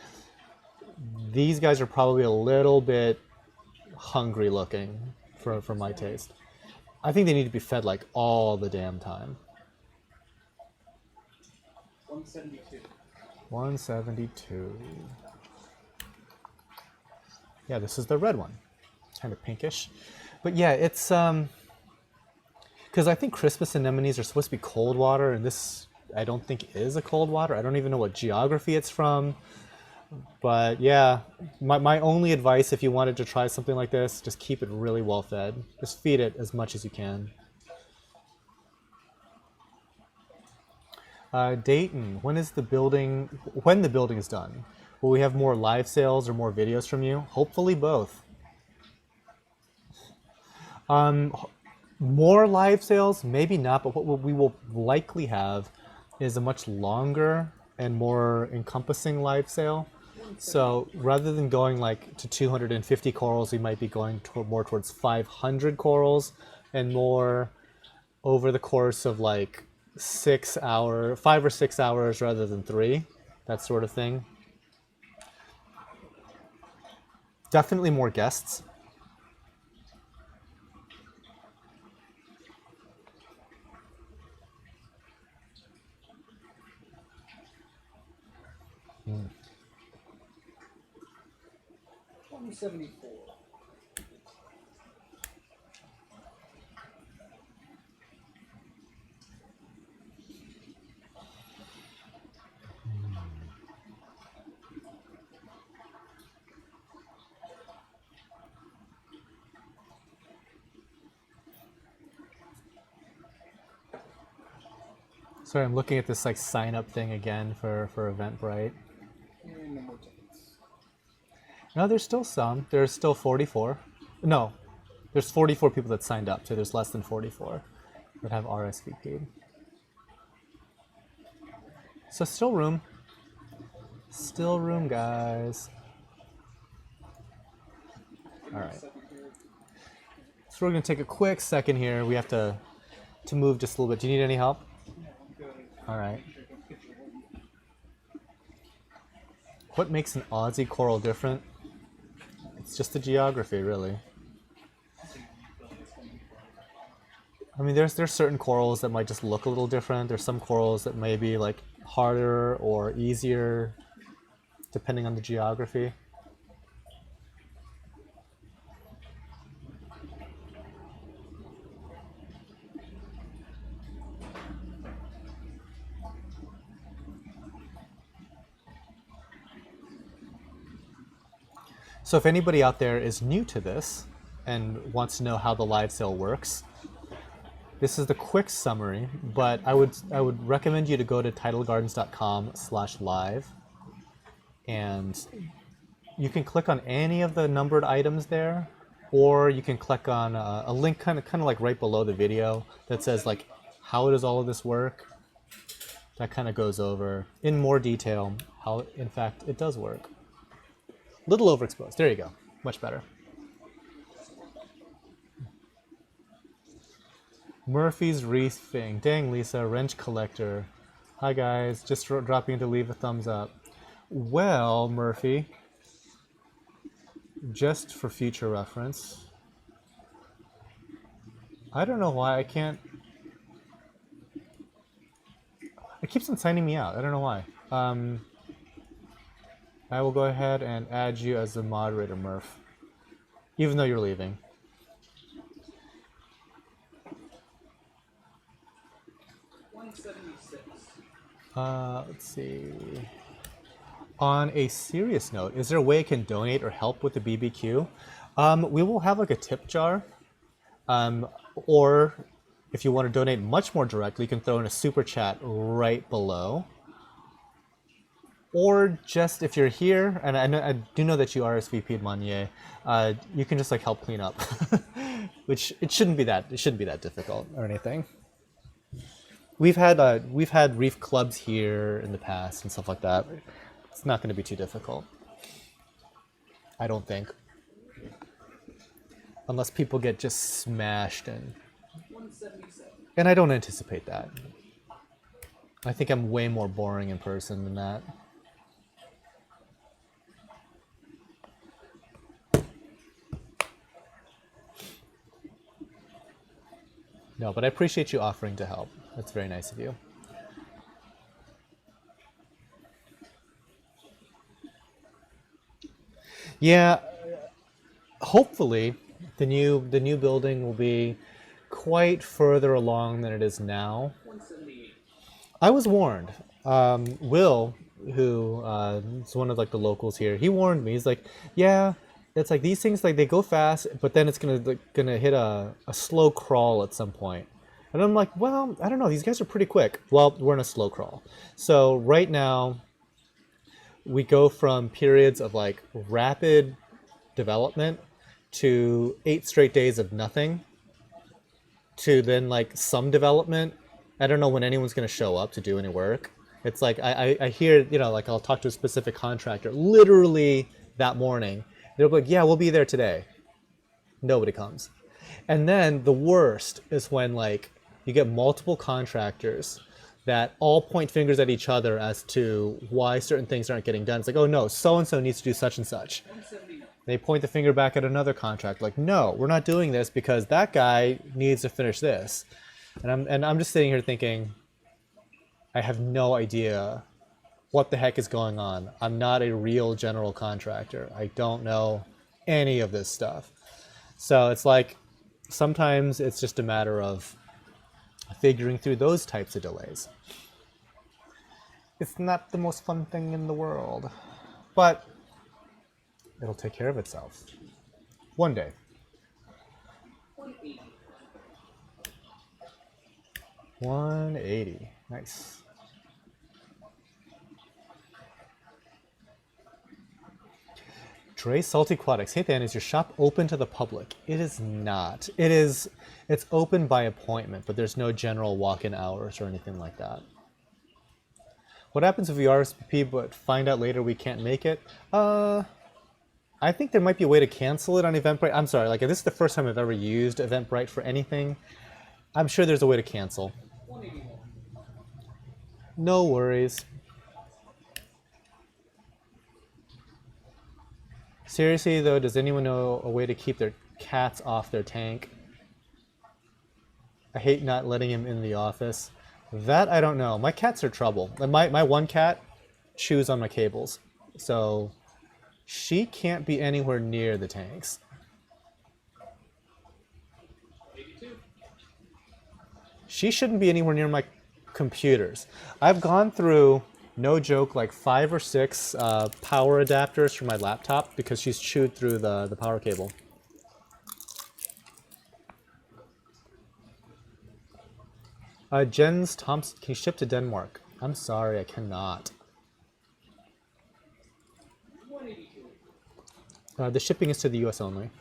these guys are probably a little bit hungry looking for my taste. I think they need to be fed like all the damn time. 172. 172. Yeah, this is the red one. Kind of pinkish. But yeah, it's because I think Crispus anemones are supposed to be cold water, and this I don't think is a cold water. I don't even know what geography it's from. But yeah, my only advice if you wanted to try something like this, just keep it really well fed. Just feed it as much as you can. Dayton, when the building is done? Will we have more live sales or more videos from you? Hopefully both. More live sales, maybe not, but what we will likely have is a much longer and more encompassing live sale. So rather than going like to 250 corals, we might be going more towards 500 corals and more over the course of like 5 or 6 hours rather than 3, that sort of thing. Definitely more guests. Mm. 174. Sorry, I'm looking at this like sign up thing again for Eventbrite. And no more tickets. No, there's still some. There's still 44. No, there's 44 people that signed up, so there's less than 44 that have RSVP'd. So still room. Still room, guys. All right. So we're gonna take a quick second here. We have to move just a little bit. Do you need any help? All right. What makes an Aussie coral different? It's just the geography, really. I mean, there's certain corals that might just look a little different. There's some corals that may be like harder or easier, depending on the geography. So if anybody out there is new to this and wants to know how the live sale works, this is the quick summary, but I would recommend you to go to tidalgardens.com/live, and you can click on any of the numbered items there, or you can click on a link kind of like right below the video that says like how does all of this work. That kind of goes over in more detail how in fact it does work. Little overexposed. There you go. Much better. Murphy's Reefing. Dang, Lisa. Wrench Collector. Hi, guys. Just dropping in to leave a thumbs up. Well, Murphy, just for future reference, I don't know why I can't... It keeps on signing me out. I don't know why. I will go ahead and add you as the moderator, Murph, even though you're leaving. Let's see. On a serious note, is there a way I can donate or help with the BBQ? We will have like a tip jar, or if you want to donate much more directly, you can throw in a super chat right below. Or just if you're here, and I do know that you RSVP'd Monier, you can just like help clean up, which it shouldn't be that difficult or anything. We've had reef clubs here in the past and stuff like that. It's not going to be too difficult, I don't think, unless people get just smashed in. 177. And I don't anticipate that. I think I'm way more boring in person than that. No, but I appreciate you offering to help. That's very nice of you. Yeah, hopefully the new building will be quite further along than it is now. 178. I was warned. Will, who is one of like the locals here, he warned me. He's like, yeah, it's like these things like they go fast, but then it's gonna hit a slow crawl at some point. And I'm like, well, I don't know. These guys are pretty quick. Well, we're in a slow crawl. So right now, we go from periods of like rapid development to 8 straight days of nothing to then like some development. I don't know when anyone's going to show up to do any work. It's like I hear, you know, like I'll talk to a specific contractor literally that morning. They'll be like, yeah, we'll be there today. Nobody comes. And then the worst is when like you get multiple contractors that all point fingers at each other as to why certain things aren't getting done. It's like, oh no, so-and-so needs to do such and such. 179. They point the finger back at another contract, like, no, we're not doing this because that guy needs to finish this. And I'm just sitting here thinking, I have no idea what the heck is going on. I'm not a real general contractor. I don't know any of this stuff. So it's like, sometimes it's just a matter of figuring through those types of delays. It's not the most fun thing in the world, but it'll take care of itself. One day. 180. 180. Nice. Dre Salty Aquatics. Hey Dan, is your shop open to the public? It is not. It's open by appointment, but there's no general walk-in hours or anything like that. What happens if we RSVP but find out later we can't make it? I think there might be a way to cancel it on Eventbrite. I'm sorry, like if this is the first time I've ever used Eventbrite for anything, I'm sure there's a way to cancel. 181. No worries. Seriously though, does anyone know a way to keep their cats off their tank? I hate not letting him in the office. That I don't know. My cats are trouble. My one cat chews on my cables. So she can't be anywhere near the tanks. 82. She shouldn't be anywhere near my computers. I've gone through, no joke, like 5 or 6 power adapters for my laptop because she's chewed through the power cable. Jens Thompson, can you ship to Denmark? I'm sorry, I cannot. 182. The shipping is to the US only.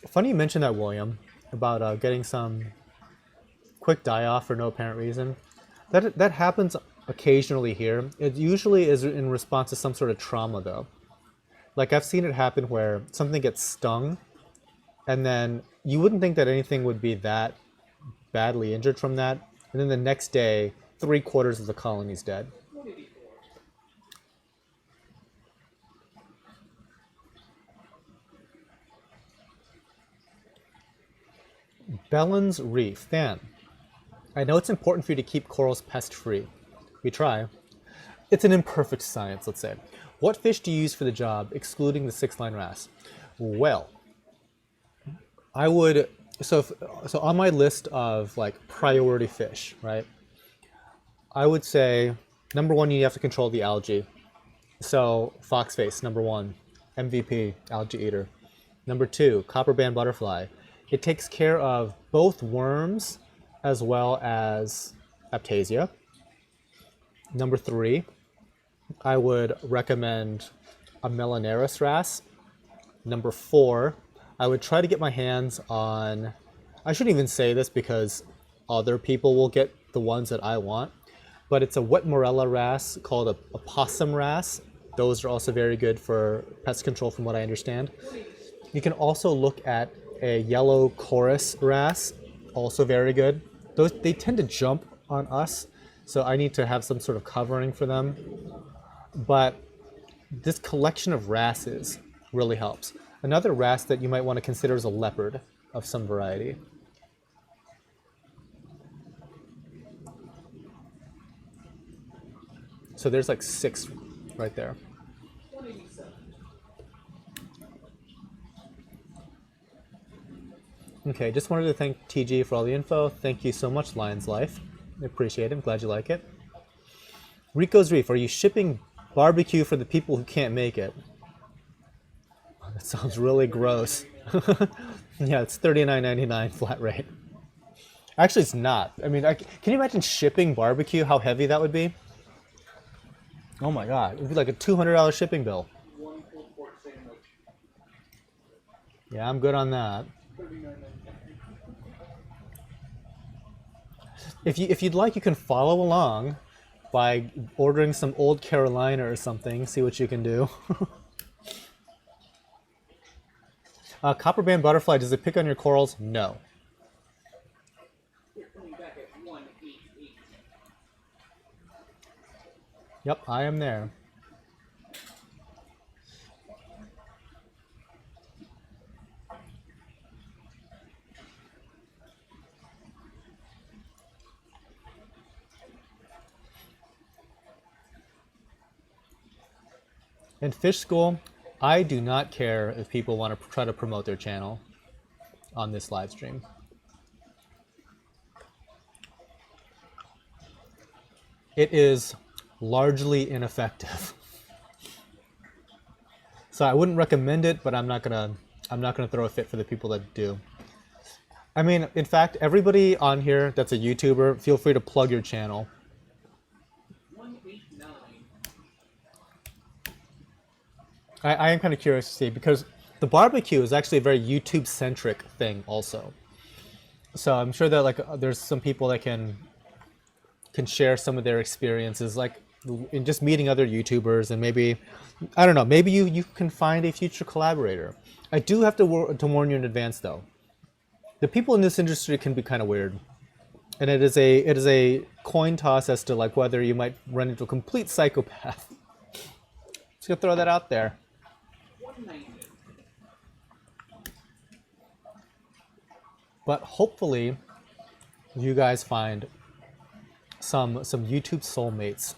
Funny you mentioned that, William, about getting some quick die-off for no apparent reason. That happens occasionally here. It usually is in response to some sort of trauma, though. Like, I've seen it happen where something gets stung, and then you wouldn't think that anything would be that badly injured from that, and then the next day, 3/4 of the colony's dead. 184. Bellon's Reef. Dan, I know it's important for you to keep corals pest-free. We try. It's an imperfect science, let's say. What fish do you use for the job, excluding the 6-line wrasse? Well, I would, so on my list of like priority fish, right? I would say, number 1, you have to control the algae. So foxface, number 1, MVP, algae eater. Number 2, copperband butterfly. It takes care of both worms as well as Aptasia. Number 3, I would recommend a Melanaris wrasse. Number 4, I would try to get my hands on, I shouldn't even say this because other people will get the ones that I want, but it's a wet morella wrasse called a possum wrasse. Those are also very good for pest control from what I understand. You can also look at a yellow chorus wrasse, also very good. Those, they tend to jump on us, So I need to have some sort of covering for them. But this collection of wrasses really helps. Another wrasse that you might want to consider is a leopard of some variety. So there's like 6 right there. Okay, just wanted to thank TG for all the info. Thank you so much, Lion's Life. I appreciate it. I'm glad you like it. Rico's Reef, are you shipping barbecue for the people who can't make it? That sounds really gross. Yeah, it's $39.99 flat rate. Actually, it's not. I mean, can you imagine shipping barbecue? How heavy that would be? Oh my god, it would be like a $200 shipping bill. Yeah, I'm good on that. If you'd like, you can follow along by ordering some Old Carolina or something. See what you can do. Copper band butterfly, does it pick on your corals? No. Yep, I am there. In fish school, I do not care if people want to try to promote their channel on this live stream. It is largely ineffective. So I wouldn't recommend it, but I'm not gonna throw a fit for the people that do. I mean, in fact, everybody on here that's a YouTuber, feel free to plug your channel. I am kind of curious to see, because the barbecue is actually a very YouTube-centric thing also. So I'm sure that like there's some people that can share some of their experiences, like in just meeting other YouTubers, and maybe, I don't know, maybe you can find a future collaborator. I do have to warn you in advance though. The people in this industry can be kind of weird. And it is a coin toss as to like whether you might run into a complete psychopath. Just gonna throw that out there. But hopefully you guys find some YouTube soulmates.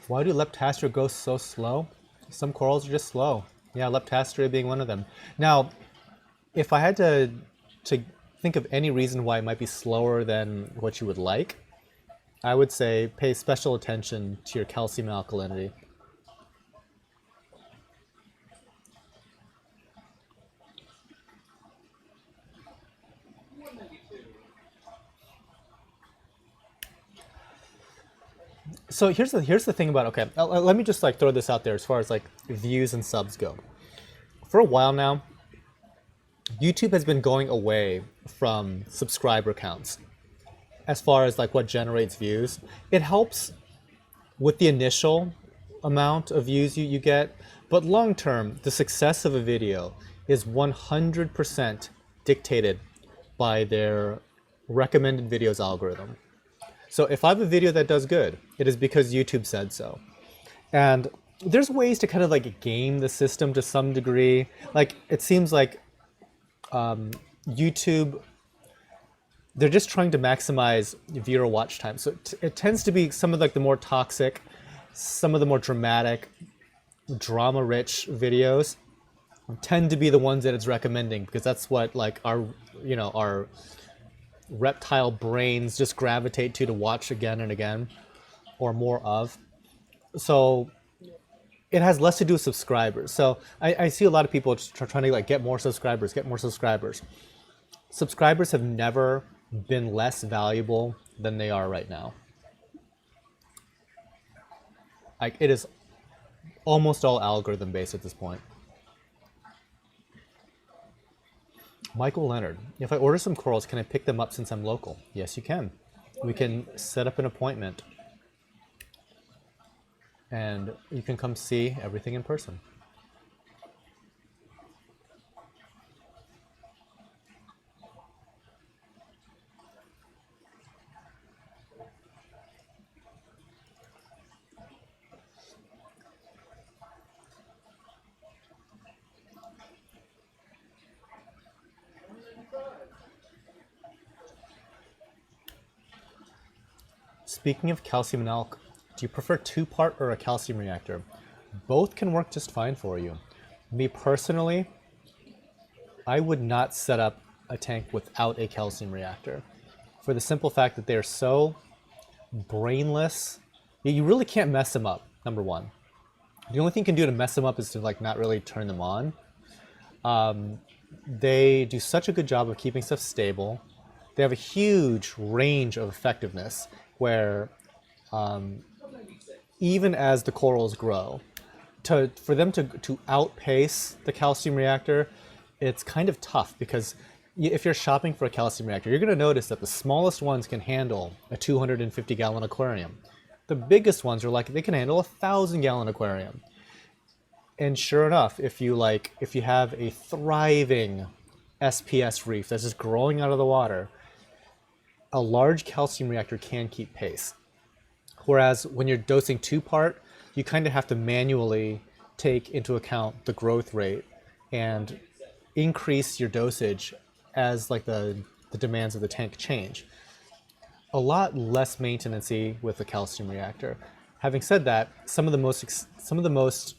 Why do Leptastria go so slow? Some corals are just slow. Yeah, Leptastria being one of them. Now, if I had to think of any reason why it might be slower than what you would like, I would say pay special attention to your calcium alkalinity. So here's the thing about, okay, let me just like throw this out there as far as like views and subs go. For a while now, YouTube has been going away from subscriber counts as far as like what generates views. It helps with the initial amount of views you get, but long term, the success of a video is 100% dictated by their recommended videos algorithm. So if I have a video that does good, it is because YouTube said so. And there's ways to kind of like game the system to some degree. Like it seems like YouTube, they're just trying to maximize viewer watch time. So it tends to be some of like the more toxic, some of the more dramatic, drama-rich videos tend to be the ones that it's recommending, because that's what like our reptile brains just gravitate to watch again and again, or more of. So it has less to do with subscribers. So I see a lot of people trying to like get more subscribers. Subscribers have never been less valuable than they are right now. Like it is almost all algorithm based at this point. Michael Leonard, if I order some corals, can I pick them up since I'm local? Yes, you can. We can set up an appointment. and you can come see everything in person. Speaking of calcium and alk, do you prefer two-part or a calcium reactor? Both can work just fine for you. Me personally, I would not set up a tank without a calcium reactor for the simple fact that they're so brainless. You really can't mess them up, number one. The only thing you can do to mess them up is to like not really turn them on. They do such a good job of keeping stuff stable. They have a huge range of effectiveness where even as the corals grow, for them to outpace the calcium reactor, it's kind of tough because if you're shopping for a calcium reactor, you're going to notice that the smallest ones can handle a 250-gallon aquarium. The biggest ones are like, they can handle a 1,000-gallon aquarium. And sure enough, if you have a thriving SPS reef that's just growing out of the water, a large calcium reactor can keep pace. Whereas when you're dosing two-part, you kind of have to manually take into account the growth rate and increase your dosage as like the demands of the tank change. A lot less maintenance-y with the calcium reactor. Having said that, some of the most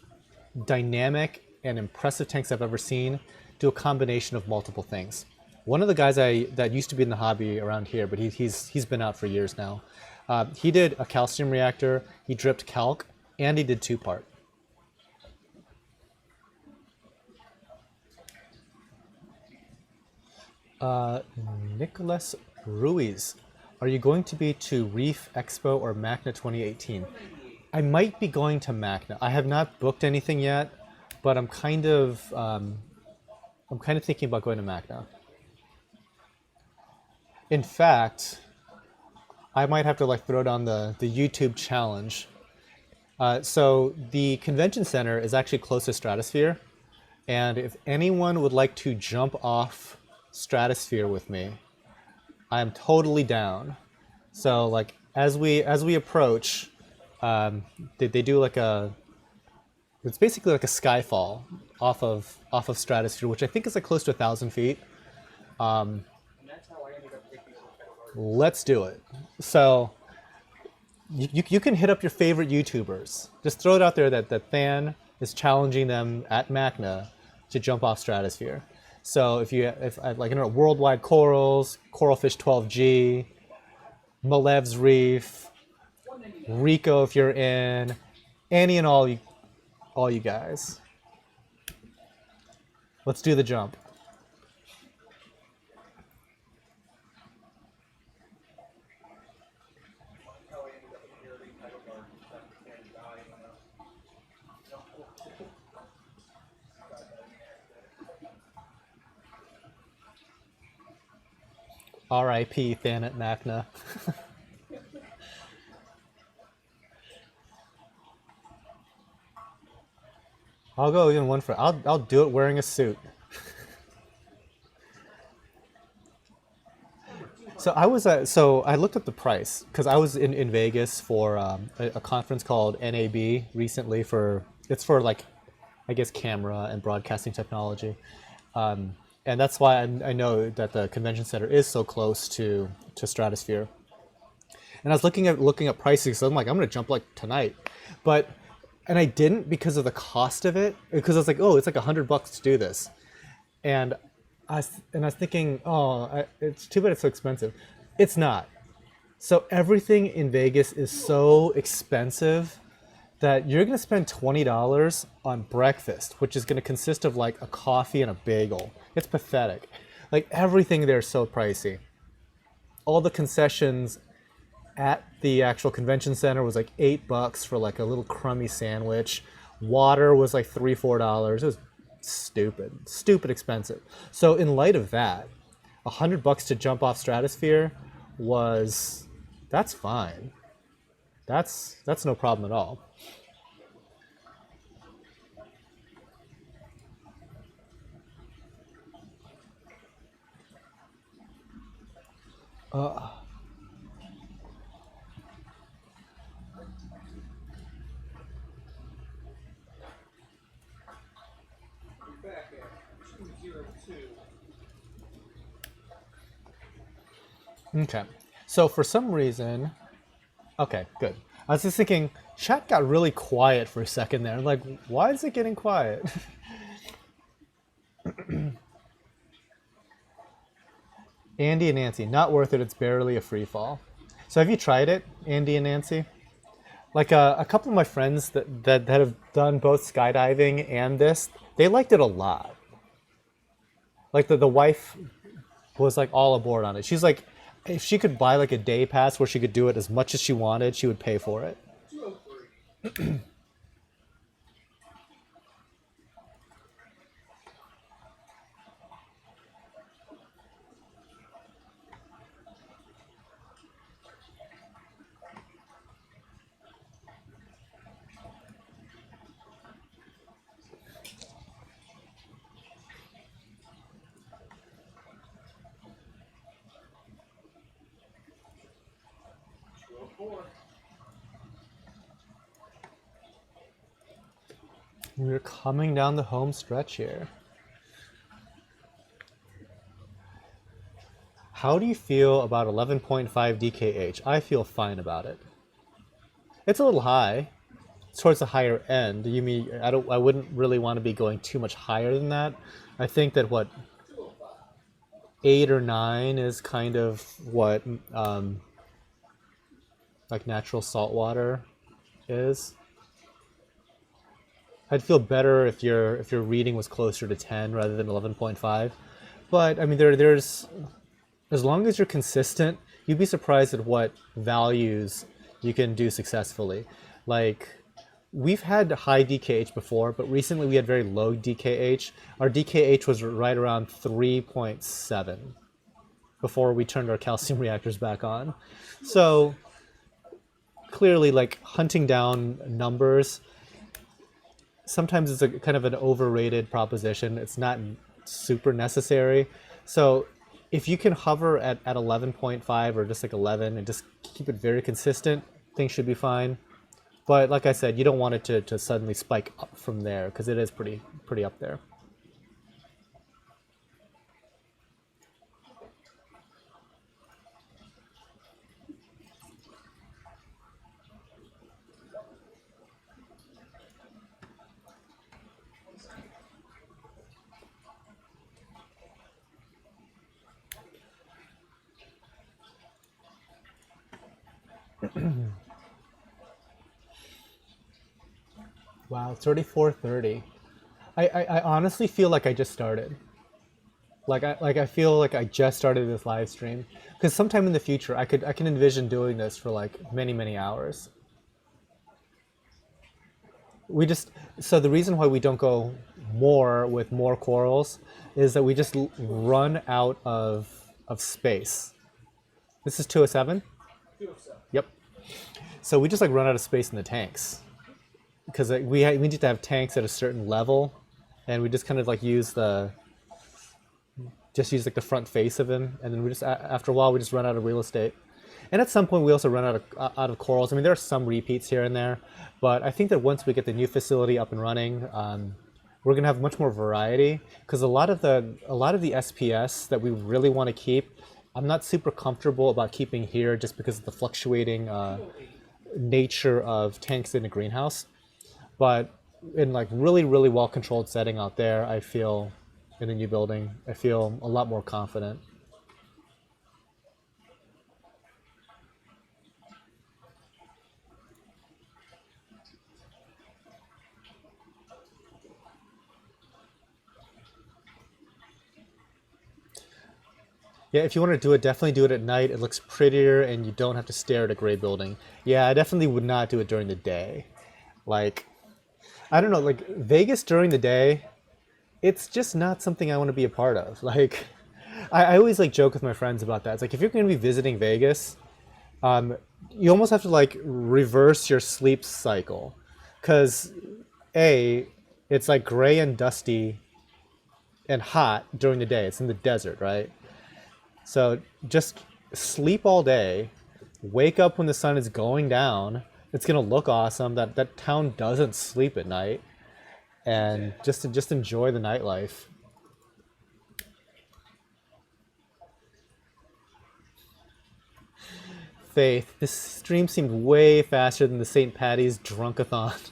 dynamic and impressive tanks I've ever seen do a combination of multiple things. One of the guys that used to be in the hobby around here, but he's been out for years now. He did a calcium reactor, he dripped calc, and he did two-part. Nicholas Ruiz, are you going to be to Reef Expo or MACNA 2018? I might be going to MACNA. I have not booked anything yet, but I'm kind of thinking about going to MACNA. In fact, I might have to like throw down the YouTube challenge. So the convention center is actually close to Stratosphere, and if anyone would like to jump off Stratosphere with me, I'm totally down. So like as we approach, they do like it's basically like a skyfall off of Stratosphere, which I think is like close to 1,000 feet. Let's do it. So you can hit up your favorite YouTubers. Just throw it out there that Than is challenging them at MACNA to jump off Stratosphere. So if like, you know, Worldwide Corals, Coralfish 12G, Malev's Reef, Rico if you're in, any and all you guys. Let's do the jump. R.I.P. Than at MACNA. I'll go in one for. I'll do it wearing a suit. So I looked at the price because I was in Vegas for a conference called NAB recently it's for like, I guess, camera and broadcasting technology. And that's why I know that the convention center is so close to Stratosphere. And I was looking at prices, so I'm like, I'm gonna jump like tonight, and I didn't because of the cost of it. Because I was like, oh, it's like $100 to do this, and I was thinking, oh, it's too bad it's so expensive. It's not. So everything in Vegas is so expensive that you're gonna spend $20 on breakfast, which is gonna consist of like a coffee and a bagel. It's pathetic. Like everything there is so pricey. All the concessions at the actual convention center was like $8 for like a little crummy sandwich. Water was like $3-4. It was stupid expensive. So in light of that, $100 to jump off Stratosphere that's fine. That's no problem at all. Uh, You're back at 202. okay. So for some reason, okay, good. I was just thinking, chat got really quiet for a second there. I'm like, why is it getting quiet? Andy and Nancy, not worth it. It's barely a free fall. So have you tried it, Andy and Nancy? Like a couple of my friends that have done both skydiving and this, they liked it a lot. Like the wife was like all aboard on it. She's like, if she could buy like a day pass where she could do it as much as she wanted, she would pay for it. 203. We're coming down the home stretch here. How do you feel about 11.5 DKH? I feel fine about it. It's a little high. It's towards the higher end. You mean I wouldn't really want to be going too much higher than that. I think that what 8 or 9 is kind of what like natural salt water is. I'd feel better if your reading was closer to 10 rather than 11.5. But I mean there's as long as you're consistent, you'd be surprised at what values you can do successfully. Like we've had high DKH before, but recently we had very low DKH. Our DKH was right around 3.7 before we turned our calcium reactors back on. So clearly like hunting down numbers, sometimes it's a kind of an overrated proposition. It's not super necessary. So if you can hover at 11.5 or just like 11 and just keep it very consistent, things should be fine. But like I said, you don't want it to suddenly spike up from there because it is pretty up there. Wow, 34:30. I honestly feel like I just started. I feel like I just started this live stream because sometime in the future I can envision doing this for like many hours. We just so the reason why we don't go more with more corals is that we just run out of space. This is 207? 207. Yep. So we just like run out of space in the tanks because we need to have tanks at a certain level, and we just kind of like use like the front face of them, and then we just after a while we just run out of real estate. And at some point we also run out of corals. I mean, there are some repeats here and there, but I think that once we get the new facility up and running, we're gonna have much more variety because a lot of the SPS that we really want to keep, I'm not super comfortable about keeping here just because of the fluctuating nature of tanks in a greenhouse. But in like really well controlled setting out there, I feel in the new building, I feel a lot more confident. Yeah, if you want to do it, definitely do it at night. It looks prettier and you don't have to stare at a gray building. Yeah, I definitely would not do it during the day. Like, I don't know, like Vegas during the day, it's just not something I want to be a part of. Like, I always like joke with my friends about that. It's like if you're going to be visiting Vegas, you almost have to like reverse your sleep cycle, because it's like gray and dusty and hot during the day. It's in the desert, right? So just sleep all day, wake up when the sun is going down. It's gonna look awesome. That town doesn't sleep at night, and just enjoy the nightlife. Faith, this stream seemed way faster than the St. Patty's Drunkathon.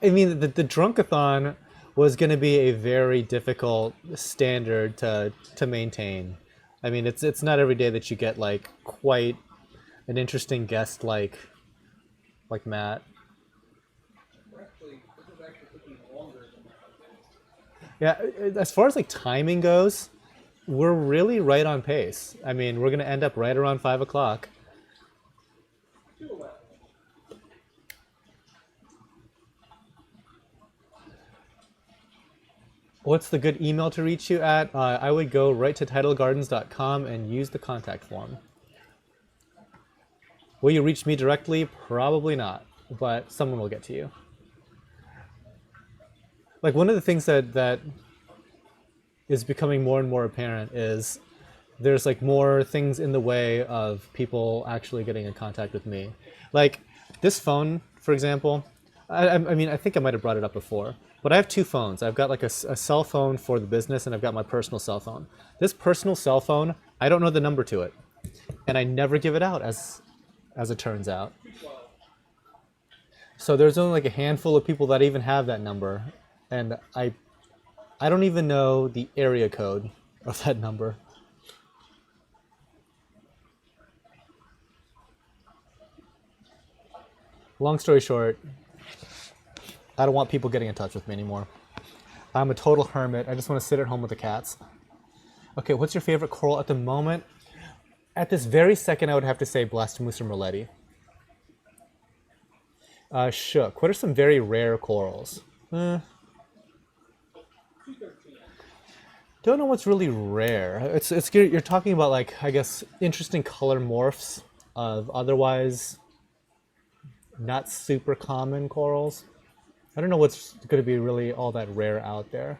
I mean, the Drunkathon was going to be a very difficult standard to maintain. I mean, it's not every day that you get like quite an interesting guest like Matt. Yeah, as far as like timing goes, we're really right on pace. I mean, we're going to end up right around 5 o'clock. What's the good email to reach you at? I would go right to tidalgardens.com and use the contact form. Will you reach me directly? Probably not, but someone will get to you. Like one of the things that is becoming more and more apparent is there's like more things in the way of people actually getting in contact with me. Like this phone, for example, I mean, I think I might have brought it up before, but I have two phones. I've got like a cell phone for the business and I've got my personal cell phone. This personal cell phone, I don't know the number to it. And I never give it out as it turns out. So there's only like a handful of people that even have that number. And I don't even know the area code of that number. Long story short, I don't want people getting in touch with me anymore. I'm a total hermit. I just want to sit at home with the cats. Okay, what's your favorite coral at the moment? At this very second, I would have to say Blastomusa merletti. Shook. What are some very rare corals? Don't know what's really rare. It's you're talking about like, I guess, interesting color morphs of otherwise not super common corals. I don't know what's going to be really all that rare out there.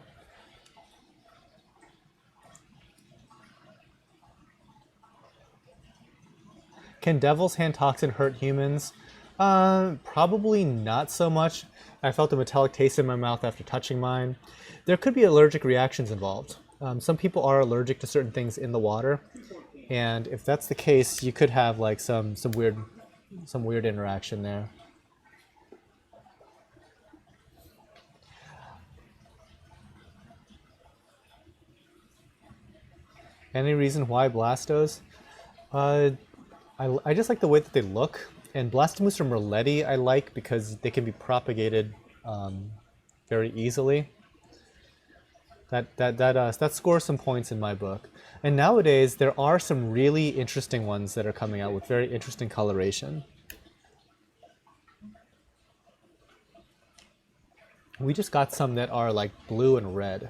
Can devil's hand toxin hurt humans? Probably not so much. I felt a metallic taste in my mouth after touching mine. There could be allergic reactions involved. Some people are allergic to certain things in the water, and if that's the case, you could have like some weird interaction there. Any reason why Blastos? I just like the way that they look, and Blastomusa merletti I like because they can be propagated very easily. That scores some points in my book. And nowadays there are some really interesting ones that are coming out with very interesting coloration. We just got some that are like blue and red.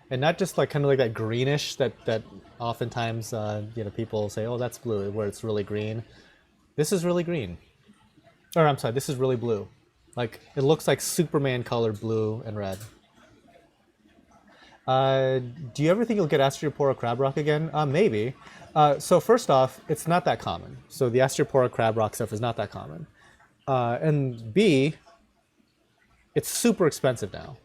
And not just like kind of like that greenish that oftentimes you know, people say, oh, that's blue, where it's really green. This is really green. Or I'm sorry, this is really blue. Like it looks like Superman colored blue and red. Do you ever think you'll get Astropora crab rock again? Maybe. So first off, it's not that common. So the Astropora crab rock stuff is not that common. And B, it's super expensive now.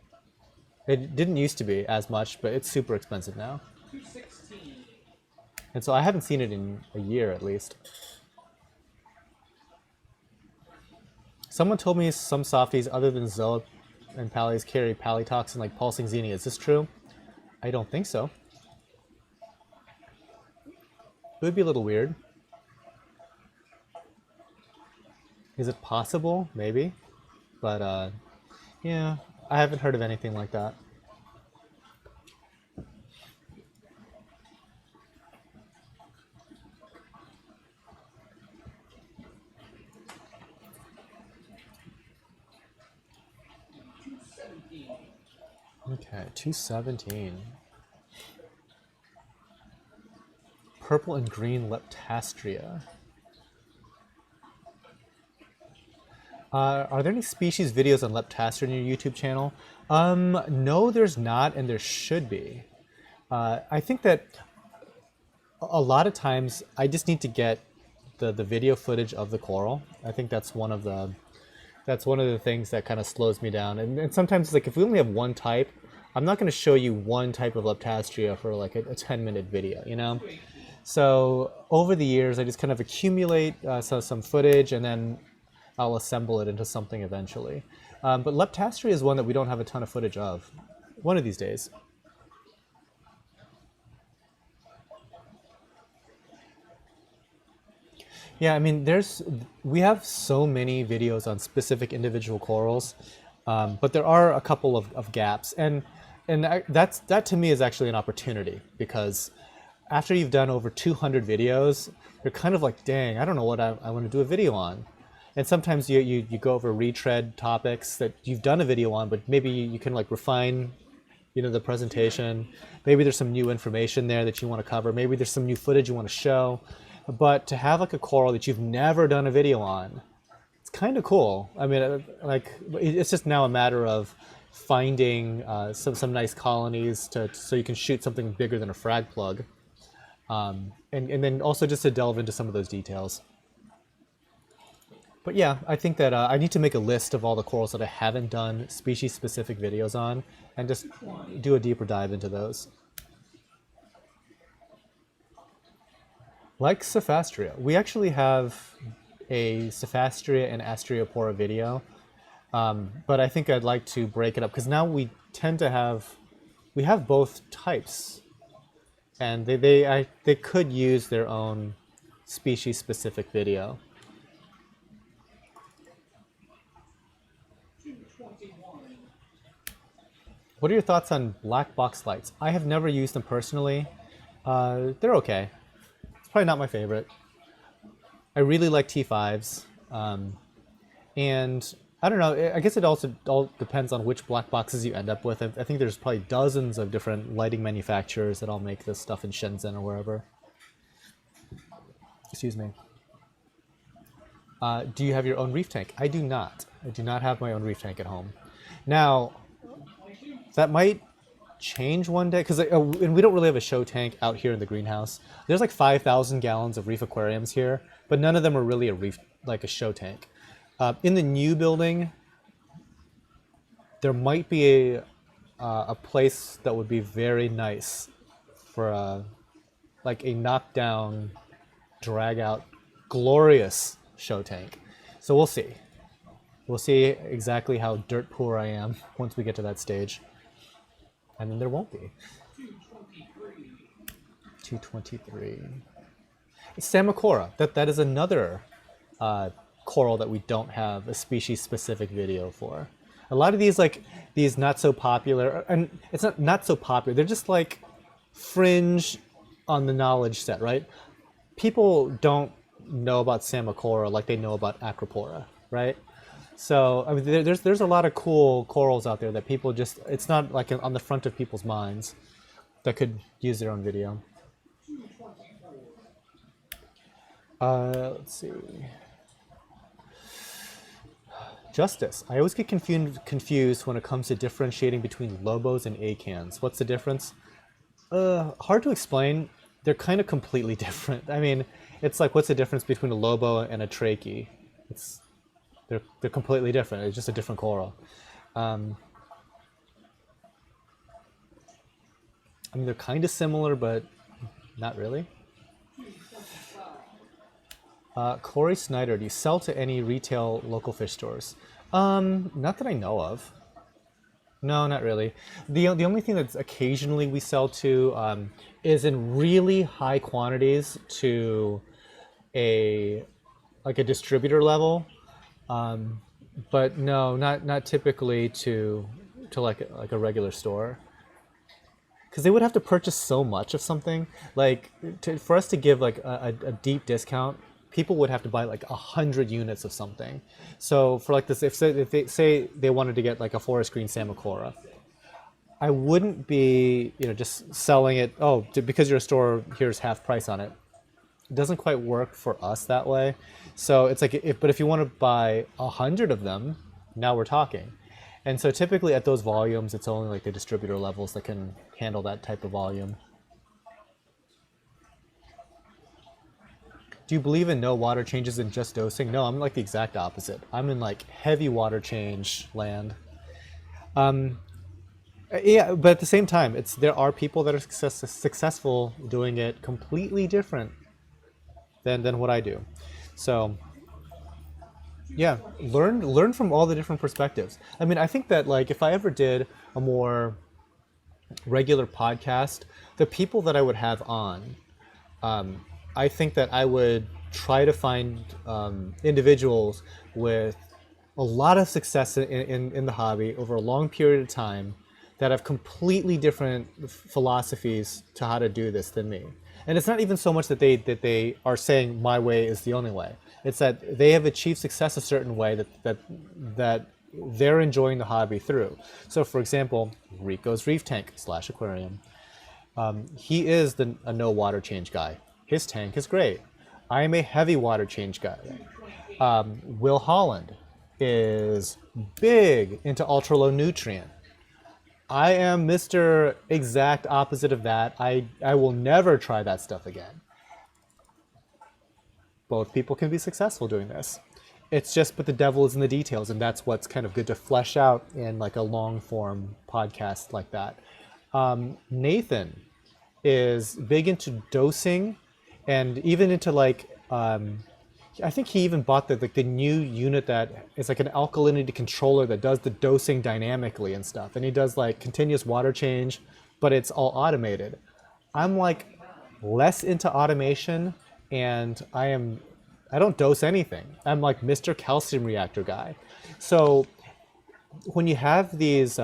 It didn't used to be as much, but it's super expensive now. $216. And so I haven't seen it in a year at least. Someone told me some softies other than Zoa and Pallies carry palitoxin like pulsing xenia. Is this true? I don't think so. It would be a little weird. Is it possible? Maybe. But yeah, I haven't heard of anything like that. Okay, 217. Purple and green Leptastria. Are there any species videos on Leptastria on your YouTube channel? No, there's not, and there should be. I think that a lot of times I just need to get the video footage of the coral. I think that's one of the things that kind of slows me down. And sometimes it's like if we only have one type, I'm not going to show you one type of Leptastria for like a 10-minute video, you know? So over the years, I just kind of accumulate some footage, and then I'll assemble it into something eventually. But Leptastria is one that we don't have a ton of footage of. One of these days. Yeah, I mean, we have so many videos on specific individual corals, but there are a couple of gaps, and that to me is actually an opportunity, because after you've done over 200 videos, you're kind of like, dang, I don't know what I want to do a video on. And sometimes you go over retread topics that you've done a video on, but maybe you can like refine, you know, the presentation. Maybe there's some new information there that you want to cover. Maybe there's some new footage you want to show. But to have like a coral that you've never done a video on, it's kind of cool. I mean, like, it's just now a matter of finding some nice colonies so you can shoot something bigger than a frag plug. And then also just to delve into some of those details. But yeah, I think that I need to make a list of all the corals that I haven't done species-specific videos on, and just do a deeper dive into those. Like Cephastria, we actually have a Cephastria and Astreopora video, but I think I'd like to break it up, because now we tend to have both types, and they could use their own species-specific video. What are your thoughts on black box lights? I have never used them personally. They're okay. It's probably not my favorite. I really like T5s. And I don't know, I guess it also all depends on which black boxes you end up with. I think there's probably dozens of different lighting manufacturers that all make this stuff in Shenzhen or wherever. Excuse me. Do you have your own reef tank? I do not. I do not have my own reef tank at home. Now, that might change one day, because and we don't really have a show tank out here in the greenhouse. There's like 5,000 gallons of reef aquariums here, but none of them are really a reef, like a show tank. In the new building, there might be a place that would be very nice for like a knockdown, drag out, glorious show tank. So we'll see. We'll see exactly how dirt poor I am once we get to that stage. And then there won't be. 223. Samacora. That is another coral that we don't have a species-specific video for. A lot of these not so popular, and it's not so popular. They're just like fringe on the knowledge set, right? People don't know about Samacora like they know about Acropora, right? So I mean, there's a lot of cool corals out there that people just, it's not like on the front of people's minds, that could use their own video. Let's see. Justice. I always get confused when it comes to differentiating between lobos and acans. What's the difference? Hard to explain. They're kind of completely different. I mean, it's like, what's the difference between a lobo and a trachea? They're completely different. It's just a different coral. I mean, they're kind of similar, but not really. Corey Snyder, do you sell to any retail local fish stores? Not that I know of. No, not really. The only thing that's occasionally we sell to is in really high quantities to a distributor level. But no, not typically to like a regular store, because they would have to purchase so much of something. Like for us to give like a deep discount, people would have to buy like 100 units of something. So for like this, if they say they wanted to get like a forest green Samacora, I wouldn't be just selling it. Oh, because you're a store, here's half price on it. It doesn't quite work for us that way. So it's like, if you want to buy 100 of them, now we're talking. And so typically at those volumes, it's only like the distributor levels that can handle that type of volume. Do you believe in no water changes and just dosing? No, I'm like the exact opposite. I'm in like heavy water change land. Yeah, but at the same time, there are people that are successful doing it completely different than what I do. So yeah, learn from all the different perspectives. I mean, I think that like if I ever did a more regular podcast, the people that I would have on, I think that I would try to find individuals with a lot of success in the hobby over a long period of time that have completely different philosophies to how to do this than me. And it's not even so much that they are saying my way is the only way. It's that they have achieved success a certain way that they're enjoying the hobby through. So for example, Rico's Reef Tank / Aquarium. He is a no water change guy. His tank is great. I am a heavy water change guy. Will Holland is big into ultra low nutrient. I am Mr. Exact opposite of that. I will never try that stuff again. Both people can be successful doing this. It's just, but the devil is in the details, and that's what's kind of good to flesh out in like a long form podcast like that. Nathan is big into dosing and even into like, I think he even bought the new unit that is like an alkalinity controller that does the dosing dynamically and stuff. And he does like continuous water change, but it's all automated. I'm like less into automation, and I don't dose anything. I'm like Mr. Calcium Reactor guy. So when you have these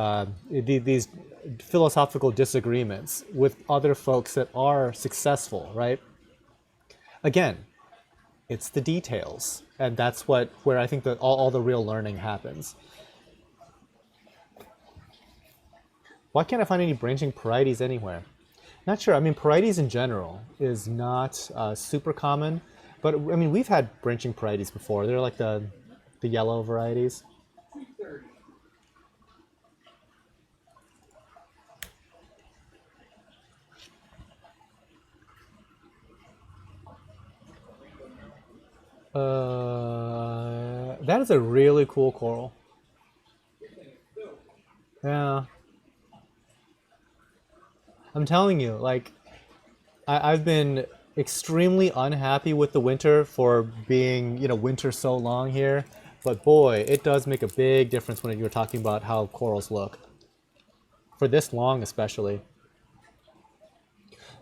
philosophical disagreements with other folks that are successful, right? Again, it's the details, and that's where I think that all the real learning happens. Why can't I find any branching parietes anywhere? Not sure. I mean, parietes in general is not super common, but I mean, we've had branching parietes before. They're like the yellow varieties. That is a really cool coral. Yeah. I'm telling you, like, I've been extremely unhappy with the winter for being, winter so long here. But boy, it does make a big difference when you're talking about how corals look. For this long, especially.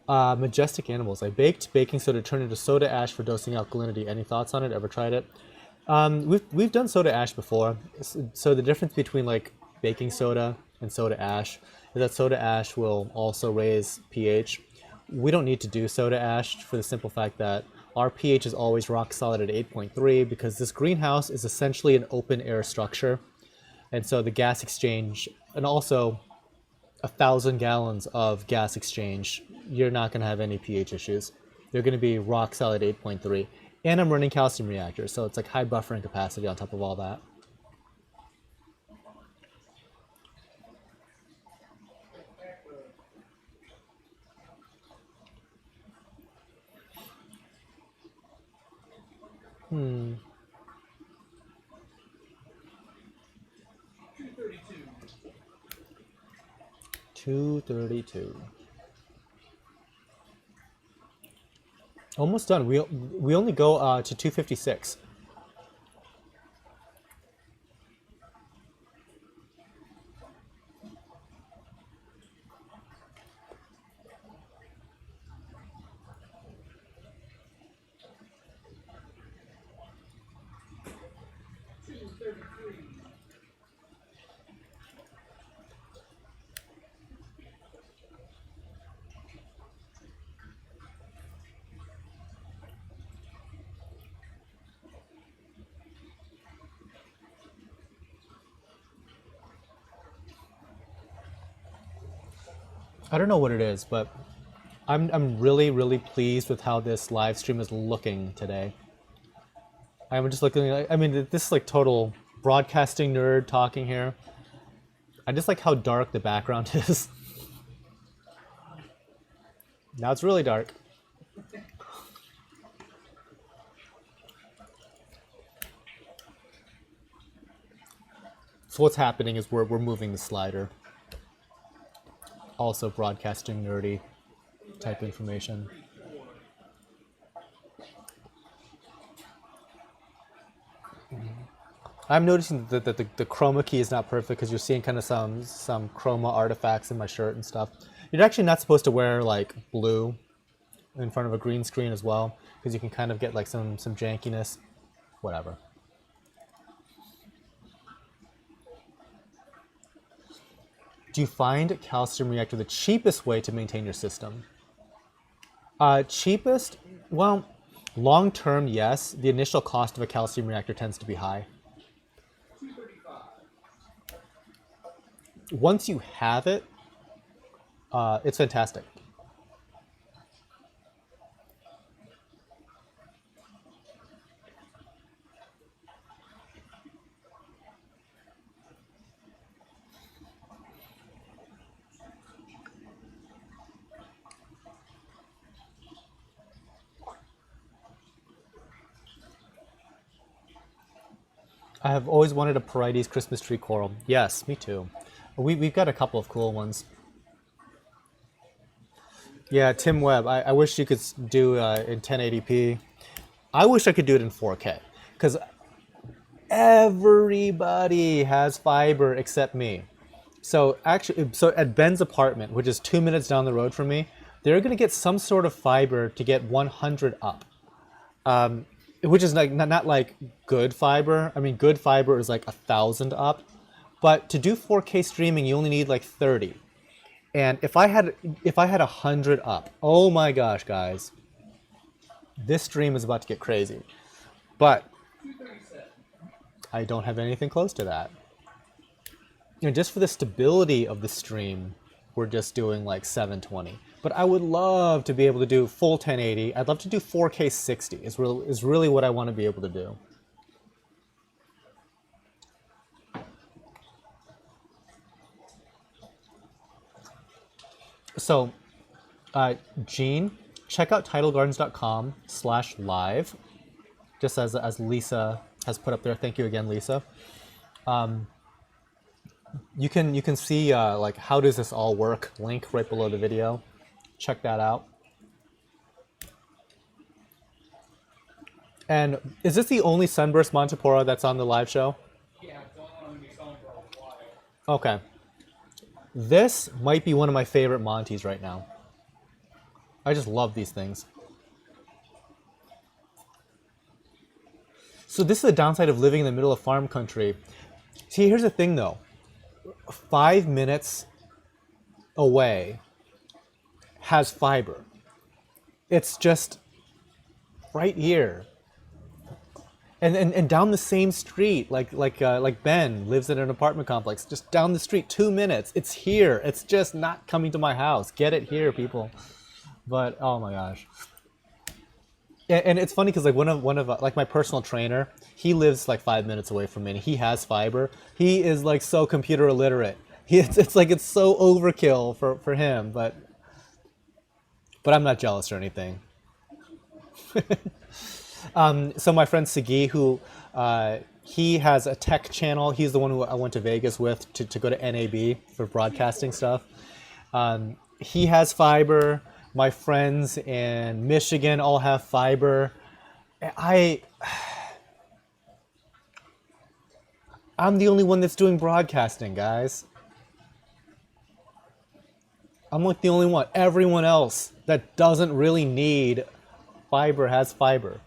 Majestic Animals. I baked baking soda, turned into soda ash for dosing alkalinity. Any thoughts on it? Ever tried it? We've done soda ash before. So the difference between like baking soda and soda ash is that soda ash will also raise pH. We don't need to do soda ash for the simple fact that our pH is always rock solid at 8.3 because this greenhouse is essentially an open air structure. And so the gas exchange, and also 1,000 gallons of gas exchange, you're not going to have any pH issues. They're going to be rock solid 8.3. And I'm running calcium reactors, so it's like high buffering capacity on top of all that. Hmm. 232. Almost done. We only go to 256. I don't know what it is, but I'm really pleased with how this live stream is looking today. I'm just looking like, I mean, this is like total broadcasting nerd talking here. I just like how dark the background is. Now it's really dark. So what's happening is we're moving the slider. Also broadcasting nerdy type information. I'm noticing that the chroma key is not perfect because you're seeing kind of some chroma artifacts in my shirt and stuff. You're actually not supposed to wear like blue in front of a green screen as well because you can kind of get like some jankiness. Whatever. Do you find calcium reactor the cheapest way to maintain your system? Cheapest? Well, long term, yes. The initial cost of a calcium reactor tends to be high. Once you have it, it's fantastic. I have always wanted a Porites Christmas tree coral. Yes, me too. We've got a couple of cool ones. Yeah, Tim Webb. I wish you could do in 1080p. I wish I could do it in 4K because everybody has fiber except me. So actually, at Ben's apartment, which is 2 minutes down the road from me, they're going to get some sort of fiber to get 100 up. Which is like not like good fiber. I mean, good fiber is like 1,000 up, but to do 4K streaming, you only need like 30. And if I had 100 up, oh my gosh, guys, this stream is about to get crazy. But I don't have anything close to that. You know, just for the stability of the stream, we're just doing like 720. But I would love to be able to do full 1080. I'd love to do 4K 60 is really what I want to be able to do. So, Gene, check out tidalgardens.com/live, just as Lisa has put up there. Thank you again, Lisa. You can see like how does this all work, link right below the video. Check that out. And is this the only Sunburst Montipora that's on the live show? Yeah, it's the only one I'm going to be selling for a while. Okay. This might be one of my favorite Monties right now. I just love these things. So this is the downside of living in the middle of farm country. See, here's the thing though. 5 minutes away has fiber. It's just right here. And down the same street, like Ben lives in an apartment complex, just down the street, 2 minutes. It's here. It's just not coming to my house. Get it here, people. But oh my gosh. And it's funny because like one of like my personal trainer, he lives like 5 minutes away from me, and he has fiber. He is like so computer illiterate. It's like it's so overkill for him, but I'm not jealous or anything. So my friend Sagi, who he has a tech channel. He's the one who I went to Vegas with to go to NAB for broadcasting stuff. He has fiber. My friends in Michigan all have fiber. I'm the only one that's doing broadcasting, guys. I'm like the only one. Everyone else that doesn't really need fiber has fiber.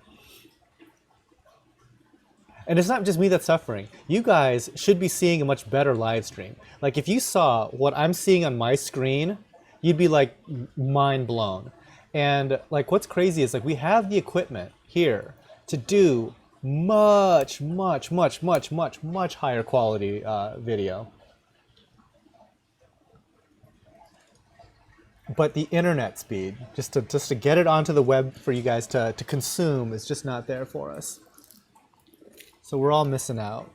And it's not just me that's suffering. You guys should be seeing a much better live stream. Like if you saw what I'm seeing on my screen, you'd be like mind blown. And like what's crazy is like we have the equipment here to do much higher quality video. But the internet speed, just to get it onto the web for you guys to consume, is just not there for us. So we're all missing out.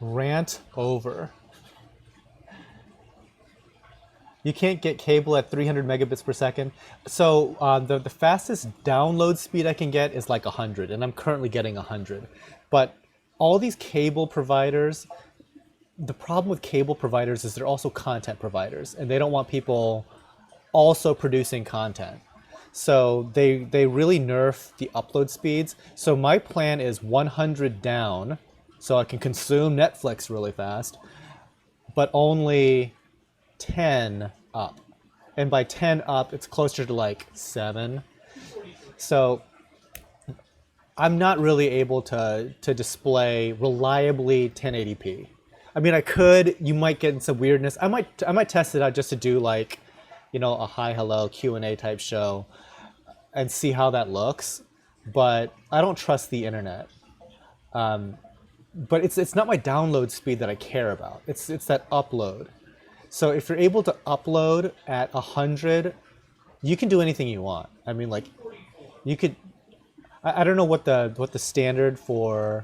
Rant over. You can't get cable at 300 megabits per second. So the fastest download speed I can get is like 100, and I'm currently getting 100. But all these cable providers, the problem with cable providers is they're also content providers, and they don't want people also producing content. So they really nerf the upload speeds. So my plan is 100 down, so I can consume Netflix really fast, but only 10 up. And by 10 up, it's closer to like 7. So I'm not really able to display reliably 1080p. I mean, I could, you might get in some weirdness. I might test it out just to do like, you know, a hi, hello, Q&A type show and see how that looks. But I don't trust the internet. But it's not my download speed that I care about. It's that upload. So if you're able to upload at 100, you can do anything you want. I mean, like, you could. I don't know what the standard for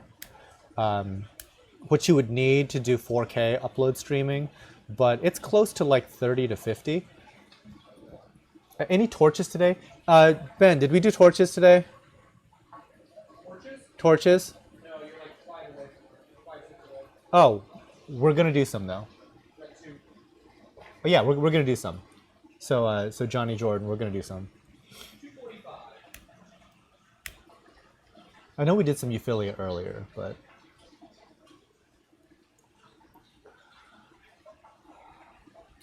what you would need to do 4K upload streaming, but it's close to like 30 to 50. Any torches today? Ben, did we do torches today? Torches? Torches? No, you're like 5 away. 5, 6 away. Oh, we're gonna do some though. Like 2. Oh, yeah, we're gonna do some. So so Johnny Jordan, we're gonna do some. 245. I know we did some Euphilia earlier, but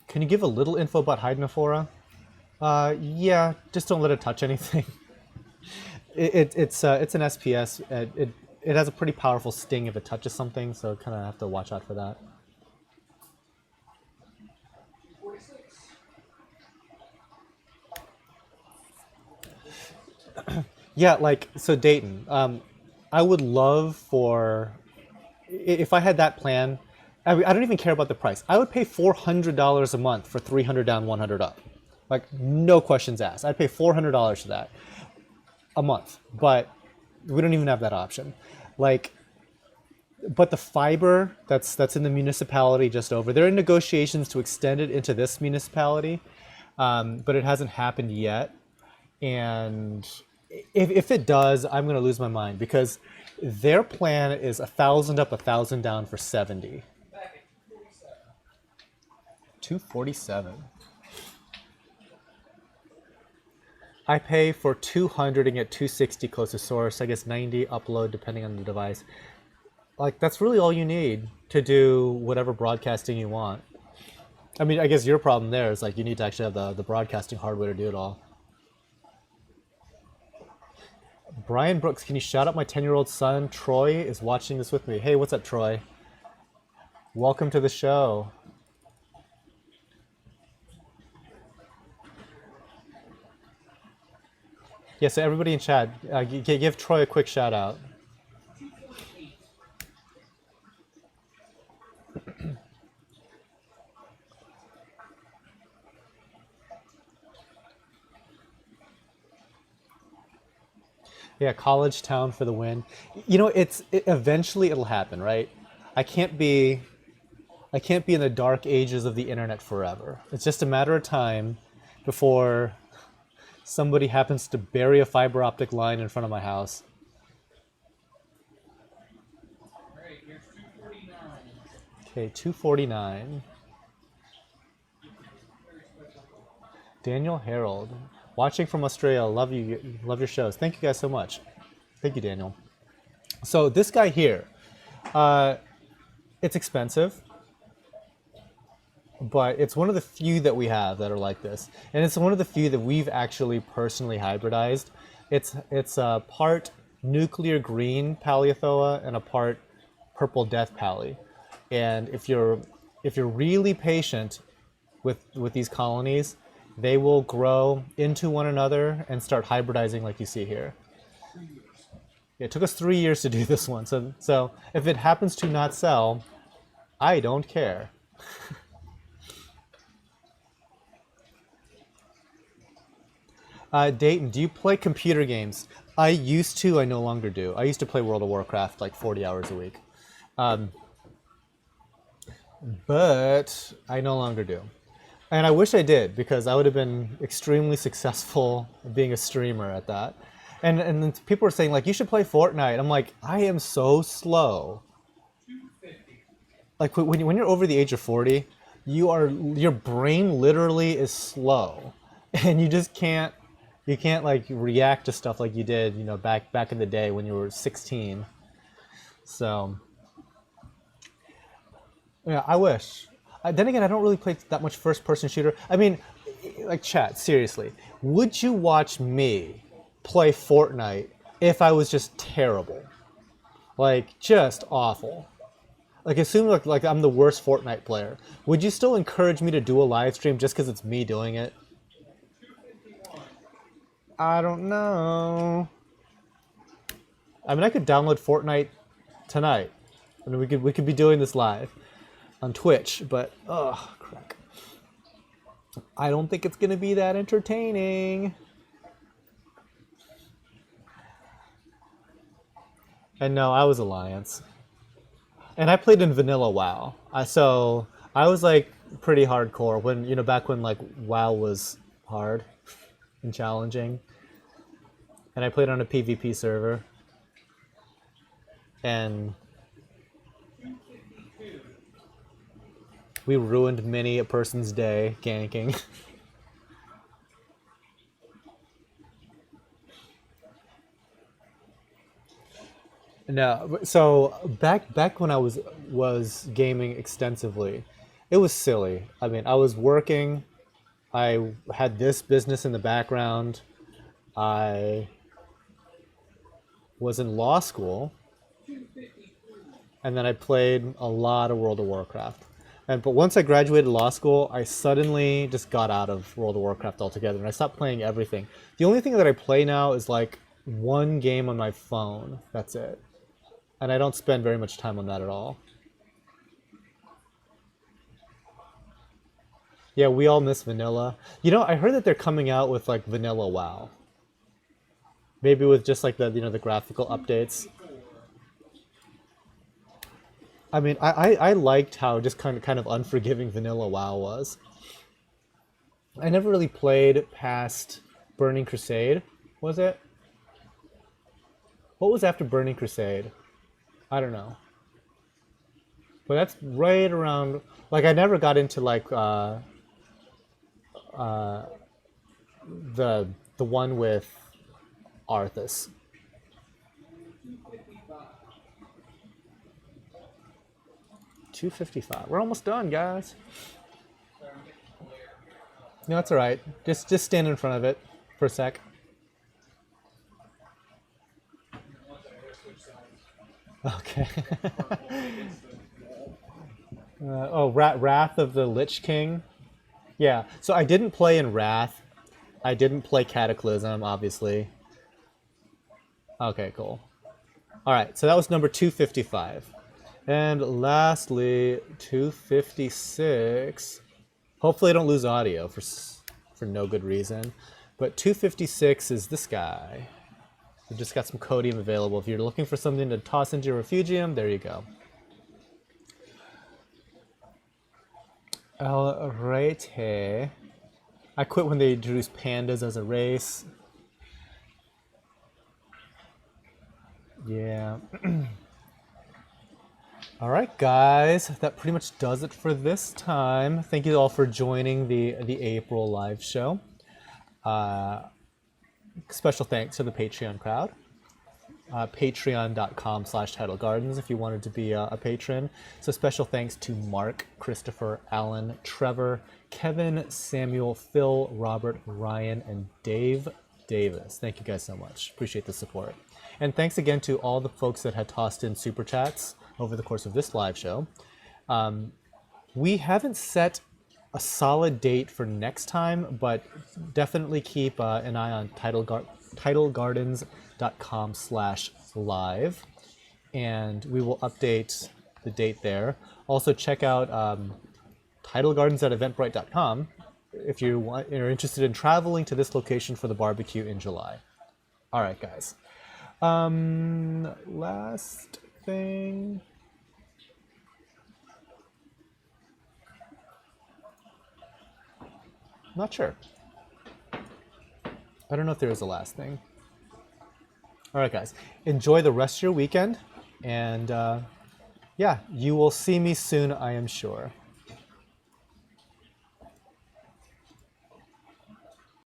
can you give a little info about Hydnophora? Yeah, just don't let it touch anything. It's an SPS. It has a pretty powerful sting if it touches something, so kind of have to watch out for that. 246. Yeah, like, so Dayton, I would love for, if I had that plan, I don't even care about the price. I would pay $400 a month for 300 down, 100 up. Like, no questions asked. I'd pay $400 for that a month, but we don't even have that option. Like, but the fiber that's in the municipality just over, they're in negotiations to extend it into this municipality, but it hasn't happened yet. And if it does, I'm going to lose my mind because their plan is 1,000 up, 1,000 down for 70. Back at 247. 247. I pay for 200 and get 260 close to source. I guess 90 upload depending on the device. Like, that's really all you need to do whatever broadcasting you want. I mean, I guess your problem there is like you need to actually have the broadcasting hardware to do it all. Brian Brooks, can you shout out my 10-year-old son? Troy is watching this with me. Hey, what's up, Troy? Welcome to the show. Yeah, so everybody in chat, give Troy a quick shout out. 248. Yeah, college town for the win. You know, eventually it'll happen, right? I can't be in the dark ages of the internet forever. It's just a matter of time before somebody happens to bury a fiber optic line in front of my house. Alright, here's 249. Okay, 249. Daniel Harold, watching from Australia. Love you, love your shows. Thank you guys so much. Thank you, Daniel. So this guy here, it's expensive, but it's one of the few that we have that are like this, and it's one of the few that we've actually personally hybridized. It's a part nuclear green Paleothoa and a part purple death pally, and if you're really patient with these colonies, they will grow into one another and start hybridizing like you see here. It took us 3 years to do this one, so if it happens to not sell, I don't care. Dayton, do you play computer games? I used to, I no longer do. I used to play World of Warcraft like 40 hours a week. but I no longer do. And I wish I did, because I would have been extremely successful being a streamer at that. And then people are saying, like, you should play Fortnite. I'm like, I am so slow. Like, when you're over the age of 40, your brain literally is slow. And you just can't, like, react to stuff like you did, you know, back in the day when you were 16. So, yeah, I wish. Then again, I don't really play that much first-person shooter. I mean, like, chat, seriously. Would you watch me play Fortnite if I was just terrible? Like, just awful. Like, assume like I'm the worst Fortnite player. Would you still encourage me to do a live stream just because it's me doing it? I don't know. I mean, I could download Fortnite tonight, and we could be doing this live on Twitch, but oh crap. I don't think it's gonna be that entertaining. And no, I was Alliance. And I played in vanilla WoW. So I was like pretty hardcore when, you know, back when like WoW was hard and challenging. And I played on a PvP server. And we ruined many a person's day ganking. No, so back when I was gaming extensively, it was silly. I mean, I was working, I had this business in the background, I was in law school, and then I played a lot of World of Warcraft. But once I graduated law school, I suddenly just got out of World of Warcraft altogether, and I stopped playing everything. The only thing that I play now is like one game on my phone. That's it. And I don't spend very much time on that at all. Yeah, we all miss vanilla. You know, I heard that they're coming out with like vanilla WoW. Maybe with just like the, you know, the graphical updates. I mean, I liked how just kind of unforgiving vanilla WoW was. I never really played past Burning Crusade, was it? What was after Burning Crusade? I don't know. But that's right around, like, I never got into like the one with Arthas. $2.55. We're almost done, guys. No, that's all right. Just stand in front of it for a sec. Okay. Wrath of the Lich King. Yeah. So I didn't play in Wrath. I didn't play Cataclysm, obviously. Okay, cool. All right. So that was number 255. And lastly, 256. Hopefully I don't lose audio for no good reason. But 256 is this guy. We just got some codium available. If you're looking for something to toss into your refugium, there you go. Rarity. I quit when they introduced pandas as a race. Yeah. All right, guys, that pretty much does it for this time. Thank you all for joining the April live show. Special thanks to the Patreon crowd. Patreon.com/Tidal Gardens if you wanted to be a patron. So special thanks to Mark, Christopher, Alan, Trevor, Kevin, Samuel, Phil, Robert, Ryan, and Dave Davis. Thank you guys so much. Appreciate the support. And thanks again to all the folks that had tossed in super chats over the course of this live show. We haven't set a solid date for next time, but definitely keep an eye on tidalgardens.com/live, and we will update the date there. Also check out tidalgardens@eventbrite.com if you're interested in traveling to this location for the barbecue in July. All right, guys. Last thing. Not sure. I don't know if there is a last thing. All right, guys. Enjoy the rest of your weekend. And yeah, you will see me soon, I am sure.